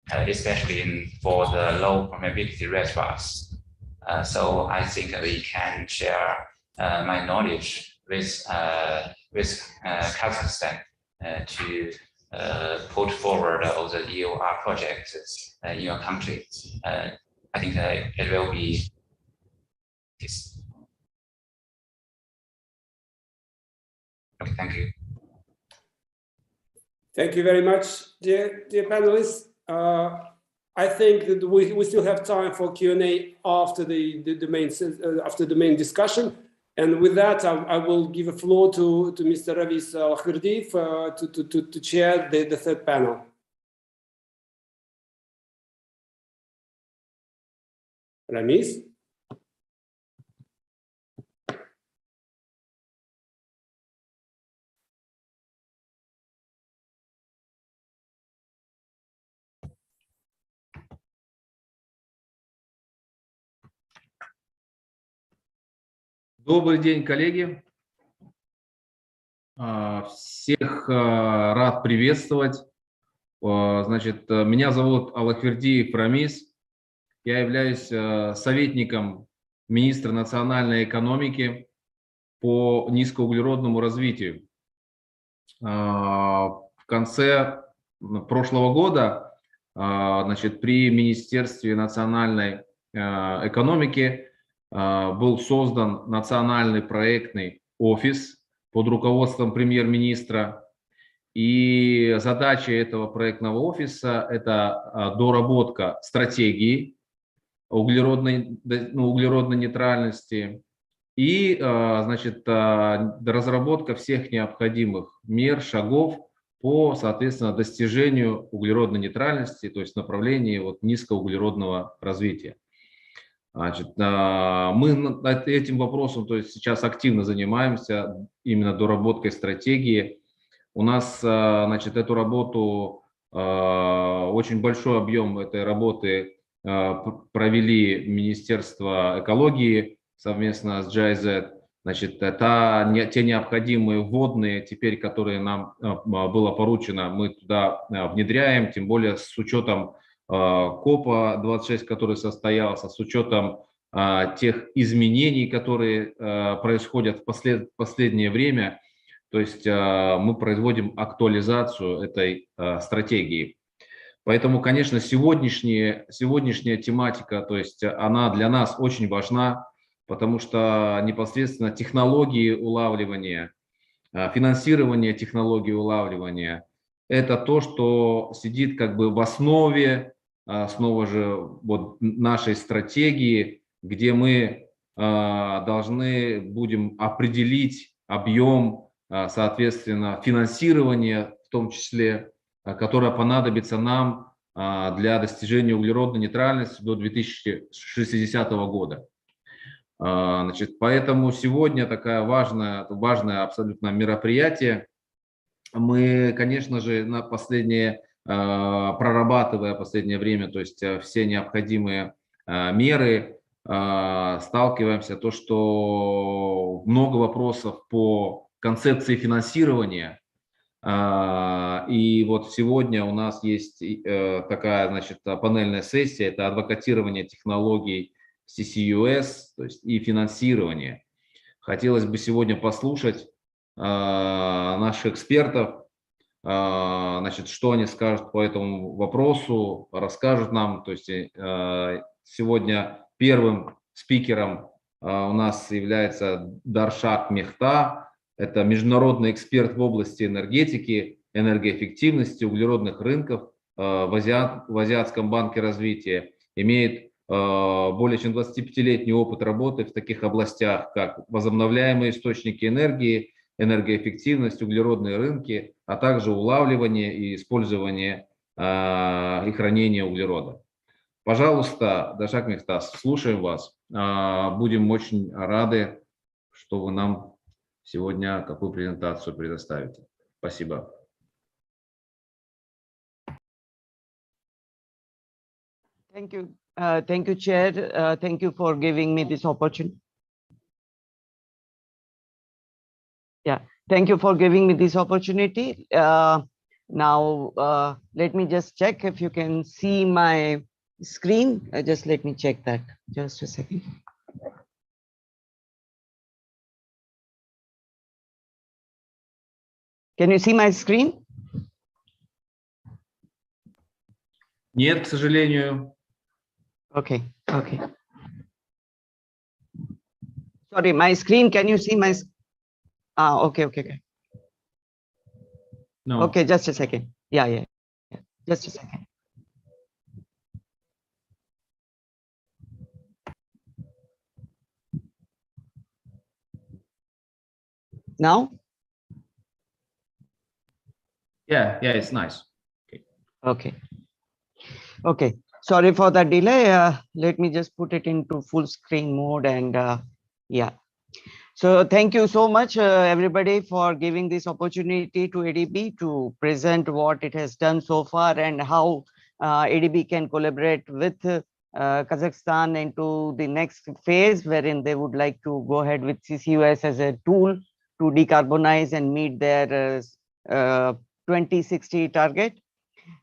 especially for the low permeability reservoirs. So I think we can share my knowledge with Kazakhstan to put forward all the EOR projects in your country. I think it will be this. Okay, thank you. Thank you very much, dear panelists. I think that we still have time for Q&A after the main discussion. And with that, I will give a floor to Mr. Ravis Alkhirdiyev to chair the third panel. Ramis? Добрый день, коллеги. Всех рад приветствовать. Значит, меня зовут Алахвердиев Рамис. Я являюсь советником министра национальной экономики по низкоуглеродному развитию. В конце прошлого года, значит, при Министерстве национальной экономики был создан национальный проектный офис под руководством премьер-министра. И задача этого проектного офиса – это доработка стратегии углеродной нейтральности и, значит, разработка всех необходимых мер, шагов по, соответственно, достижению углеродной нейтральности, то есть направлении вот низкоуглеродного развития. Значит, мы над этим вопросом, то есть сейчас активно занимаемся именно доработкой стратегии. У нас, значит, эту работу, очень большой объем этой работы провели Министерство экологии совместно с GIZ. Значит, это те необходимые вводные, теперь, которые нам было поручено, мы туда внедряем, тем более с учетом КОПа 26, который состоялся, с учетом тех изменений, которые происходят в последнее время. То есть мы производим актуализацию этой стратегии. Поэтому, конечно, сегодняшняя тематика, то есть она для нас очень важна, потому что непосредственно технологии улавливания, финансирование технологий улавливания – это то, что сидит как бы в основе снова же вот нашей стратегии, где мы должны будем определить объем, соответственно, финансирования, в том числе, которое понадобится нам для достижения углеродной нейтральности до 2060 года. Значит, поэтому сегодня такое важное абсолютно мероприятие. Мы, конечно же, прорабатывая последнее время, то есть все необходимые меры, сталкиваемся то, что много вопросов по концепции финансирования. И вот сегодня у нас есть такая, значит, панельная сессия, это адвокатирование технологий CCUS, то есть и финансирование. Хотелось бы сегодня послушать наших экспертов, значит, что они скажут по этому вопросу, расскажут нам. То есть сегодня первым спикером у нас является Даршак Мехта. Это международный эксперт в области энергетики, энергоэффективности, углеродных рынков в Азиатском банке развития. Имеет более чем 25-летний опыт работы в таких областях, как возобновляемые источники энергии, энергоэффективность, углеродные рынки, а также улавливание и использование и хранение углерода. Пожалуйста, Даршак Мехтас, слушаем вас. Будем очень рады, что вы нам сегодня какую презентацию предоставите. Спасибо. Thank you, Chair. Thank you for giving me this opportunity. Yeah, thank you for giving me this opportunity. Now, let me just check if you can see my screen. Just let me check that. Just a second. Can you see my screen? Нет, к сожалению. Okay. Sorry, my screen. Can you see my? Okay. No. Okay, just a second. Yeah. Just a second. Now? Yeah, it's nice. Okay. Sorry for the delay. Let me just put it into full screen mode and yeah. So thank you so much, everybody, for giving this opportunity to ADB to present what it has done so far and how ADB can collaborate with Kazakhstan into the next phase, wherein they would like to go ahead with CCUS as a tool to decarbonize and meet their 2060 target.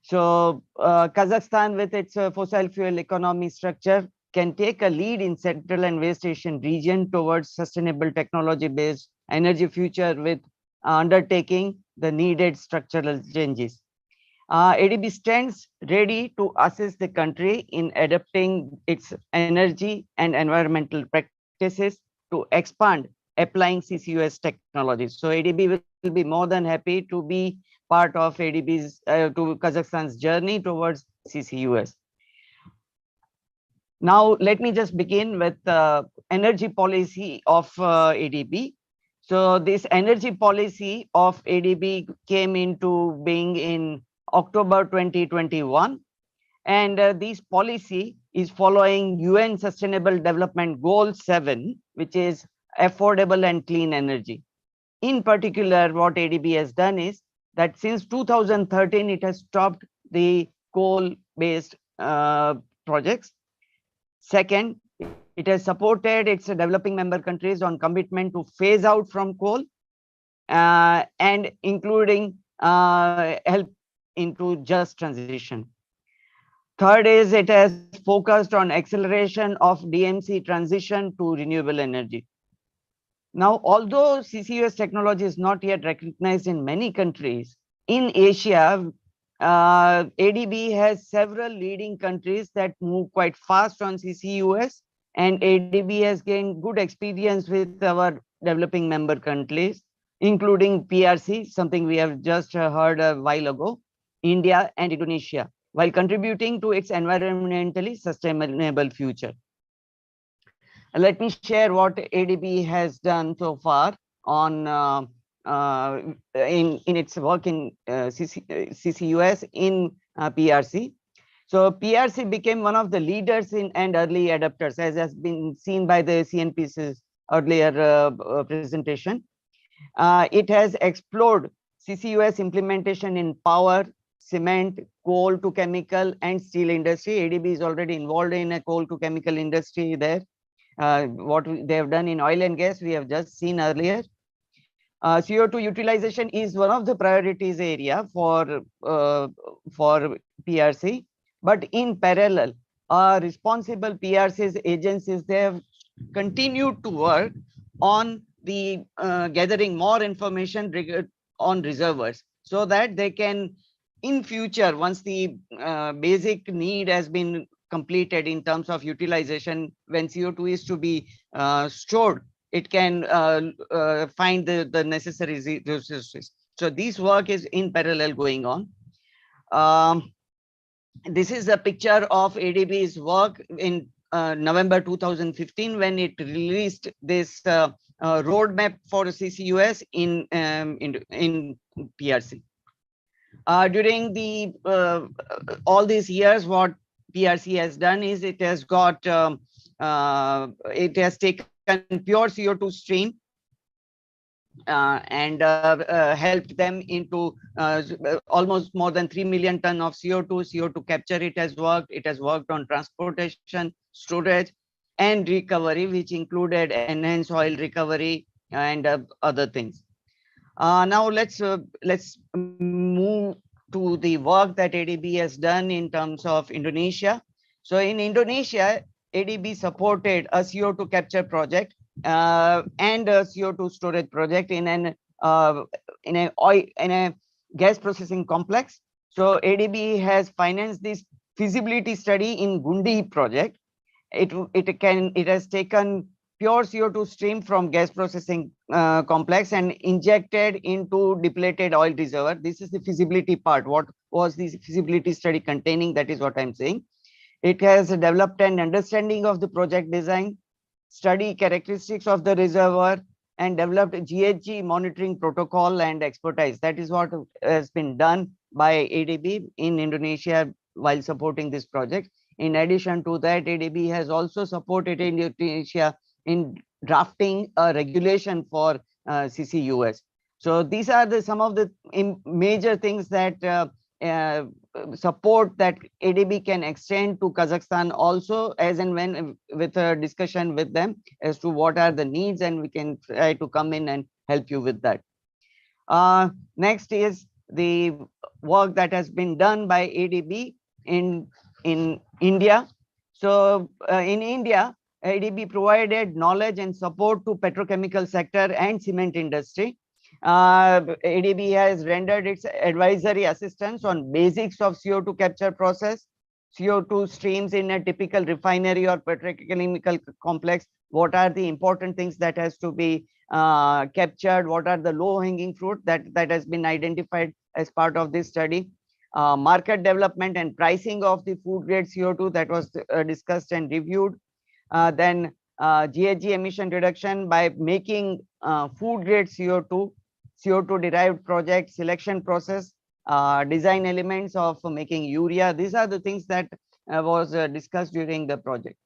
So Kazakhstan, with its fossil fuel economy structure, can take a lead in Central and West Asian region towards sustainable technology-based energy future with undertaking the needed structural changes. ADB stands ready to assist the country in adapting its energy and environmental practices to expand applying CCUS technologies. So ADB will be more than happy to be part of ADB's to Kazakhstan's journey towards CCUS. Now, let me just begin with the energy policy of ADB. So this energy policy of ADB came into being in October 2021. And this policy is following UN Sustainable Development Goal 7, which is affordable and clean energy. In particular, what ADB has done is that since 2013, it has stopped the coal-based projects. Second, it has supported its developing member countries on commitment to phase out from coal and including help into just transition. Third is it has focused on acceleration of DMC transition to renewable energy. Now, although CCUS technology is not yet recognized in many countries, in Asia, ADB has several leading countries that move quite fast on CCUS, and ADB has gained good experience with our developing member countries, including PRC, something we have just heard a while ago, India and Indonesia, while contributing to its environmentally sustainable future. Let me share what ADB has done so far on in its work in CCUS in PRC. So PRC became one of the leaders in and early adopters, as has been seen by the CNPC's earlier presentation. It has explored CCUS implementation in power, cement, coal to chemical and steel industry. ADB is already involved in a coal to chemical industry there. What they have done in oil and gas, we have just seen earlier. CO2 utilization is one of the priorities area for PRC, but in parallel, responsible PRC's agencies, they have continued to work on the gathering more information on reservoirs so that they can, in future, once the basic need has been completed in terms of utilization, when CO2 is to be stored, it can find the necessary resources. So this work is in parallel going on. This is a picture of ADB's work in November 2015 when it released this roadmap for CCUS in PRC. During the all these years, what PRC has done is it has got it has taken pure CO2 stream and helped them into almost more than 3 million tons of CO2 capture. It has worked on transportation, storage and recovery, which included enhanced oil recovery and other things. Now let's move to the work that ADB has done in terms of Indonesia. So in Indonesia, ADB supported a CO2 capture project and a CO2 storage project in a gas processing complex. So ADB has financed this feasibility study in Gundi project. It has taken pure CO2 stream from gas processing complex and injected into depleted oil reservoir. This is the feasibility part. What was this feasibility study containing? That is what I'm saying. It has developed an understanding of the project design, study characteristics of the reservoir, and developed GHG monitoring protocol and expertise. That is what has been done by ADB in Indonesia while supporting this project. In addition to that, ADB has also supported Indonesia in drafting a regulation for CCUS. So these are some of the major things that support that ADB can extend to Kazakhstan also, as and when with a discussion with them as to what are the needs, and we can try to come in and help you with that. Next is the work that has been done by ADB in India. So in India, ADB provided knowledge and support to petrochemical sector and cement industry. ADB has rendered its advisory assistance on basics of CO2 capture process, CO2 streams in a typical refinery or petrochemical complex. What are the important things that has to be captured? What are the low-hanging fruit that has been identified as part of this study? Market development and pricing of the food grade CO2 that was discussed and reviewed. Then GHG emission reduction by making food grade CO2, CO2 derived project selection process, design elements of making urea. These are the things that was discussed during the project.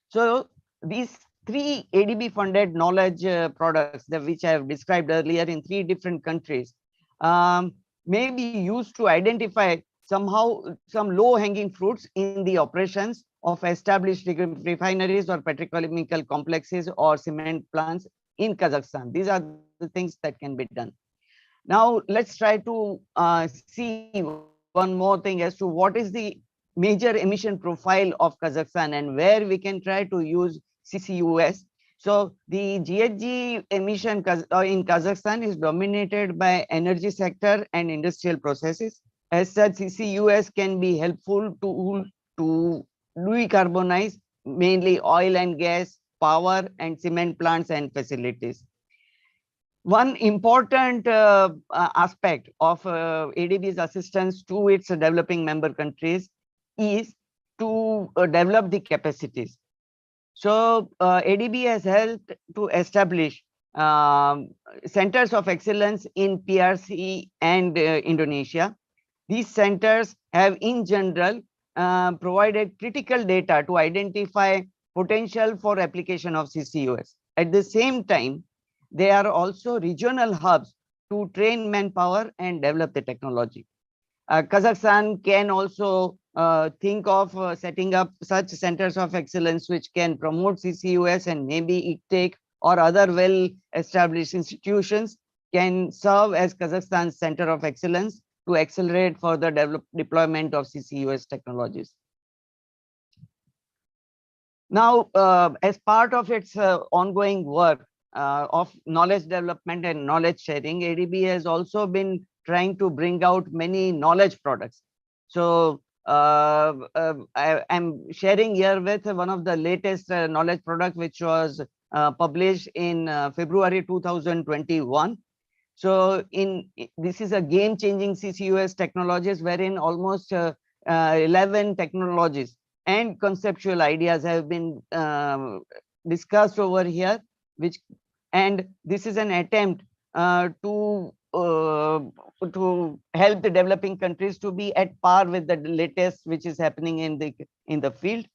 So these 3 ADB funded knowledge products which I have described earlier in 3 different countries may be used to identify somehow some low hanging fruits in the operations of established refineries or petrochemical complexes or cement plants in Kazakhstan. These are the things that can be done. Now let's try to see one more thing as to what is the major emission profile of Kazakhstan and where we can try to use CCUS. So the GHG emission in Kazakhstan is dominated by energy sector and industrial processes. As such, CCUS can be helpful to decarbonize mainly oil and gas, power and cement plants and facilities. One important aspect of ADB's assistance to its developing member countries is to develop the capacities. So ADB has helped to establish centers of excellence in PRC and Indonesia. These centers have in general provided critical data to identify potential for application of CCUS. At the same time, they are also regional hubs to train manpower and develop the technology. Kazakhstan can also think of setting up such centers of excellence which can promote CCUS, and maybe ICTEC or other well-established institutions can serve as Kazakhstan's center of excellence to accelerate further deployment of CCUS technologies. Now, as part of its ongoing work of knowledge development and knowledge sharing, ADB has also been trying to bring out many knowledge products. So I'm sharing here with one of the latest knowledge product which was published in February 2021. So this is a game-changing CCUS technologies wherein almost 11 technologies and conceptual ideas have been discussed over here, and this is an attempt to help the developing countries to be at par with the latest which is happening in the field.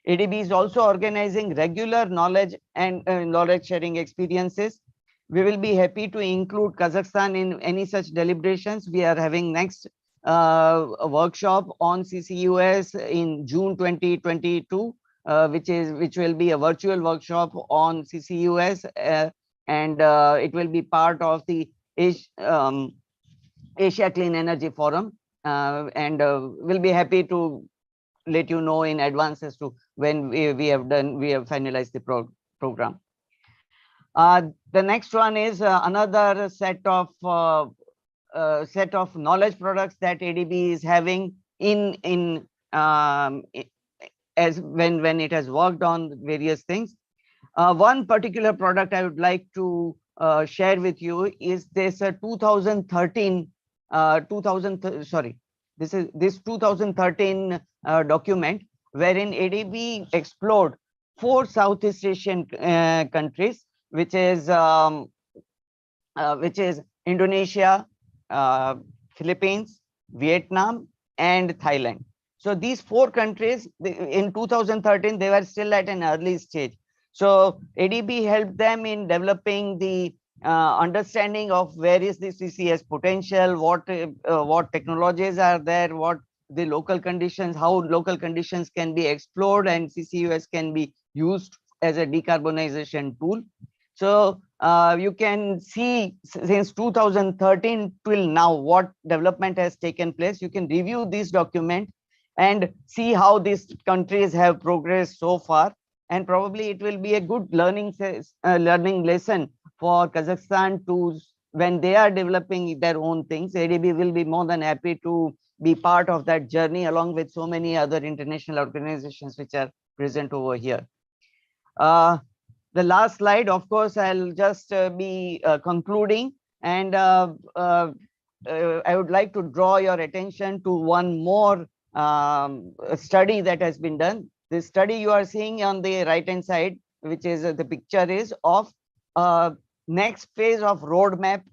ADB is also organizing regular knowledge and knowledge sharing experiences. We will be happy to include Kazakhstan in any such deliberations. We are having next a workshop on CCUS in June 2022, which will be a virtual workshop on CCUS, and it will be part of the Asia Clean Energy Forum, and we'll be happy to let you know in advance as to when we have finalized the program. The next one is another set of knowledge products that ADB is having as when it has worked on various things. One particular product I would like to share with you is this 2013 document wherein ADB explored 4 Southeast Asian countries, which is Indonesia, Philippines, Vietnam, and Thailand. So these 4 countries in 2013 they were still at an early stage. So ADB helped them in developing the understanding of where is the CCS potential, what technologies are there, what the local conditions, how local conditions can be explored, and CCUS can be used as a decarbonization tool. So you can see since 2013 till now what development has taken place. You can review this document and see how these countries have progressed so far, and probably it will be a good learning lesson for Kazakhstan to, when they are developing their own things. ADB will be more than happy to be part of that journey along with so many other international organizations which are present over here. The last slide, of course, I'll just be concluding, and I would like to draw your attention to one more study that has been done. The study you are seeing on the right hand side, which is the picture is of next phase of roadmap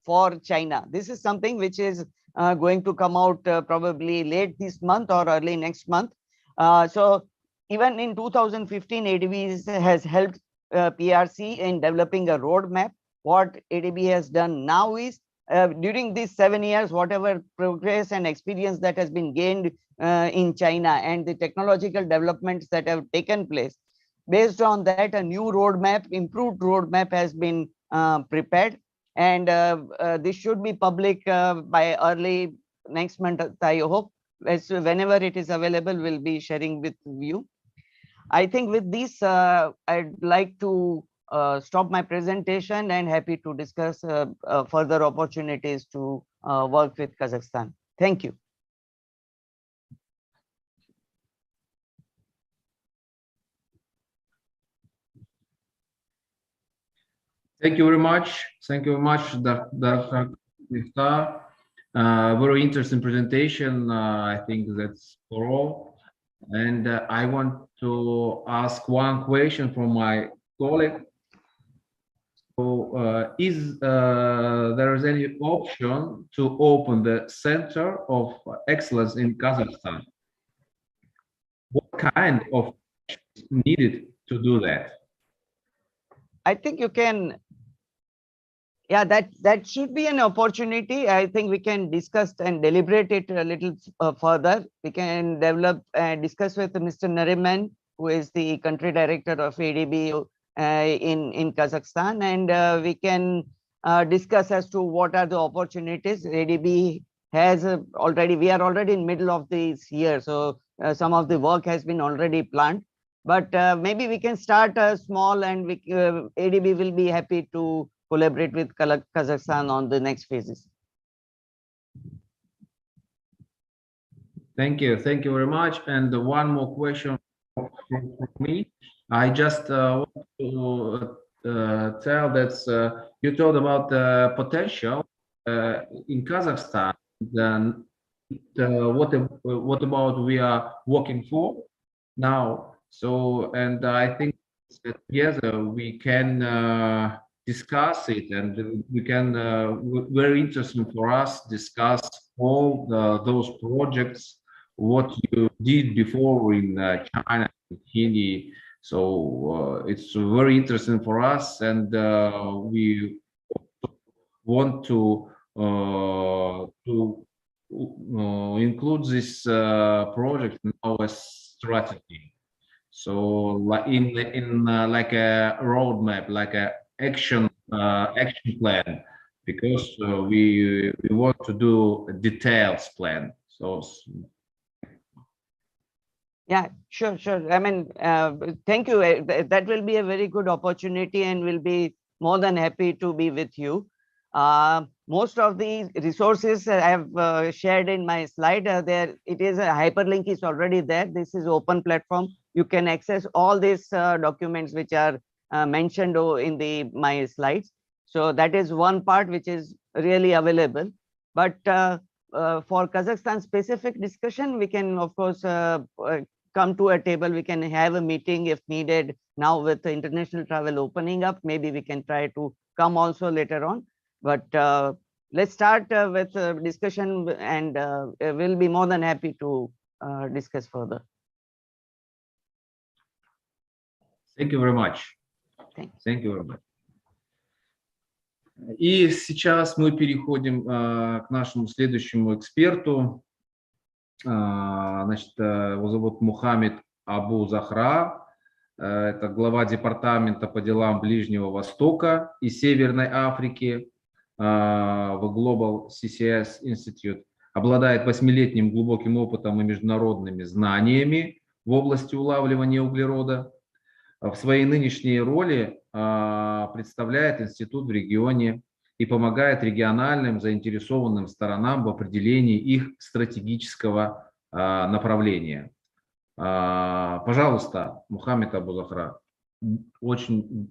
for China. This is something which is going to come out probably late this month or early next month. So even in 2015, ADB has helped PRC in developing a roadmap. What ADB has done now is during these 7 years, whatever progress and experience that has been gained in China and the technological developments that have taken place, based on that, a new roadmap, improved roadmap has been prepared. And this should be public by early next month, I hope. Whenever it is available, we'll be sharing with you. I think with this, I'd like to stop my presentation and happy to discuss further opportunities to work with Kazakhstan. Thank you. Thank you very much. Thank you very much, Dr. Mifta. Very interesting presentation. I think that's for all. And I want to ask one question from my colleague. So, is there any option to open the Center of Excellence in Kazakhstan? What kind of needed to do that? I think you can. Yeah, that should be an opportunity. I think we can discuss and deliberate it a little further. We can develop and discuss with Mr. Nariman, who is the country director of ADB in Kazakhstan, and we can discuss as to what are the opportunities. ADB has already, we are already in middle of this year, so some of the work has been already planned. But maybe we can start small, and ADB will be happy to collaborate with Kazakhstan on the next phases. Thank you very much. And one more question from me. I just want to tell that you told about the potential in Kazakhstan. Then what about we are working for now? So, and I think that together we can discuss it, and we can very interesting for us discuss all those projects, what you did before in China, Hindi. So it's very interesting for us, and we want to include this project in our strategy. So like in like a roadmap, like a action plan, because we want to do a details plan. So yeah, sure. I mean, thank you. That will be a very good opportunity, and we'll be more than happy to be with you. Most of the resources I have shared in my slide there. It is a hyperlink is already there. This is open platform. You can access all these documents which are mentioned in my slides. So that is one part which is really available. But for Kazakhstan specific discussion, we can of course come to a table. We can have a meeting if needed. Now with the international travel opening up, maybe we can try to come also later on. But let's start with discussion, and we'll be more than happy to discuss further. Thank you very much. Thank you very much. И сейчас мы переходим к нашему следующему эксперту. Значит, его зовут Мухаммед Абу Захра. Это глава департамента по делам Ближнего Востока и Северной Африки в Global CCUS Institute. Обладает 8-летним глубоким опытом и международными знаниями в области улавливания углерода. В своей нынешней роли представляет институт в регионе и помогает региональным заинтересованным сторонам в определении их стратегического направления. Пожалуйста, Мухаммед Абу Захра, очень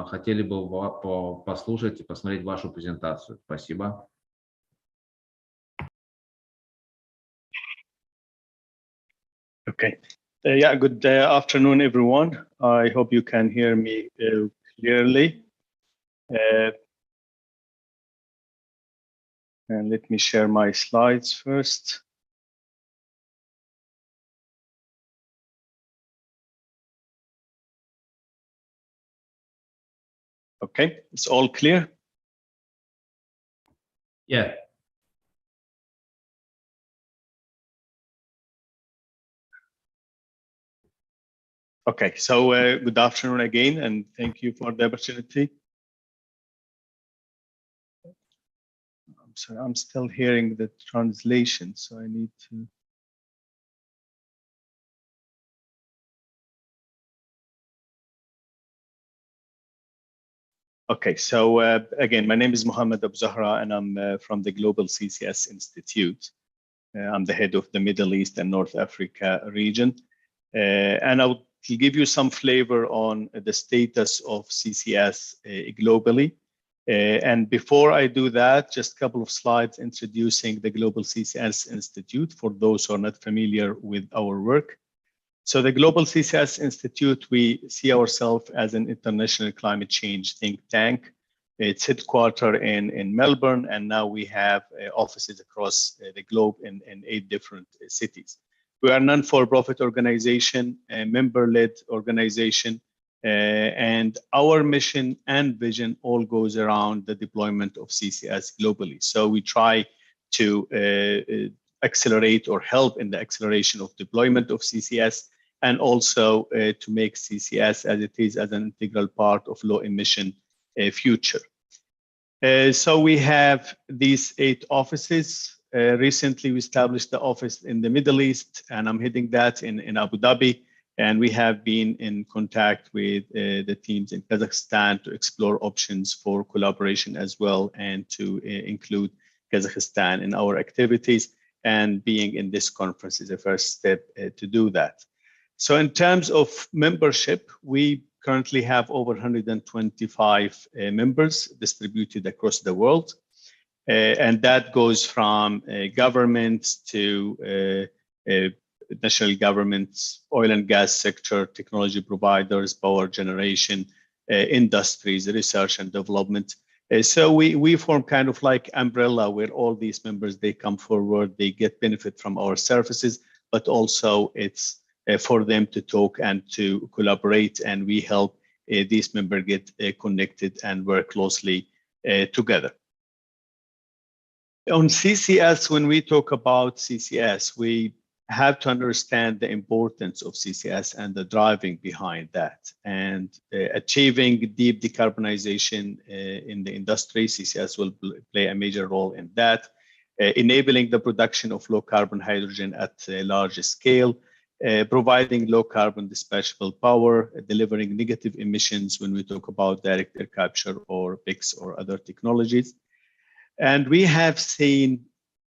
хотели бы послушать и посмотреть вашу презентацию. Спасибо. Okay. Yeah, good afternoon, everyone. I hope you can hear me clearly. And let me share my slides first. Okay, it's all clear? Yeah. Okay, so good afternoon again, and thank you for the opportunity. I'm sorry, I'm still hearing the translation, so I need to. Okay, so again, my name is Mohammed Abu Zahra, and I'm from the Global CCS Institute. I'm the head of the Middle East and North Africa region, and I'll give you some flavor on the status of CCS globally. And before I do that, just a couple of slides introducing the Global CCS Institute for those who are not familiar with our work. So the Global CCS Institute, we see ourselves as an international climate change think tank. It's headquartered in Melbourne, and now we have offices across the globe in 8 different cities. We are a non-for-profit organization, a member-led organization, and our mission and vision all goes around the deployment of CCS globally. So we try to accelerate or help in the acceleration of deployment of CCS, and also to make CCS as it is as an integral part of low emission future. So we have these 8 offices. Recently, we established the office in the Middle East, and I'm heading that in Abu Dhabi. And we have been in contact with the teams in Kazakhstan to explore options for collaboration as well, and to include Kazakhstan in our activities. And being in this conference is a first step to do that. So in terms of membership, we currently have over 125 members distributed across the world. And that goes from governments to national governments, oil and gas sector, technology providers, power generation, industries, research and development. So we form kind of like umbrella where all these members, they come forward, they get benefit from our services, but also it's for them to talk and to collaborate, and we help these members get connected and work closely together. On CCS, when we talk about CCS, we have to understand the importance of CCS and the driving behind that. And achieving deep decarbonization in the industry, CCS will play a major role in that. Enabling the production of low carbon hydrogen at a larger scale, providing low carbon dispatchable power, delivering negative emissions when we talk about direct air capture or PICS or other technologies. And we have seen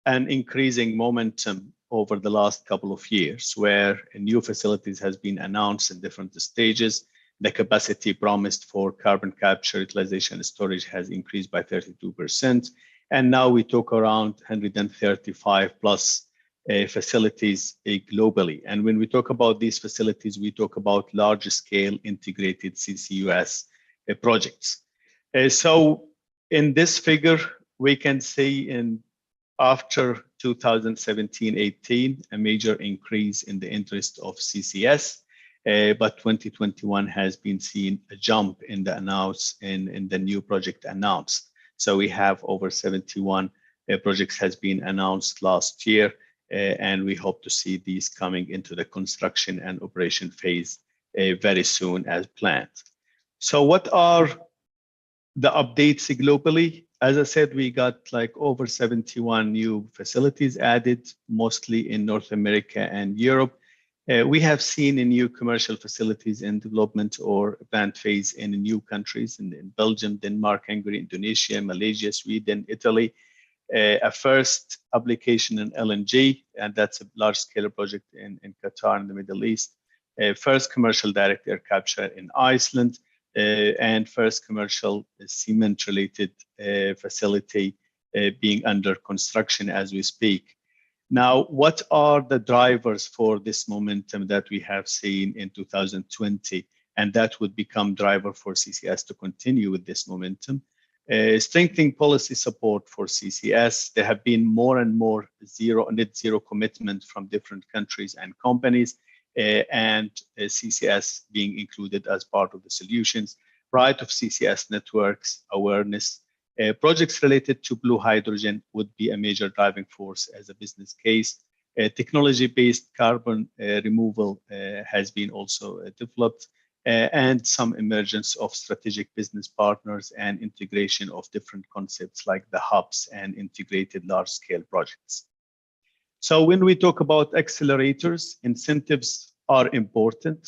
an increasing momentum over the last couple of years where new facilities has been announced in different stages. The capacity promised for carbon capture, utilization, and storage has increased by 32%. And now we talk around 135 plus facilities globally. And when we talk about these facilities, we talk about large scale integrated CCUS projects. So in this figure, we can see after 2017-18, a major increase in the interest of CCS, but 2021 has been seen a jump in the in the new project announced. So we have over 71 projects has been announced last year, and we hope to see these coming into the construction and operation phase very soon as planned. So what are the updates globally? As I said, we got like over 71 new facilities added, mostly in North America and Europe. We have seen new commercial facilities in development or advanced phase in new countries in Belgium, Denmark, Hungary, Indonesia, Malaysia, Sweden, Italy. A first application in LNG, and that's a large-scale project in Qatar in the Middle East. First commercial direct air capture in Iceland, and first commercial cement-related facility being under construction as we speak. Now, what are the drivers for this momentum that we have seen in 2020 and that would become driver for CCS to continue with this momentum. Strengthening policy support for CCS. There have been more and more net zero commitment from different countries and companies, and CCS being included as part of the solutions. Right of CCS networks, awareness. Projects related to blue hydrogen would be a major driving force as a business case. Technology-based carbon removal has been also developed, and some emergence of strategic business partners and integration of different concepts like the hubs and integrated large-scale projects. So when we talk about accelerators, incentives are important.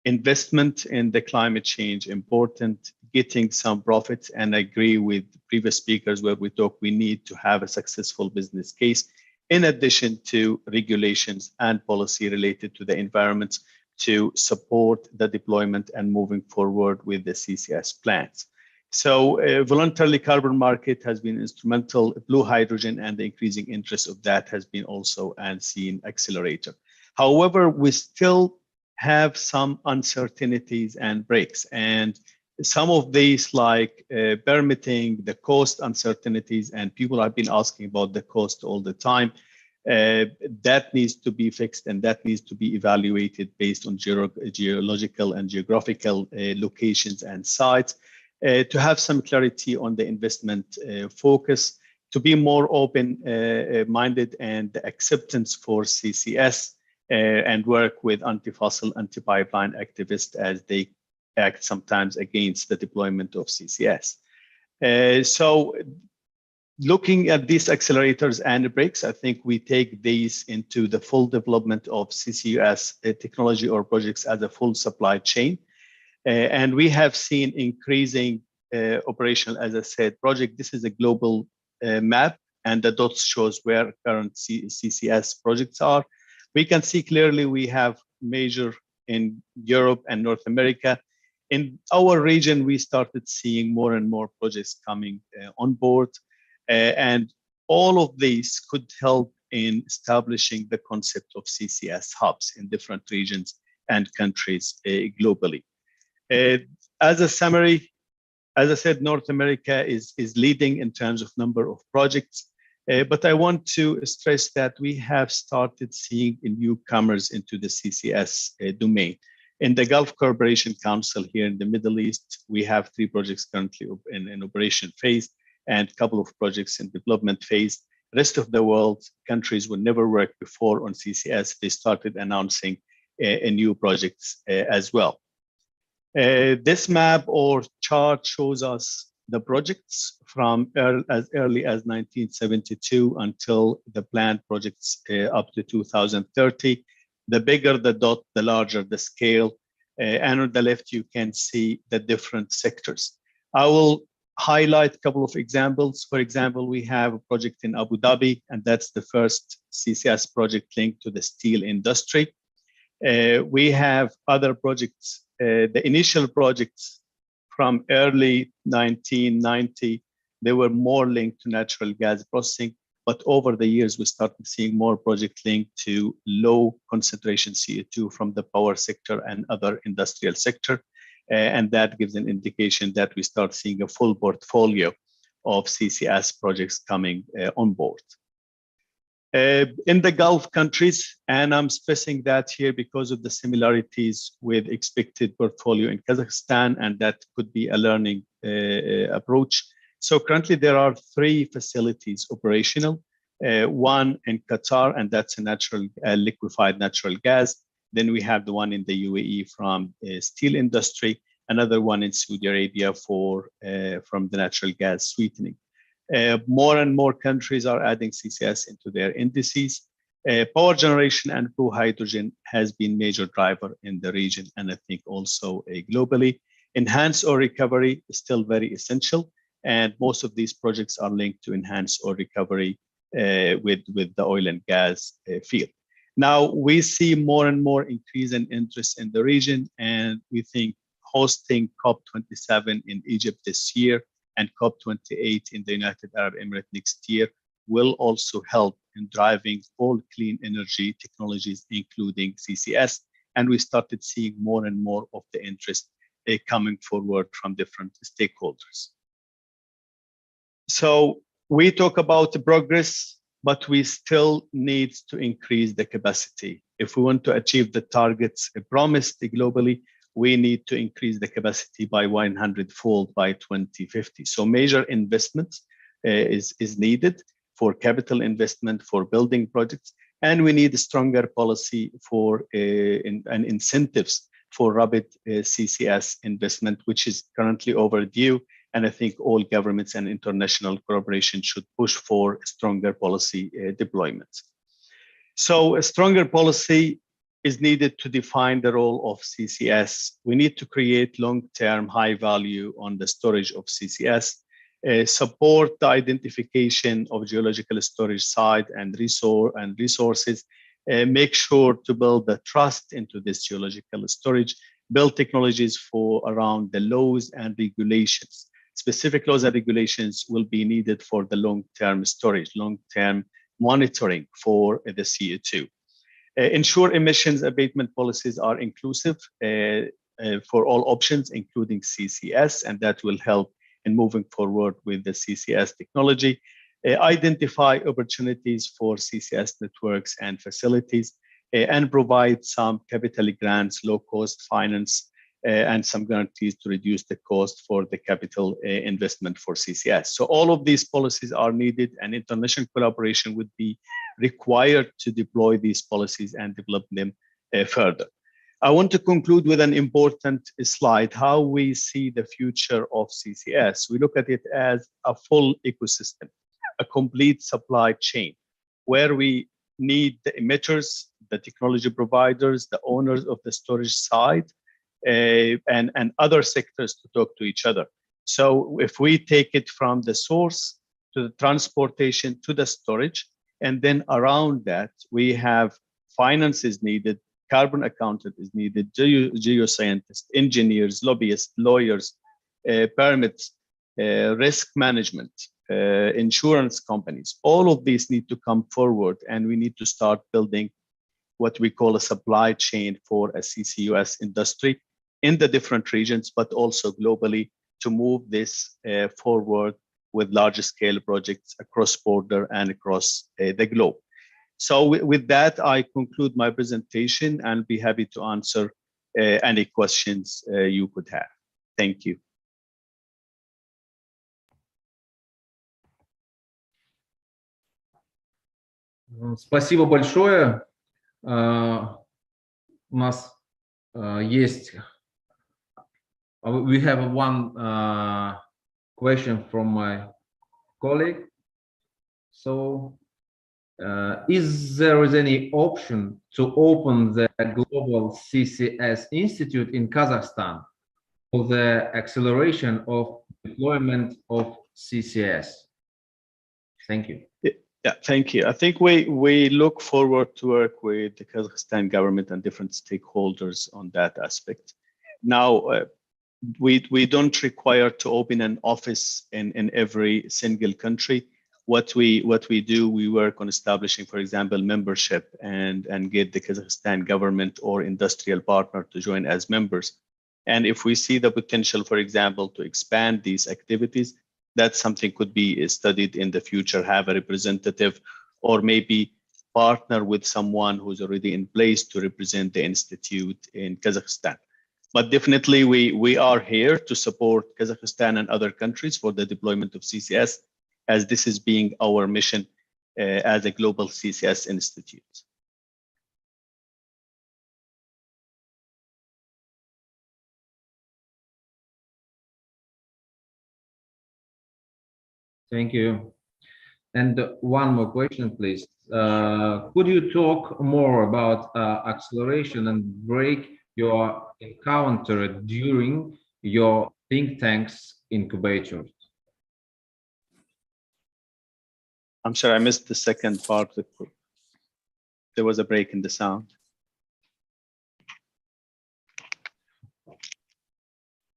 Investment in the climate change important, getting some profits, and I agree with previous speakers where we need to have a successful business case in addition to regulations and policy related to the environment to support the deployment and moving forward with the CCS plans. So voluntarily carbon market has been instrumental. Blue hydrogen and the increasing interest of that has been also an seen accelerator. However, we still have some uncertainties and breaks, and some of these like permitting, the cost uncertainties, and people have been asking about the cost all the time. That needs to be fixed, and that needs to be evaluated based on geological and geographical locations and sites to have some clarity on the investment focus, to be more open-minded and acceptance for CCS and work with anti-fossil, anti-pipeline activists as they act sometimes against the deployment of CCS. So looking at these accelerators and brakes, I think we take these into the full development of CCUS technology or projects as a full supply chain. And we have seen increasing operational, as I said, project. This is a global map, and the dots shows where current CCS projects are. We can see clearly we have major in Europe and North America. In our region, we started seeing more and more projects coming on board. And all of these could help in establishing the concept of CCS hubs in different regions and countries globally. As a summary, as I said, North America is leading in terms of number of projects. But I want to stress that we have started seeing newcomers into the CCS domain. In the Gulf Cooperation Council here in the Middle East, we have 3 projects currently in operation phase and a couple of projects in development phase. Rest of the world, countries who never worked before on CCS, they started announcing new projects as well. This map or chart shows us the projects from as early as 1972 until the planned projects up to 2030. The bigger the dot, the larger the scale. And on the left, you can see the different sectors. I will highlight a couple of examples. For example, we have a project in Abu Dhabi, and that's the first CCS project linked to the steel industry. We have other projects, the initial projects from early 1990, they were more linked to natural gas processing, but over the years, we started seeing more projects linked to low concentration CO2 from the power sector and other industrial sector. And that gives an indication that we start seeing a full portfolio of CCS projects coming on board. In the Gulf countries, and I'm stressing that here because of the similarities with expected portfolio in Kazakhstan, and that could be a learning approach. So currently there are 3 facilities operational, one in Qatar, and that's a liquefied natural gas. Then we have the one in the UAE from steel industry, another one in Saudi Arabia from the natural gas sweetening. More and more countries are adding CCS into their indices. Power generation and blue hydrogen has been major driver in the region, and I think also globally. Enhance or recovery is still very essential, and most of these projects are linked to enhance or recovery with the oil and gas field. Now we see more and more increase in interest in the region, and we think hosting COP27 in Egypt this year and COP28 in the United Arab Emirates next year will also help in driving all clean energy technologies, including CCS, and we started seeing more and more of the interest coming forward from different stakeholders. So we talk about the progress, but we still need to increase the capacity. If we want to achieve the targets promised globally, we need to increase the capacity by 100-fold by 2050. So major investments is needed for capital investment, for building projects, and we need a stronger policy for and incentives for rapid CCS investment, which is currently overdue. And I think all governments and international cooperation should push for stronger policy deployments. So a stronger policy is needed to define the role of CCS. We need to create long-term high value on the storage of CCS, support the identification of geological storage site and resources, make sure to build the trust into this geological storage, build technologies for around the laws and regulations. Specific laws and regulations will be needed for the long-term storage, long-term monitoring for the CO2. Ensure emissions abatement policies are inclusive for all options, including CCS, and that will help in moving forward with the CCS technology. Identify opportunities for CCS networks and facilities, and provide some capital grants, low-cost finance, and some guarantees to reduce the cost for the capital investment for CCS. So all of these policies are needed, and international collaboration would be required to deploy these policies and develop them further. I want to conclude with an important slide, how we see the future of CCS. We look at it as a full ecosystem, a complete supply chain, where we need the emitters, the technology providers, the owners of the storage site, and other sectors to talk to each other. So if we take it from the source to the transportation to the storage, and then around that, we have finances needed, carbon accountant is needed, geoscientists, engineers, lobbyists, lawyers, permits, risk management, insurance companies. All of these need to come forward, and we need to start building what we call a supply chain for a CCUS industry in the different regions, but also globally, to move this forward with larger scale projects across border and across the globe. So with that, I conclude my presentation and be happy to answer any questions you could have. Thank you. Спасибо большое. У нас есть. We have one question from my colleague. So, is there any option to open the Global CCS Institute in Kazakhstan for the acceleration of deployment of CCS? Thank you. Yeah, thank you. I think we look forward to work with the Kazakhstan government and different stakeholders on that aspect. Now, we don't require to open an office in every single country. What we do, we work on establishing, for example, membership and get the Kazakhstan government or industrial partner to join as members. And if we see the potential, for example, to expand these activities, that's something could be studied in the future, have a representative, or maybe partner with someone who's already in place to represent the institute in Kazakhstan. But definitely we are here to support Kazakhstan and other countries for the deployment of CCS, as this is being our mission as a global CCS institute. Thank you. And one more question, please. Could you talk more about acceleration and break you encountered during your think tanks incubators? I'm sorry, I missed the second part. There was a break in the sound.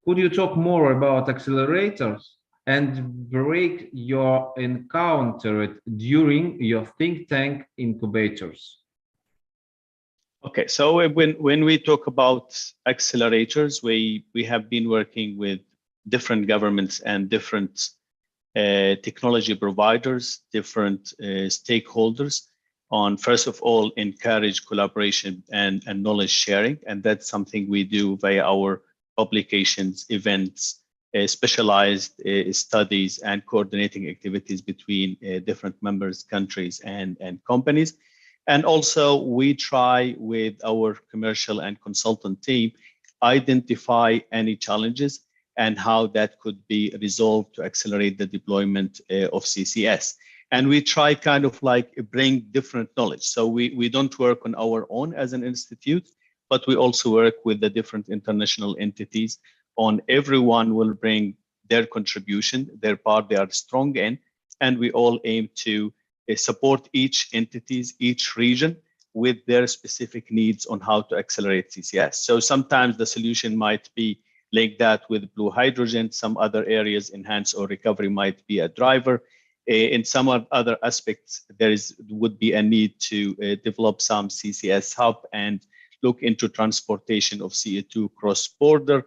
Could you talk more about accelerators and break you encountered during your think tank incubators? Okay, so when we talk about accelerators, we have been working with different governments and different technology providers, different stakeholders on, first of all, encourage collaboration and knowledge sharing. And that's something we do via our publications, events, specialized studies, and coordinating activities between different members, countries, and companies. And also we try with our commercial and consultant team, identify any challenges and how that could be resolved to accelerate the deployment of CCS. And we try kind of like bring different knowledge. So we don't work on our own as an institute, but we also work with the different international entities on everyone will bring their contribution, their part they are strong in, and we all aim to support each entities, each region with their specific needs on how to accelerate CCS. So sometimes the solution might be like that with blue hydrogen, some other areas enhanced or recovery might be a driver. In some other aspects, there would be a need to develop some CCS hub and look into transportation of CO2 cross-border.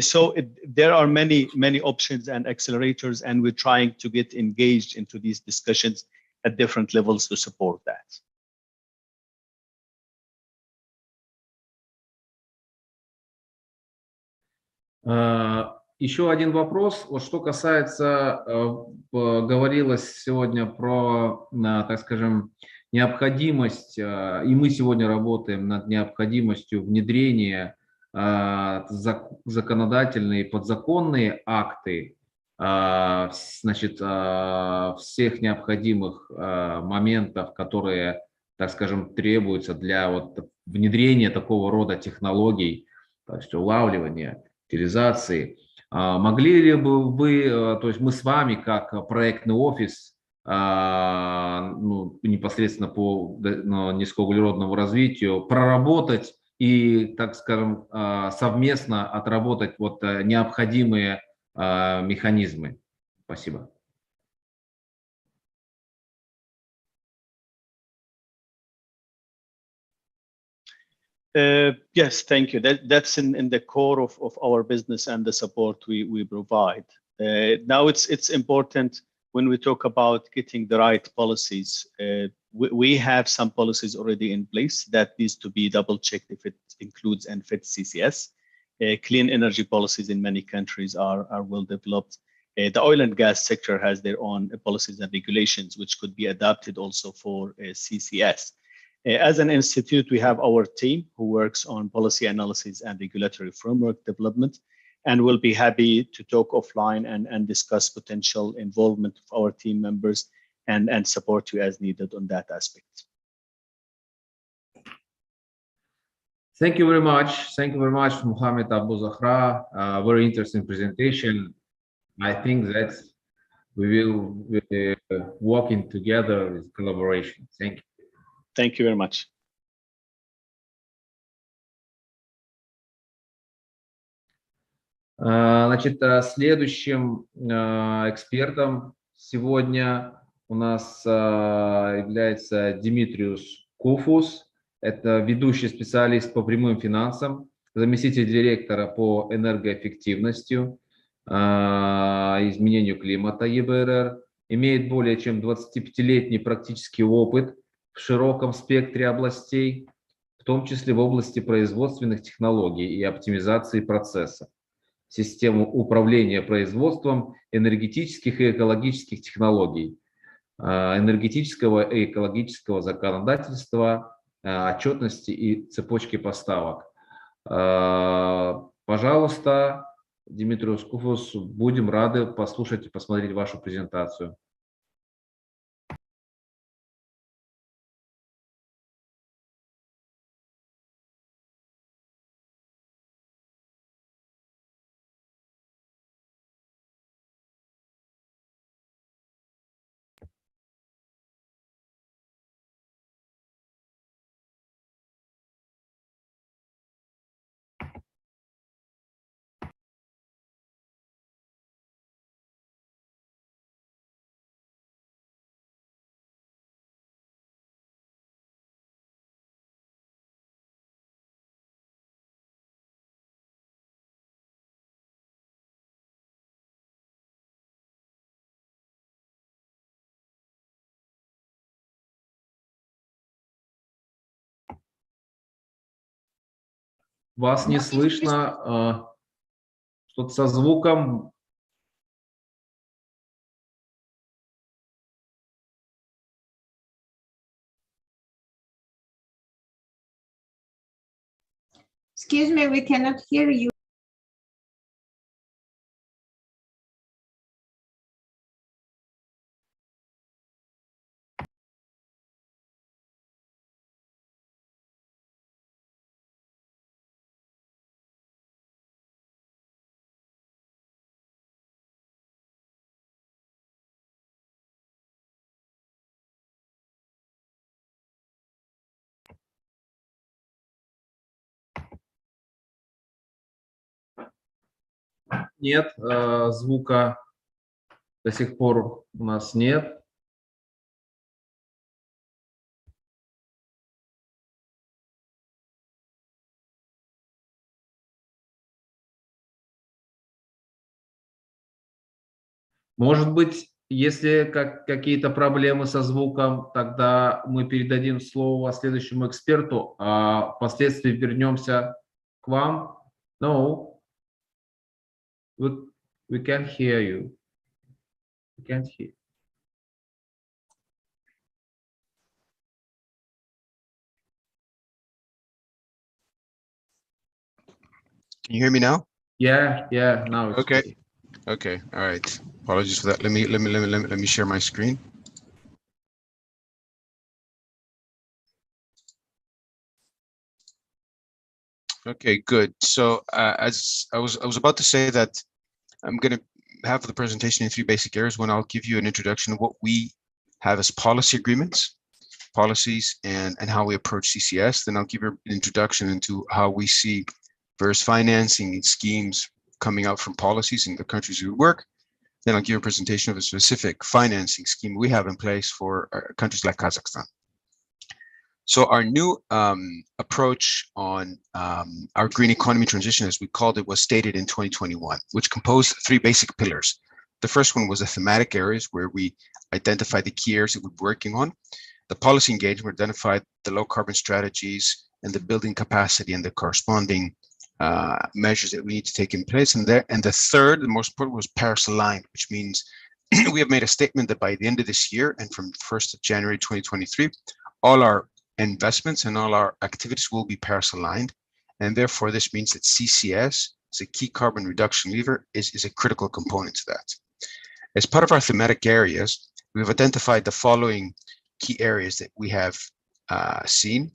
So there are many options and accelerators, and we're trying to get engaged into these discussions at different levels to support that. Еще один вопрос. Вот что касается, говорилось сегодня про, так скажем, необходимость, и мы сегодня работаем над необходимостью внедрения законодательные и подзаконные акты, значит, всех необходимых моментов, которые, так скажем, требуются для вот внедрения такого рода технологий, то есть улавливания, утилизации. Могли ли бы вы, то есть мы с вами как проектный офис, ну, непосредственно по низкоуглеродному развитию, проработать и, так скажем, совместно отработать вот необходимые механизмы? Спасибо. Yes, thank you. That's in the core of our business and the support we provide. Now it's important when we talk about getting the right policies. We have some policies already in place that needs to be double checked if it includes and fits CCS. Clean energy policies in many countries are well developed. The oil and gas sector has their own policies and regulations, which could be adapted also for CCS. As an institute, we have our team who works on policy analysis and regulatory framework development, and we'll be happy to talk offline and discuss potential involvement of our team members and support you as needed on that aspect. Thank you very much. Thank you very much, Mohammed Abu Zahra. Very interesting presentation. I think that we will be working together with collaboration. Thank you. Thank you very much. Значит, следующим экспертом сегодня у нас является Димитриус Куфус. Это ведущий специалист по прямым финансам, заместитель директора по энергоэффективности, изменению климата ЕБРР, имеет более чем 25-летний практический опыт в широком спектре областей, в том числе в области производственных технологий и оптимизации процесса, систему управления производством энергетических и экологических технологий, энергетического и экологического законодательства, отчетности и цепочки поставок. Пожалуйста, Димитриус Куфус, будем рады послушать и посмотреть вашу презентацию. Вас не слышно. Что-то со звуком. Excuse me, we cannot hear you. Нет, звука до сих пор у нас нет. Может быть, если какие-то проблемы со звуком, тогда мы передадим слово следующему эксперту, а впоследствии вернемся к вам. No, we can't hear you. We can't hear. Can you hear me now? Yeah, now it's okay. Okay, all right. Apologies for that. Let me share my screen. Okay, good. So as I was about to say that I'm going to have the presentation in 3 basic areas. One, I'll give you an introduction of what we have as policy agreements, policies, and how we approach CCS. Then I'll give you an introduction into how we see various financing schemes coming out from policies in the countries we work. Then I'll give you a presentation of a specific financing scheme we have in place for countries like Kazakhstan. So our new approach on our green economy transition, as we called it, was stated in 2021, which composed 3 basic pillars. The first one was the thematic areas, where we identified the key areas that we're working on. The policy engagement identified the low carbon strategies and the building capacity and the corresponding measures that we need to take in place. And the third, the most important, was Paris aligned, which means we have made a statement that by the end of this year and from 1st of January 2023, all our investments and all our activities will be Paris aligned. And therefore, this means that CCS, as a key carbon reduction lever, is a critical component to that. As part of our thematic areas, we've identified the following key areas that we have seen.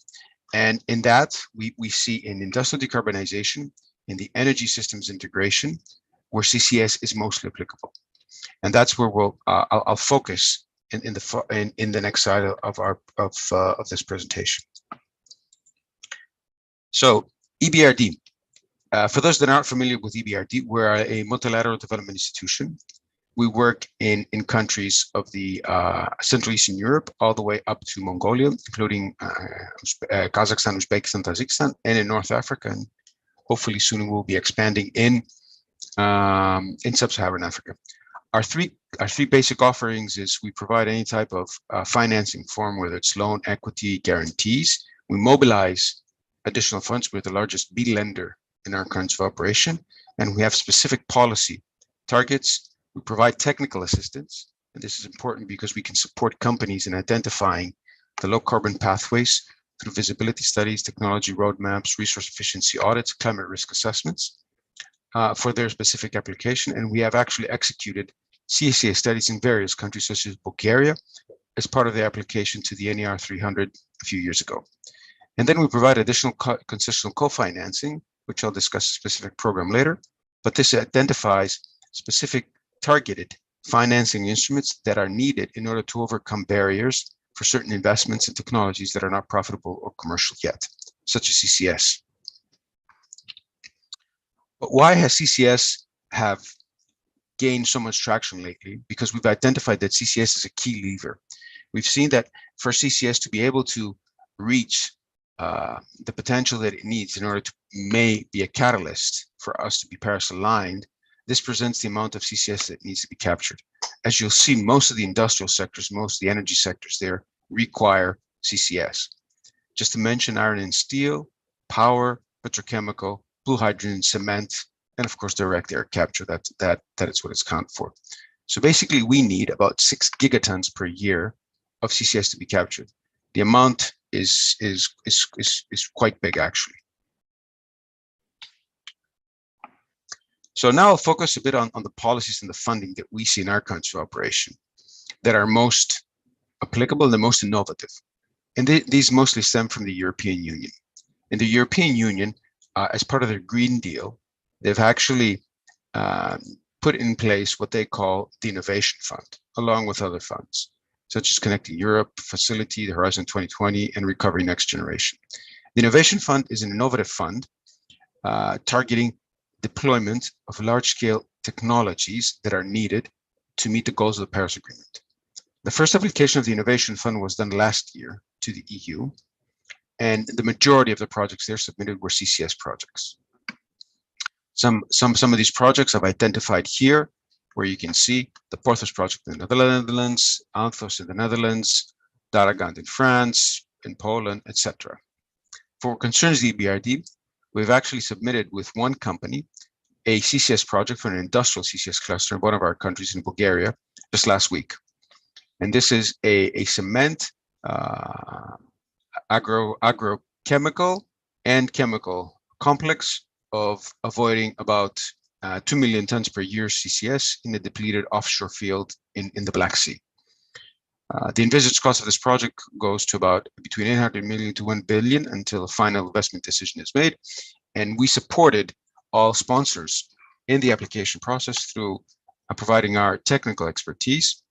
And in that, we see in industrial decarbonization, in the energy systems integration, where CCS is mostly applicable. And that's where I'll focus in the next slide of this presentation. So EBRD, for those that aren't familiar with EBRD, we're a multilateral development institution. We work in countries of the Central Eastern Europe, all the way up to Mongolia, including Kazakhstan, Uzbekistan, Tajikistan, and in North Africa. And hopefully soon we'll be expanding in Sub-Saharan Africa. Our three basic offerings is we provide any type of financing form, whether it's loan, equity, guarantees. We mobilize additional funds. We're the largest B lender in our countries of operation, and we have specific policy targets. We provide technical assistance, and this is important because we can support companies in identifying the low carbon pathways through visibility studies, technology roadmaps, resource efficiency audits, climate risk assessments for their specific application. And we have actually executed CCS studies in various countries, such as Bulgaria, as part of the application to the NER 300 a few years ago. And then we provide additional concessional co-financing, which I'll discuss a specific program later, but this identifies specific targeted financing instruments that are needed in order to overcome barriers for certain investments and technologies that are not profitable or commercial yet, such as CCS. But why has CCS have gained so much traction lately? Because we've identified that CCS is a key lever. We've seen that for CCS to be able to reach the potential that it needs in order to may be a catalyst for us to be Paris aligned, this presents the amount of CCS that needs to be captured. As you'll see, most of the industrial sectors, most of the energy sectors there require CCS. Just to mention iron and steel, power, petrochemical, blue hydrogen, cement, and of course direct air capture. That is what it's counted for. So basically, we need about 6 gigatons per year of CCS to be captured. The amount is quite big, actually. So now I'll focus a bit on the policies and the funding that we see in our country operation that are most applicable and the most innovative. And these mostly stem from the European Union. In the European Union, as part of their Green Deal, they've actually put in place what they call the Innovation Fund, along with other funds, such as Connecting Europe, Facility, the Horizon 2020, and Recovery Next Generation. The Innovation Fund is an innovative fund targeting deployment of large-scale technologies that are needed to meet the goals of the Paris Agreement. The first application of the Innovation Fund was done last year to the EU, and the majority of the projects there submitted were CCS projects. Some of these projects I've identified here, where you can see the Porthos project in the Netherlands, Anthos in the Netherlands, Daragand in France, in Poland, etc. For what concerns the EBRD, we've actually submitted with one company a CCS project for an industrial CCS cluster in one of our countries in Bulgaria just last week. And this is a cement, agrochemical and chemical complex of avoiding about 2 million tons per year CCS in a depleted offshore field in the Black Sea. The envisaged cost of this project goes to about between 800 million to 1 billion until a final investment decision is made. And we supported all sponsors in the application process through providing our technical expertise,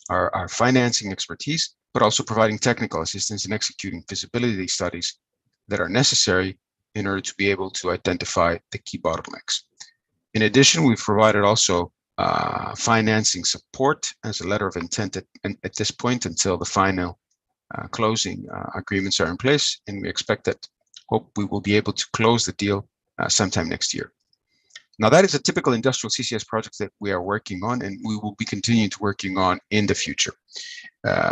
our financing expertise, but also providing technical assistance in executing feasibility studies that are necessary in order to be able to identify the key bottlenecks. In addition, we've provided also financing support as a letter of intent at this point until the final closing agreements are in place, and we expect that hope we will be able to close the deal sometime next year. Now, that is a typical industrial CCS project that we are working on, and we will be continuing to working on in the future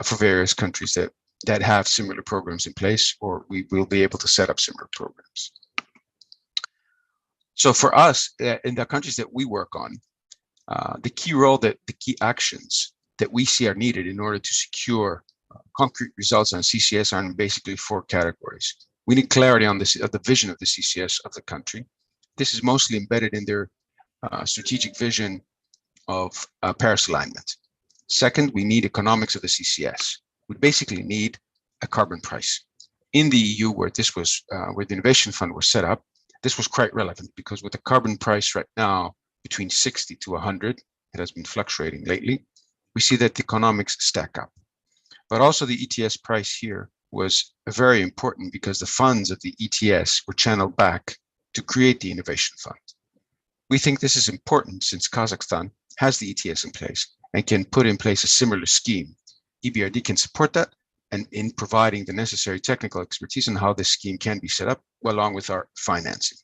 for various countries that have similar programs in place, or we will be able to set up similar programs. So for us, in the countries that we work on, the key actions that we see are needed in order to secure concrete results on CCS are in basically 4 categories. We need clarity on the vision of the CCS of the country. This is mostly embedded in their strategic vision of Paris alignment. Second, we need economics of the CCS. We basically need a carbon price. In the EU, where this was, where the Innovation Fund was set up, this was quite relevant because with the carbon price right now between 60 to 100, it has been fluctuating lately, we see that the economics stack up. But also the ETS price here was very important because the funds of the ETS were channeled back to create the Innovation Fund. We think this is important since Kazakhstan has the ETS in place and can put in place a similar scheme. EBRD can support that and in providing the necessary technical expertise on how this scheme can be set up along with our financing.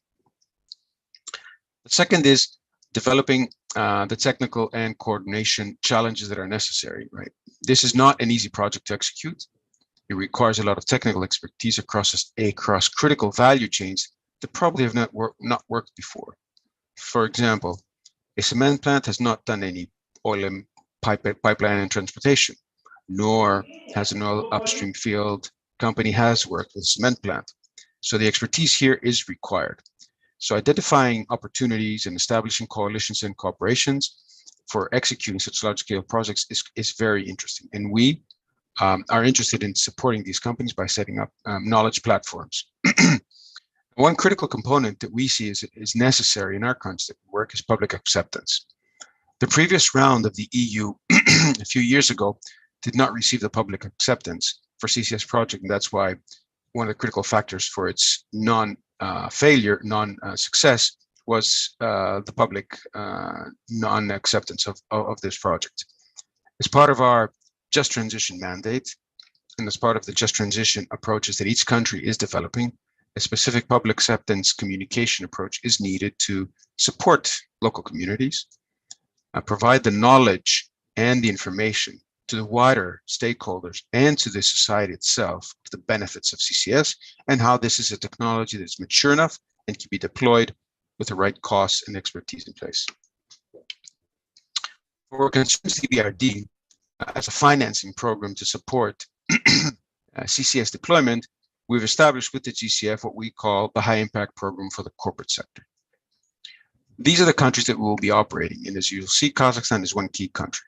The second is developing the technical and coordination challenges that are necessary, right? This is not an easy project to execute. It requires a lot of technical expertise across critical value chains that probably have not worked before. For example, a cement plant has not done any oil and pipeline and transportation, nor has an oil upstream field company has worked with a cement plant. So the expertise here is required. So identifying opportunities and establishing coalitions and cooperations for executing such large-scale projects is very interesting. And we are interested in supporting these companies by setting up knowledge platforms. One critical component that we see is necessary in our country work is public acceptance. The previous round of the EU a few years ago did not receive the public acceptance for CCS project, and that's why one of the critical factors for its non-failure, non-success was the public non-acceptance of this project. As part of our Just Transition mandate, and as part of the Just Transition approaches that each country is developing, a specific public acceptance communication approach is needed to support local communities, provide the knowledge and the information to the wider stakeholders and to the society itself, to the benefits of CCS and how this is a technology that's mature enough and can be deployed with the right costs and expertise in place. For concerns EBRD as a financing program to support CCS deployment, we've established with the GCF what we call the high impact program for the corporate sector. These are the countries that we will be operating in. As you'll see, Kazakhstan is one key country.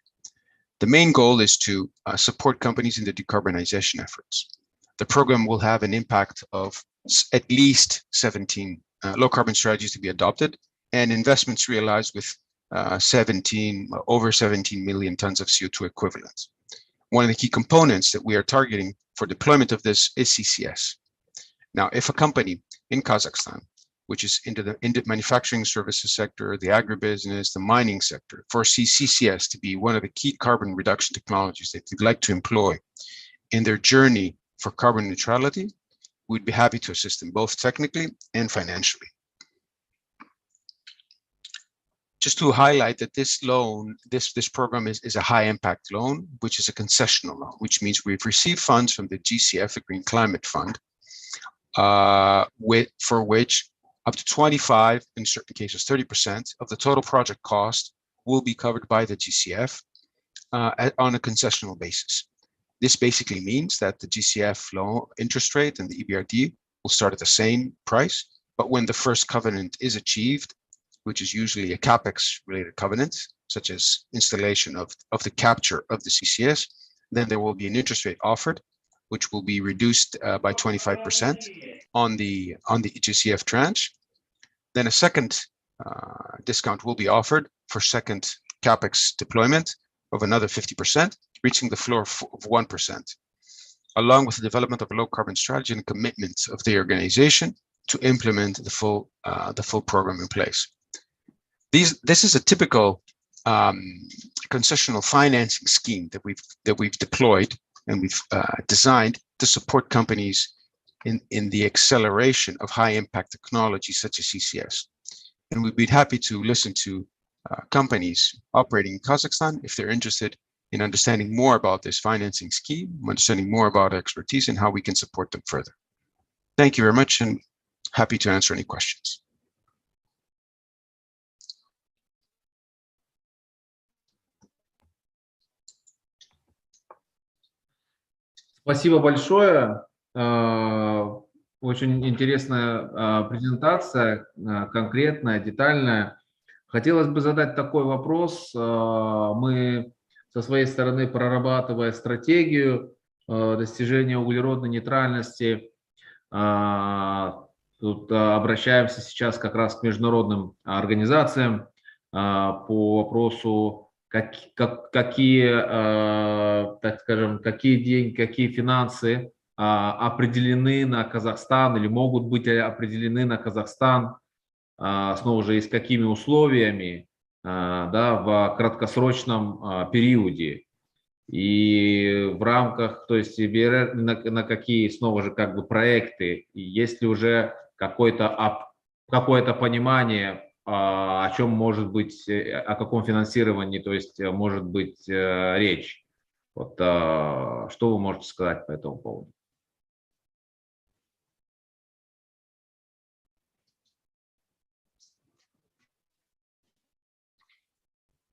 The main goal is to support companies in the decarbonization efforts. The program will have an impact of at least 17 low carbon strategies to be adopted and investments realized with over 17 million tons of CO2 equivalent. One of the key components that we are targeting for deployment of this is CCS. Now, if a company in Kazakhstan, which is into the manufacturing services sector, the agribusiness, the mining sector, foresees CCS to be one of the key carbon reduction technologies that they'd like to employ in their journey for carbon neutrality, we'd be happy to assist them both technically and financially. Just to highlight that this loan, this program is a high impact loan, which is a concessional loan, which means we've received funds from the GCF, the Green Climate Fund, for which up to 25, in certain cases 30% of the total project cost will be covered by the GCF on a concessional basis. This basically means that the GCF loan interest rate and the EBRD will start at the same price, but when the first covenant is achieved, which is usually a CapEx related covenant, such as installation of the capture of the CCS, then there will be an interest rate offered, which will be reduced by 25% on the GCF tranche. Then a second discount will be offered for second CapEx deployment of another 50%, reaching the floor of 1%, along with the development of a low carbon strategy and commitment of the organization to implement the full program in place. This is a typical concessional financing scheme that we've deployed and we've designed to support companies in the acceleration of high impact technologies such as CCS. And we'd be happy to listen to companies operating in Kazakhstan if they're interested in understanding more about this financing scheme, understanding more about our expertise and how we can support them further. Thank you very much and happy to answer any questions. Спасибо большое. Очень интересная презентация, конкретная, детальная. Хотелось бы задать такой вопрос. Мы со своей стороны, прорабатывая стратегию достижения углеродной нейтральности, тут обращаемся сейчас как раз к международным организациям по вопросу, какие, так скажем, какие деньги, какие финансы определены на Казахстан или могут быть определены на Казахстан, снова же, и с какими условиями, да, в краткосрочном периоде. И в рамках, то есть на какие, снова же, как бы проекты, и есть ли уже какое-то понимание, о чем может быть, о каком финансировании, то есть может быть речь. Вот, что вы можете сказать по этому поводу?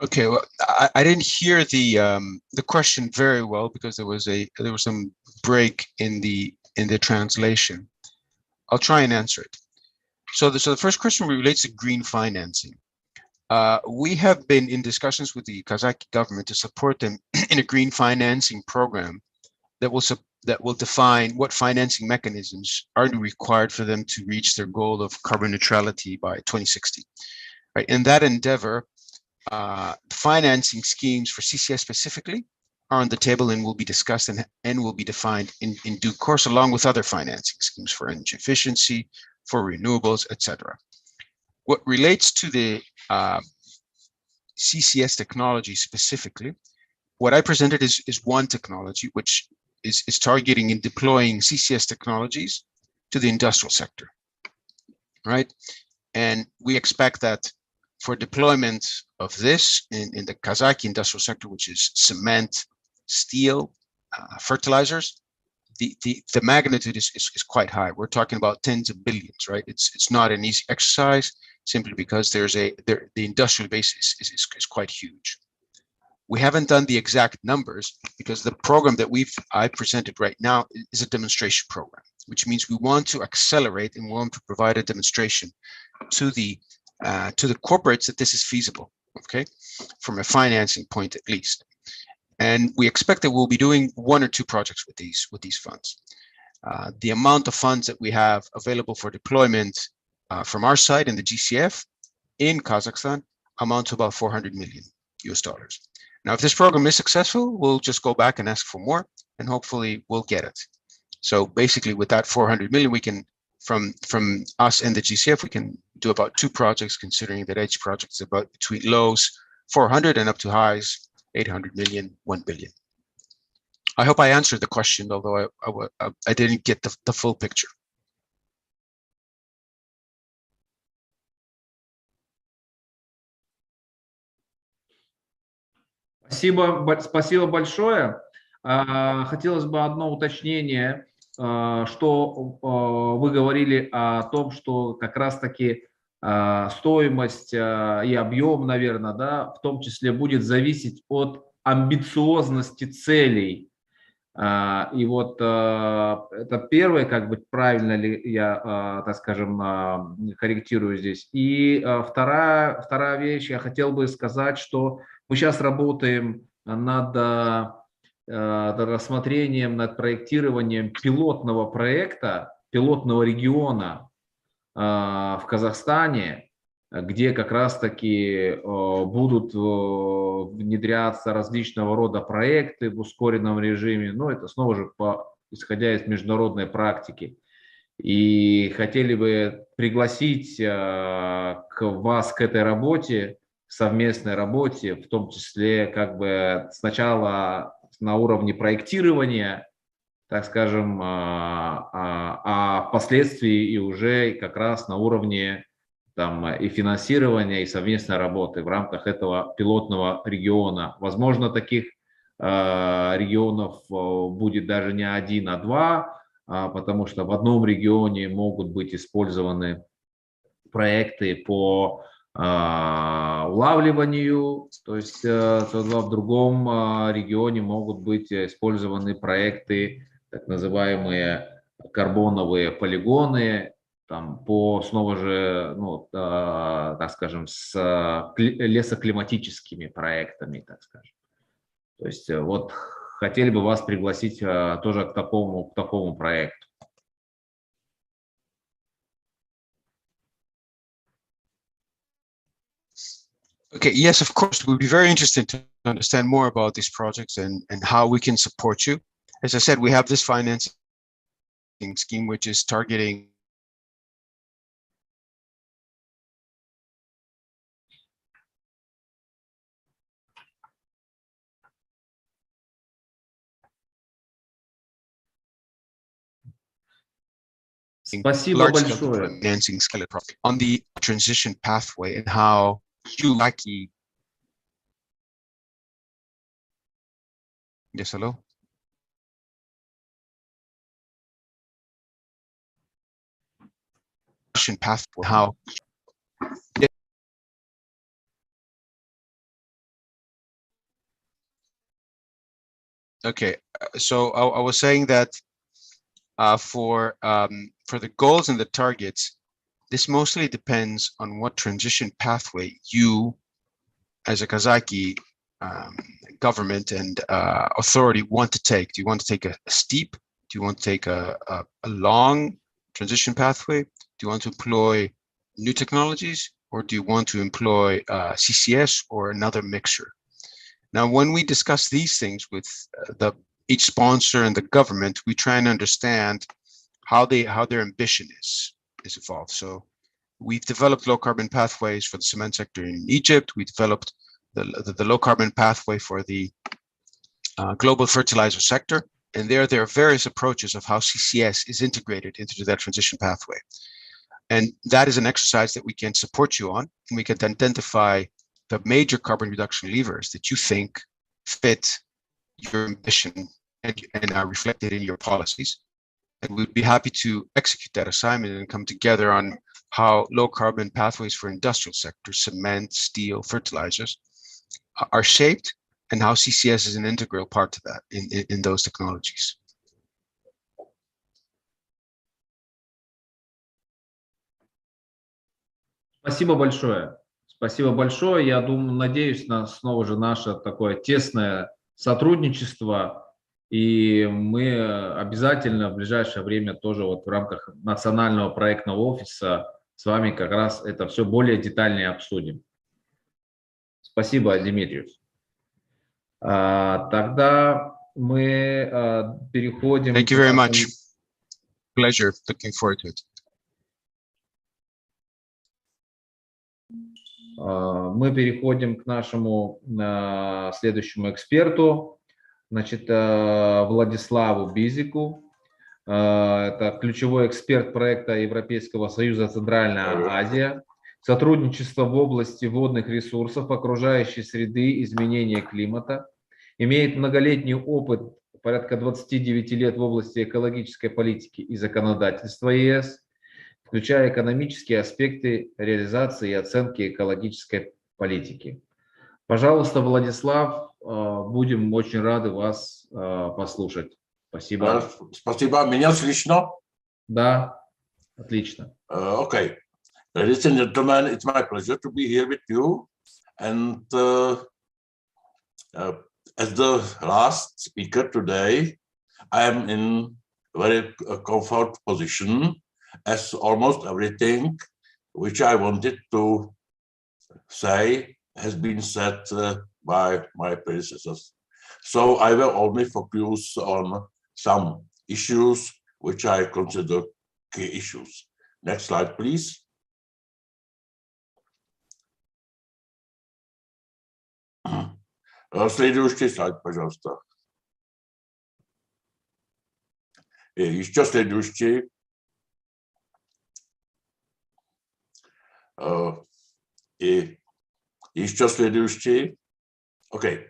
Okay, well, I didn't hear the question very well because there was some break in the translation. I'll try and answer it. So the first question relates to green financing. We have been in discussions with the Kazakh government to support them in a green financing program that will define what financing mechanisms are required for them to reach their goal of carbon neutrality by 2060. Right, in that endeavor, financing schemes for CCS specifically are on the table and will be discussed and will be defined in due course, along with other financing schemes for energy efficiency, for renewables, etc. What relates to the CCS technology specifically, what I presented is one technology which is targeting and deploying CCS technologies to the industrial sector, right? And we expect that for deployment of this in the Kazakh industrial sector, which is cement, steel, fertilizers, the magnitude is quite high. We're talking about tens of billions, right? It's not an easy exercise simply because the industrial base is quite huge. We haven't done the exact numbers because the program that I presented right now is a demonstration program, which means we want to accelerate and we want to provide a demonstration to the corporates that this is feasible, okay, from a financing point at least. And we expect that we'll be doing 1 or 2 projects with these funds. The amount of funds that we have available for deployment from our side in the GCF in Kazakhstan amount to about $400 million. Now, if this program is successful, we'll just go back and ask for more, and hopefully we'll get it. So basically, with that 400 million, we can, from us and the GCF, we can do about 2 projects, considering that each project is about between lows 400 and up to highs 800 million, 1 billion. I hope I answered the question, although I didn't get the full picture. Спасибо большое. Хотелось бы одно уточнение, что вы говорили о том, что как раз-таки стоимость и объем, наверное, да, в том числе будет зависеть от амбициозности целей. И вот это первое, как бы правильно ли я, так скажем, корректирую здесь. И вторая вещь, я хотел бы сказать, что мы сейчас работаем над рассмотрением, над проектированием пилотного проекта, пилотного региона в Казахстане, где как раз-таки будут внедряться различного рода проекты в ускоренном режиме. Но это снова же исходя из международной практики. И хотели бы пригласить вас к этой работе, совместной работе, в том числе как бы сначала на уровне проектирования, так скажем, а впоследствии и уже как раз на уровне там и финансирования, и совместной работы в рамках этого пилотного региона. Возможно, таких регионов будет даже не 1, а 2, потому что в одном регионе могут быть использованы проекты по улавливанию, то есть в другом регионе могут быть использованы проекты, так называемые карбоновые полигоны, там по снова же, ну, так скажем, с лесоклиматическими проектами, так скажем. То есть вот хотели бы вас пригласить тоже к такому проекту. Okay, yes, of course, we'd be very interested to understand more about these projects and how we can support you. As I said, we have this financing scheme, which is targeting Спасибо большое. Financing scale on the transition pathway and how you like. Yes, hello. Pathway, how. Okay, so I was saying that for the goals and the targets, this mostly depends on what transition pathway you, as a Kazakh government and authority, want to take. Do you want to take a steep? Do you want to take a long transition pathway? Do you want to employ new technologies, or do you want to employ CCS or another mixture? Now, when we discuss these things with each sponsor and the government, we try and understand how their ambition is evolved. So we've developed low carbon pathways for the cement sector in Egypt. We developed the low carbon pathway for the global fertilizer sector. And there are various approaches of how CCS is integrated into that transition pathway. And that is an exercise that we can support you on. And we can identify the major carbon reduction levers that you think fit your ambition and are reflected in your policies. And we'd be happy to execute that assignment and come together on how low carbon pathways for industrial sectors, cement, steel, fertilizers, are shaped, and how CCS is an integral part of that in those technologies. Спасибо большое. Спасибо большое. Я думаю, надеюсь на снова же наше такое тесное сотрудничество. И мы обязательно в ближайшее время тоже вот в рамках национального проектного офиса с вами как раз это все более детально обсудим. Спасибо, Дмитриевич. Тогда мы переходим... Thank you very much. Pleasure. Looking forward to it. Мы переходим к нашему следующему эксперту, значит, Владиславу Бизику. Это ключевой эксперт проекта Европейского Союза «Центральная Азия». Сотрудничество в области водных ресурсов, окружающей среды, изменения климата. Имеет многолетний опыт, порядка 29 лет в области экологической политики и законодательства ЕС, включая экономические аспекты реализации и оценки экологической политики. Пожалуйста, Владислав, будем очень рады вас послушать. Спасибо. Спасибо. Меня слышно? Да, отлично. Okay. Ladies and gentlemen, it's my pleasure to be here with you. And as the last speaker today, I am in a very comfort position, as almost everything which I wanted to say has been said by my predecessors. So I will only focus on some issues which I consider key issues. Next slide, please. Следующий слайд, пожалуйста. И еще следующий. И еще следующий. Okay.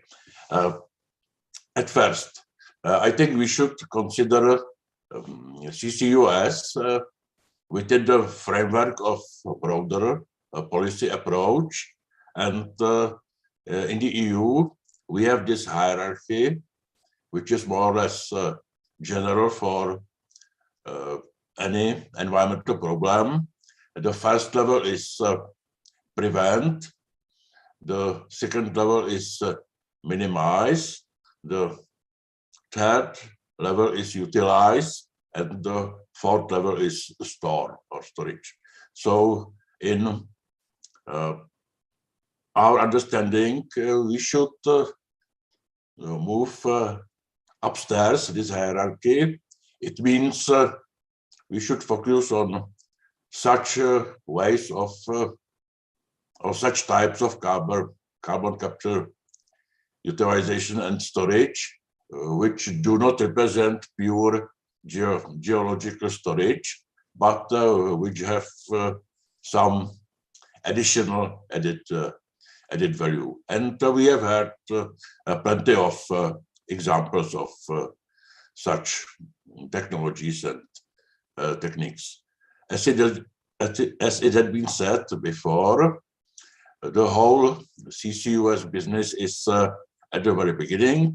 At first, I think we should consider CCUS within the framework of a broader policy approach. And in the EU, we have this hierarchy, which is more or less general for any environmental problem. The first level is prevent. The second level is minimize. The third level is utilize. And the fourth level is store or storage. So in our understanding, we should move upstairs this hierarchy. It means we should focus on such ways of or such types of carbon capture, utilization and storage, which do not represent pure geological storage, but which have some additional added value. And we have had plenty of examples of such technologies and techniques. As it had been said before, the whole CCUS business is at the very beginning.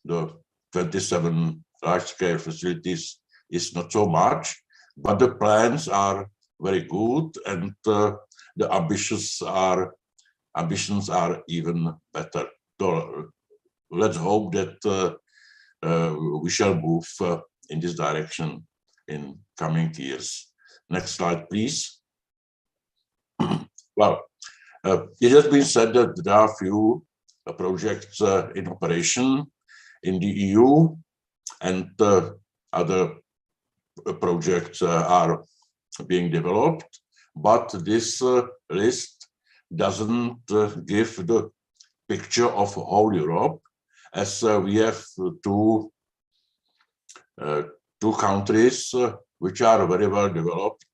The 27 large-scale facilities is not so much, but the plans are very good, and the ambitions are even better. So let's hope that we shall move in this direction in coming years. Next slide, please. Well, it has been said that there are few projects in operation in the EU, and other projects are being developed, but this list doesn't give the picture of whole Europe, as we have two countries which are very well developed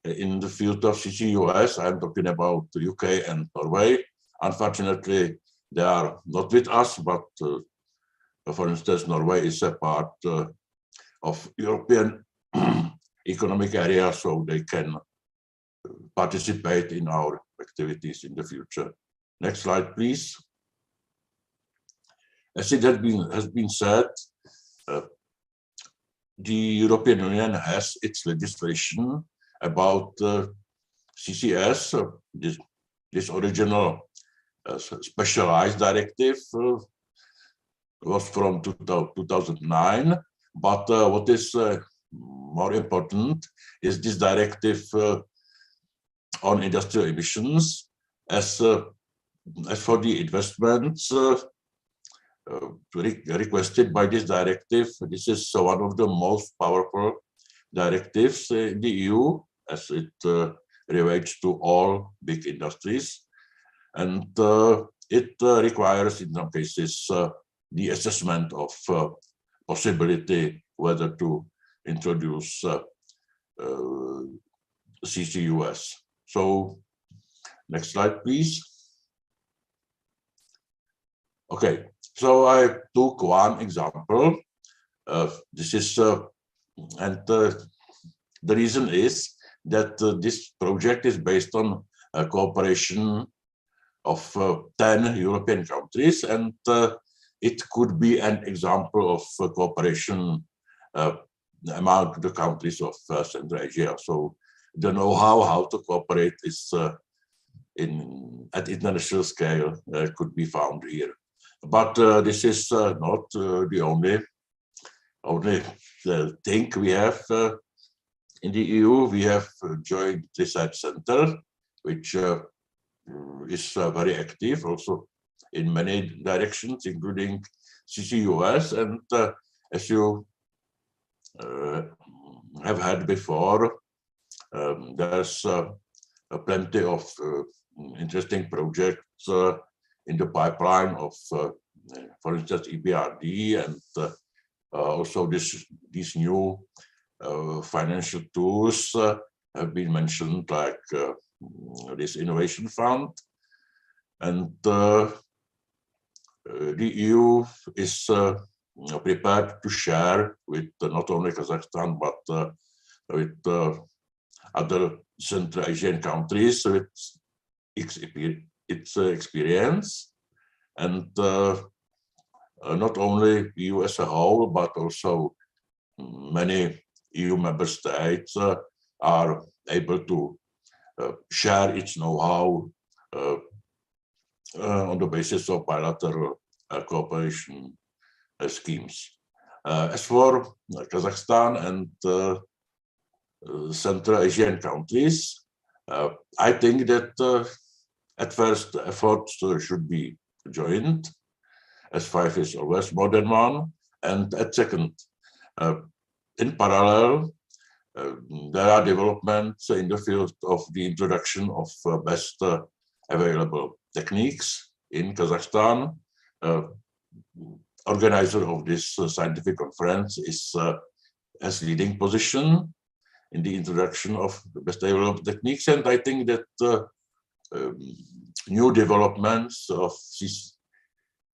in the field of CCUS. I'm talking about the UK and Norway. Unfortunately, they are not with us, but For instance, Norway is a part of European economic area, so they can participate in our activities in the future. Next slide, please. As it has been said, the European Union has its legislation about CCS. This original specialized directive was from 2009, but what is more important is this directive on industrial emissions. As for the investments requested by this directive, this is one of the most powerful directives in the EU, as it relates to all big industries, and it requires in some cases the assessment of possibility whether to introduce CCUS. So next slide, please. Okay, so I took one example. This is, and the reason is that this project is based on a cooperation of 10 European countries, and it could be an example of cooperation among the countries of Central Asia. So the know-how how to cooperate is at international scale could be found here. But this is not the only thing we have in the EU. We have joint research center, which is very active also in many directions, including CCUS. And as you have had before, there's plenty of interesting projects in the pipeline of, for instance, EBRD, and also these new financial tools have been mentioned, like this innovation fund. And the EU is prepared to share with not only Kazakhstan, but with other Central Asian countries with its experience, and not only EU as a whole, but also many EU member states are able to share its know-how on the basis of bilateral cooperation schemes. As for Kazakhstan and Central Asian countries, I think that at first efforts should be joint, as 5 is always more than 1, and at second, in parallel, there are developments in the field of the introduction of best available techniques in Kazakhstan. Organizer of this scientific conference has leading position in the introduction of the best available techniques, and I think that new developments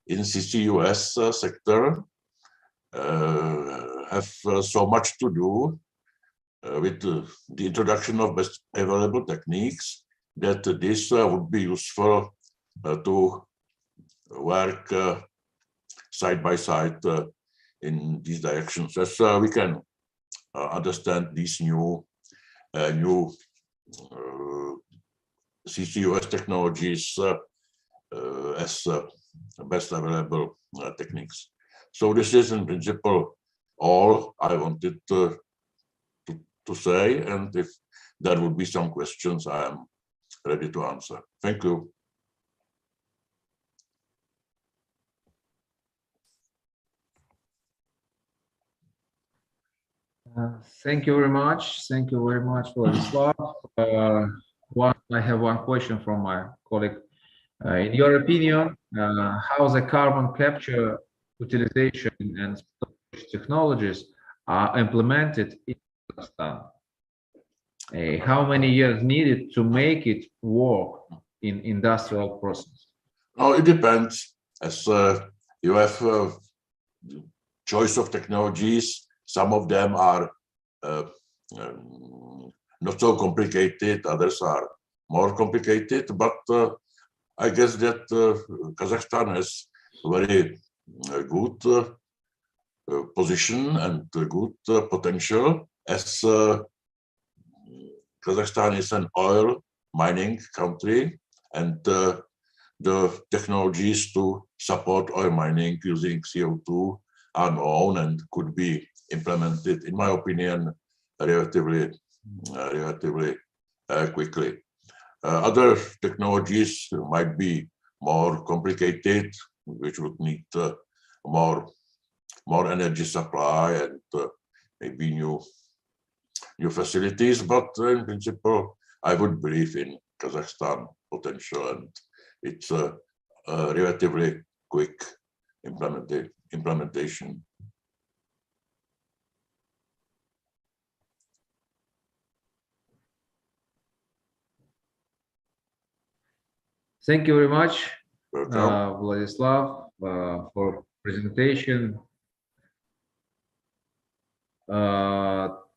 in CCUS sector have so much to do with the introduction of best available techniques that this would be useful to work side by side in these directions, as we can understand these new CCUS technologies as best available techniques. So this is in principle all I wanted to say, and if there would be some questions, I am ready to answer. Thank you. Thank you very much. Thank you very much, Vladislav. I have one question from my colleague. In your opinion, how the carbon capture, utilization, and storage technologies are implemented in Kazakhstan? How many years needed to make it work in industrial process? Oh, it depends. As you have choice of technologies. Some of them are not so complicated, others are more complicated, but I guess that Kazakhstan has very good position and good potential, as Kazakhstan is an oil mining country, and the technologies to support oil mining using CO2 are known and could be implemented, in my opinion, relatively quickly. Other technologies might be more complicated, which would need more energy supply and maybe new facilities. But in principle, I would believe in Kazakhstan potential, and it's a relatively quick implementation. Thank you very much, Vladislav, for presentation.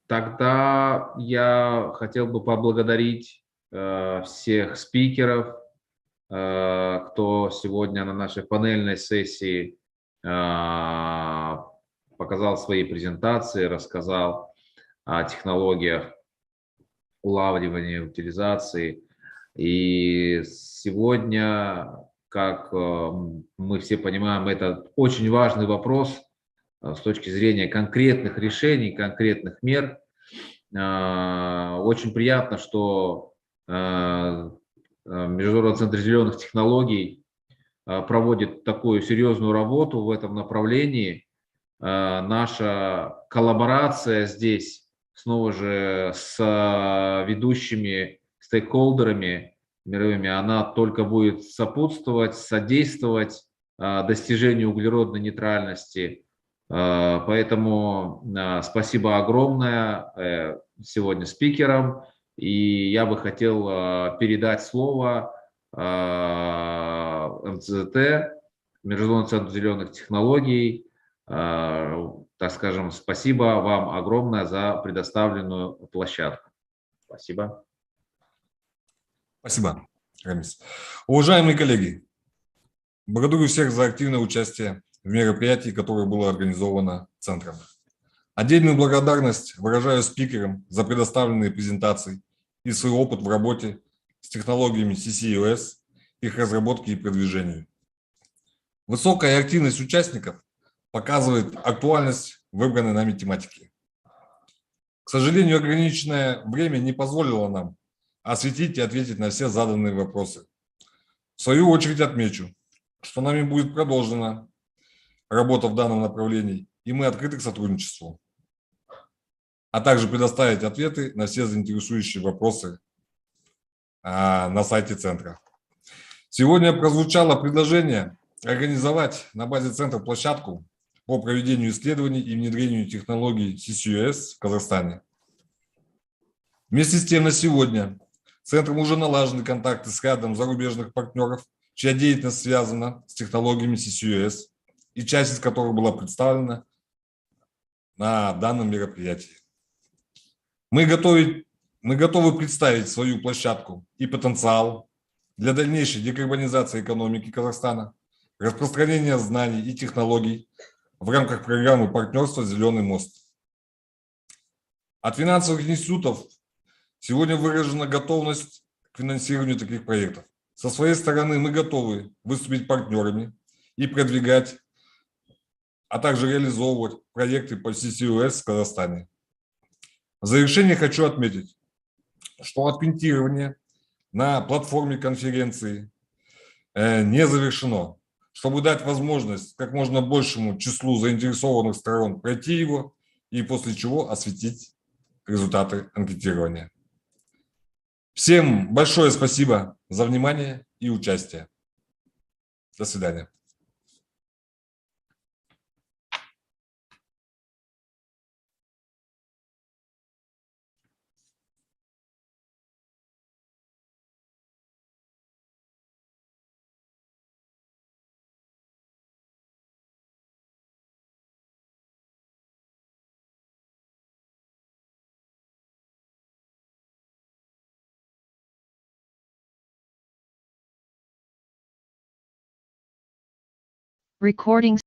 Тогда я хотел бы поблагодарить всех спикеров, кто сегодня на нашей панельной сессии показал свои презентации, рассказал о технологиях улавливания, утилизации. И сегодня, как мы все понимаем, это очень важный вопрос с точки зрения конкретных решений, конкретных мер. Очень приятно, что Международный центр зеленых технологий проводит такую серьезную работу в этом направлении. Наша коллаборация здесь, снова же, с ведущими стейкхолдерами мировыми, она только будет сопутствовать, содействовать достижению углеродной нейтральности. Поэтому спасибо огромное сегодня спикерам. И я бы хотел передать слово МЦТ, Международному центру зеленых технологий. Так скажем, спасибо вам огромное за предоставленную площадку. Спасибо. Спасибо, Рамис. Уважаемые коллеги, благодарю всех за активное участие в мероприятии, которое было организовано Центром. Отдельную благодарность выражаю спикерам за предоставленные презентации и свой опыт в работе с технологиями CCUS, их разработке и продвижению. Высокая активность участников показывает актуальность выбранной нами тематики. К сожалению, ограниченное время не позволило нам осветить и ответить на все заданные вопросы. В свою очередь отмечу, что нами будет продолжена работа в данном направлении, и мы открыты к сотрудничеству, а также предоставить ответы на все заинтересующие вопросы на сайте Центра. Сегодня прозвучало предложение организовать на базе Центра площадку по проведению исследований и внедрению технологий CCUS в Казахстане. Вместе с тем, на сегодня Центром уже налажены контакты с рядом зарубежных партнеров, чья деятельность связана с технологиями CCUS, и часть из которых была представлена на данном мероприятии. Мы готовы представить свою площадку и потенциал для дальнейшей декарбонизации экономики Казахстана, распространения знаний и технологий в рамках программы партнерства «Зеленый мост». От финансовых институтов сегодня выражена готовность к финансированию таких проектов. Со своей стороны мы готовы выступить партнерами и продвигать, а также реализовывать проекты по CCUS в Казахстане. В завершение хочу отметить, что отпинтирование на платформе конференции не завершено. Чтобы дать возможность как можно большему числу заинтересованных сторон пройти его и после чего осветить результаты анкетирования. Всем большое спасибо за внимание и участие. До свидания. Recording